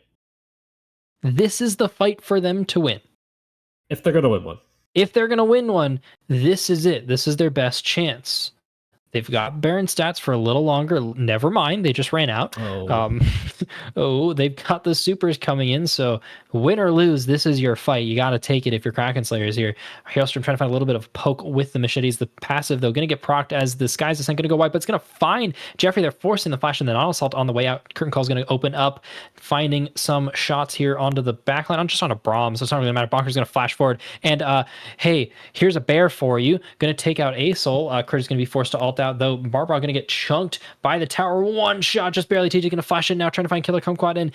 This is the fight for them to win. If they're going to win one. If they're going to win one, this is it. This is their best chance. They've got Baron stats for a little longer. Never mind, they just ran out. They've got the supers coming in, so win or lose, this is your fight. You got to take it if you're Kraken Slayers here. Hailstorm trying to find a little bit of poke with the machetes. The passive, though, going to get procced as the Sky's Descent going to go wide, but it's going to find Jeffrey. They're forcing the flash and then auto-assault on the way out. Curtain Call's going to open up, finding some shots here onto the backline. I'm just on a Braum, so it's not really matter. Bonker's going to flash forward, and hey, here's a bear for you. Going to take out Acel. Critter's going to be forced to ult out, though. Barbara going to get chunked by the tower. 1 shot, just barely. TJ going to flash in now, trying to find Killer Kumquat, and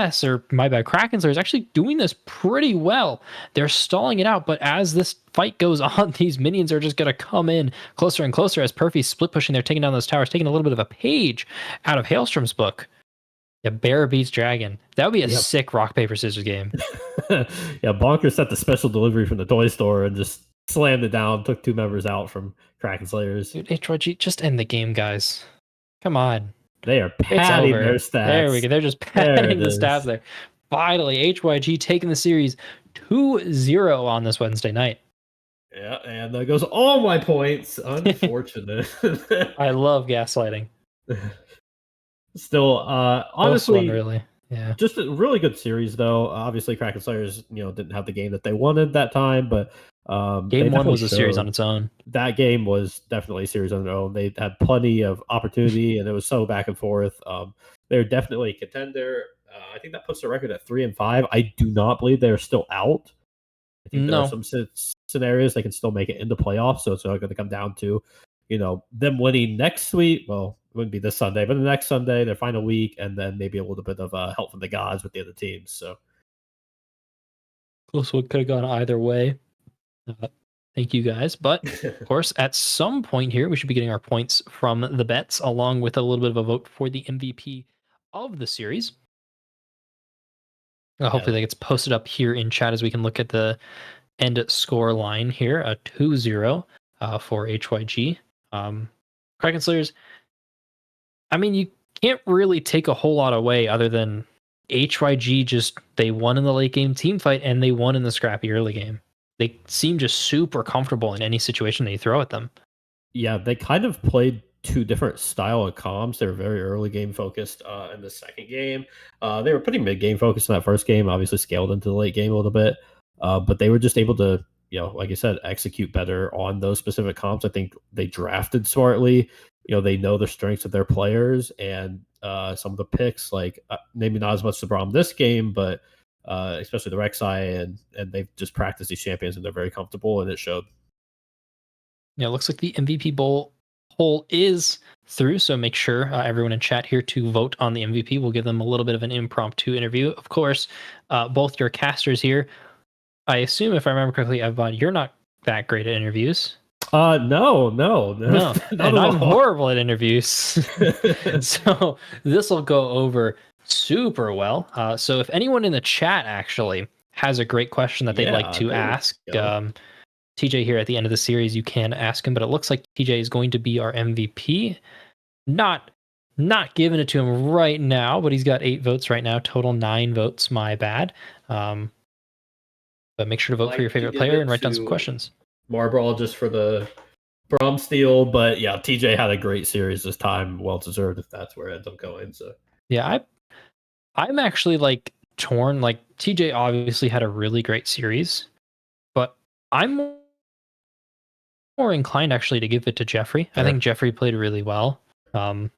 KS, or my bad, Kraken Slayer is actually doing this pretty well. They're stalling it out, but as this fight goes on, these minions are just going to come in closer and closer as Perfy's split pushing. They're taking down those towers, taking a little bit of a page out of Hailstorm's book. Yeah, Bear beats Dragon. That would be a Yep. sick rock, paper, scissors game. Yeah, Bonker set the special delivery from the toy store and just slammed it down, took 2 members out from Kraken Slayers. Dude, HYG, just end the game, guys. Come on. They are It's padding their over. stats. There we go. They're just There padding it the is. stats there. Finally, HYG taking the series 2-0 on this Wednesday night. Yeah, and that goes all my points. Unfortunate. I love gaslighting. Still, honestly, really. Yeah. just a really good series, though. Obviously, Kraken Slayers, didn't have the game that they wanted that time, but Game 1 definitely was a series on showed its own. that game was definitely a series on their own. They had plenty of opportunity, and it was so back and forth. They're definitely a contender. I think that puts the record at 3-5. I do not believe they're still out. I think there are some scenarios they can still make it into playoffs, so it's not going to come down to, them winning next week. Well, it wouldn't be this Sunday, but the next Sunday, their final week, and then maybe a little bit of help from the gods with the other teams. So Close one could have gone either way. Thank you guys. But of course, at some point here, we should be getting our points from the bets, along with a little bit of a vote for the MVP of the series. Hopefully that gets posted up here in chat as we can look at the end score line here. A 2-0 for HYG. Kraken Slayers, I mean, you can't really take a whole lot away other than HYG they won in the late game team fight and they won in the scrappy early game. They seem just super comfortable in any situation that you throw at them. Yeah, they kind of played 2 different style of comms. They were very early game focused in the second game. They were pretty mid game focused in that first game, obviously scaled into the late game a little bit. But they were just able to, like I said, execute better on those specific comps. I think they drafted smartly. They know the strengths of their players, and some of the picks, like maybe not as much the problem this game, but especially the Rek'Sai, and they've just practiced these champions, and they're very comfortable, and it showed. Yeah, it looks like the MVP poll is through, so make sure everyone in chat here to vote on the MVP. We'll give them a little bit of an impromptu interview. Of course, both your casters here, I assume, if I remember correctly, Evbon, you're not that great at interviews. No. And I'm horrible at interviews. So this will go over super well. So if anyone in the chat actually has a great question that they'd like to ask, TJ here at the end of the series, you can ask him, but it looks like TJ is going to be our MVP. Not giving it to him right now, but he's got 8 votes right now, total 9 votes, my bad. But make sure to vote for your favorite player and write down some questions. Marbrawl just for the Brom steal, but yeah, TJ had a great series this time, well deserved if that's where it ends up going. So yeah, I'm actually torn. TJ obviously had a really great series, but I'm more inclined actually to give it to Jeffrey. Sure. I think Jeffrey played really well. As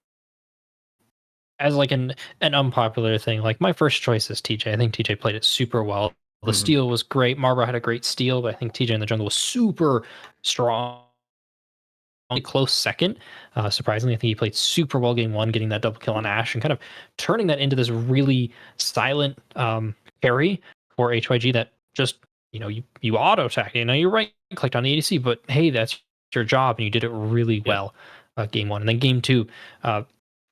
an unpopular thing, my first choice is TJ. I think TJ played it super well. The steal was great. Marbrawl had a great steal, but I think TJ in the jungle was super strong. Close second. Surprisingly, I think he played super well game 1, getting that double kill on Ashe and kind of turning that into this really silent carry for HYG that just, you auto attack. You right clicked on the ADC, but hey, that's your job, and you did it really well game 1. And then game 2,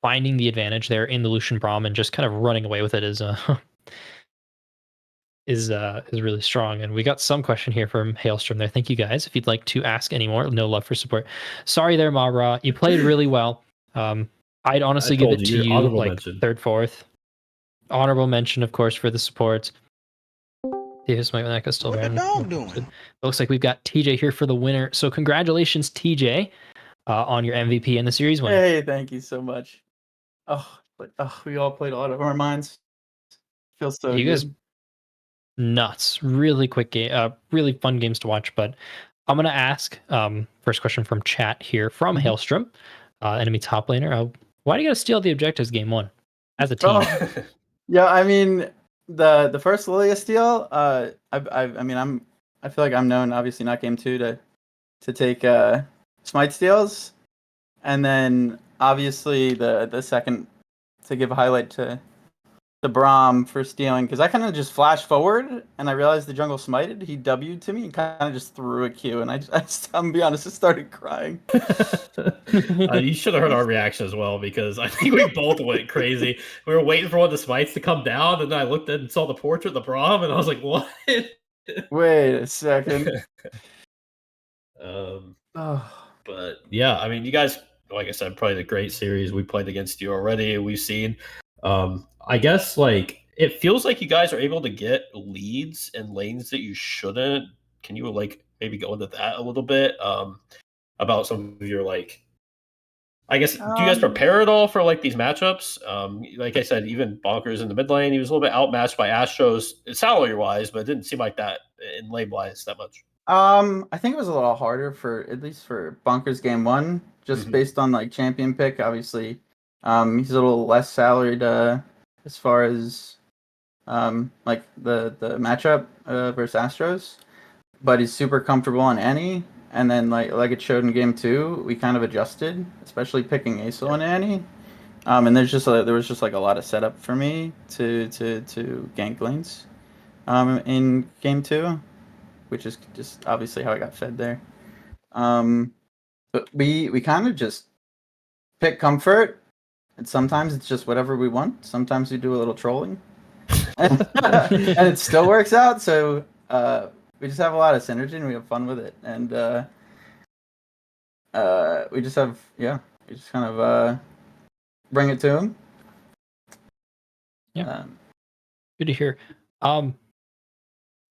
finding the advantage there in the Lucian Braum and just kind of running away with it is really strong. And we got some question here from Hailstrom there. Thank you guys. If you'd like to ask any more, no love for support. Sorry there, Mabra. You played really well. I'd honestly give it to you mention. 3rd, 4th. Honorable mention, of course, for the supports. Davis might not still what the dog doing? It looks like we've got TJ here for the winner. So congratulations, TJ, on your MVP in the series win. Hey, thank you so much. We all played out of our minds. Feels so good. Guys, nuts. Really quick game, really fun games to watch. But I'm gonna ask first question from chat here from Hailstrom, enemy top laner. Why do you gotta steal the objectives game 1 as a team? Yeah, I mean the first Lilia steal. I feel like I'm known, obviously not game 2, to take smite steals, and then obviously the second, to give a highlight to Braum for stealing because I kind of just flashed forward and I realized the jungle smited. He W'd to me and kind of just threw a Q, and I'm gonna be honest, I started crying. You should have heard our reaction as well because I think we both went crazy. We were waiting for one of the smites to come down, and then I looked at and saw the portrait of the Braum, and I was like, "What?" Wait a second. um, Oh. but yeah, I mean, you guys, like I said, played a great series. We played against you already. We've seen. I guess like it feels like you guys are able to get leads in lanes that you shouldn't. Can you like maybe go into that a little bit? About some of your like I guess do you guys prepare at all for like these matchups? Like I said, even Bonkers in the mid lane, he was a little bit outmatched by Astros salary wise, but it didn't seem like that in lane wise that much. I think it was a little harder for at least for Bunkers game 1, just based on like champion pick. Obviously, he's a little less salaried as far as like the matchup versus Astros, but he's super comfortable on Annie. And then like it showed in game 2, we kind of adjusted, especially picking Aso on Annie. And there was just like a lot of setup for me to gank lanes in game 2, which is just obviously how I got fed there. But we kind of just pick comfort, and sometimes it's just whatever we want. Sometimes we do a little trolling, and it still works out. So we just have a lot of synergy and we have fun with it, and we just kind of bring it to him. Yeah, good to hear. On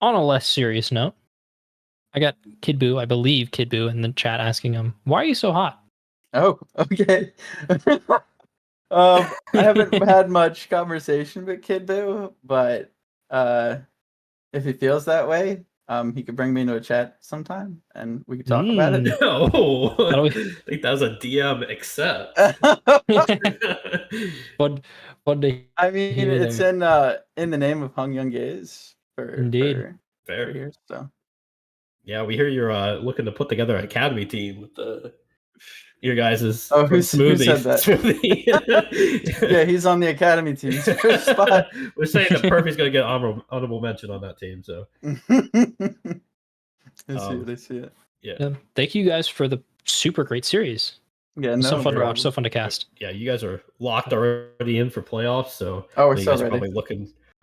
a less serious note, I got Kid Boo, I believe Kid Boo, in the chat asking him, "Why are you so hot?" Oh, okay. I haven't had much conversation with Kid Boo, but if he feels that way, he could bring me into a chat sometime and we could talk about it. No, I think that was a DM accept. What day? I mean, it's in the name of Hung Young Gaze Indeed. for here. So yeah, we hear you're looking to put together an academy team with your guys' who said that? Smoothie. Yeah, he's on the academy team. First spot. We're saying that Perfy's going to get honorable mention on that team. So they see it. Yeah. Thank you guys for the super great series. Yeah, no so fun problem. to watch, so fun to cast. Yeah, you guys are locked already in for playoffs, so we're you so guys ready. are probably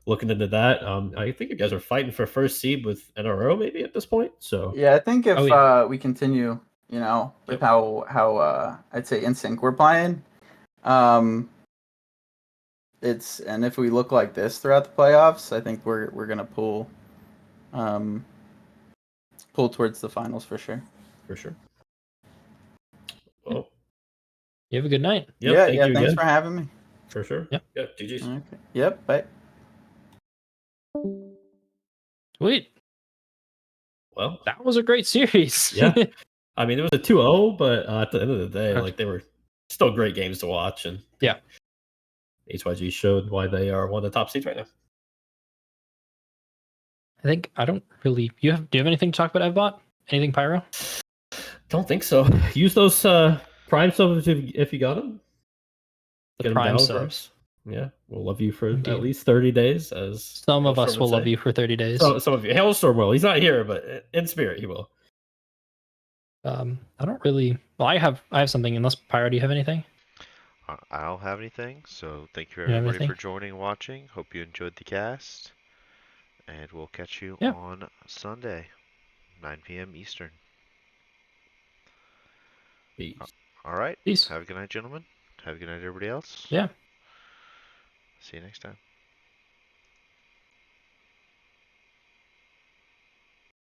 looking into that. I think you guys are fighting for first seed with NRO maybe at this point. So yeah, I think if we continue, with how I'd say in sync we're playing, and if we look like this throughout the playoffs, I think we're gonna pull towards the finals for sure. For sure. Well, you have a good night. Yep, thanks again. for having me. For sure. Yep. Yeah, GG's. Okay. Yep, bye. Sweet. Well, that was a great series. Yeah. I mean, it was a 2-0, but at the end of the day, like they were still great games to watch, and yeah, HYG showed why they are one of the top seeds right now. I think I don't really. Do you have anything to talk about? I've bought anything Pyro? Don't think so. Use those Prime subs if you got them. The Prime subs. Yeah, we'll love you for at least 30 days. As some of us will love you for 30 days. Some of you, Hailstorm will. He's not here, but in spirit, he will. I don't really. Well, I have something. Unless Pyro, do you have anything? I don't have anything. So thank you everybody for joining, and watching. Hope you enjoyed the cast, and we'll catch you on Sunday, 9 p.m. Eastern. Peace. All right. Peace. Have a good night, gentlemen. Have a good night, everybody else. Yeah. See you next time.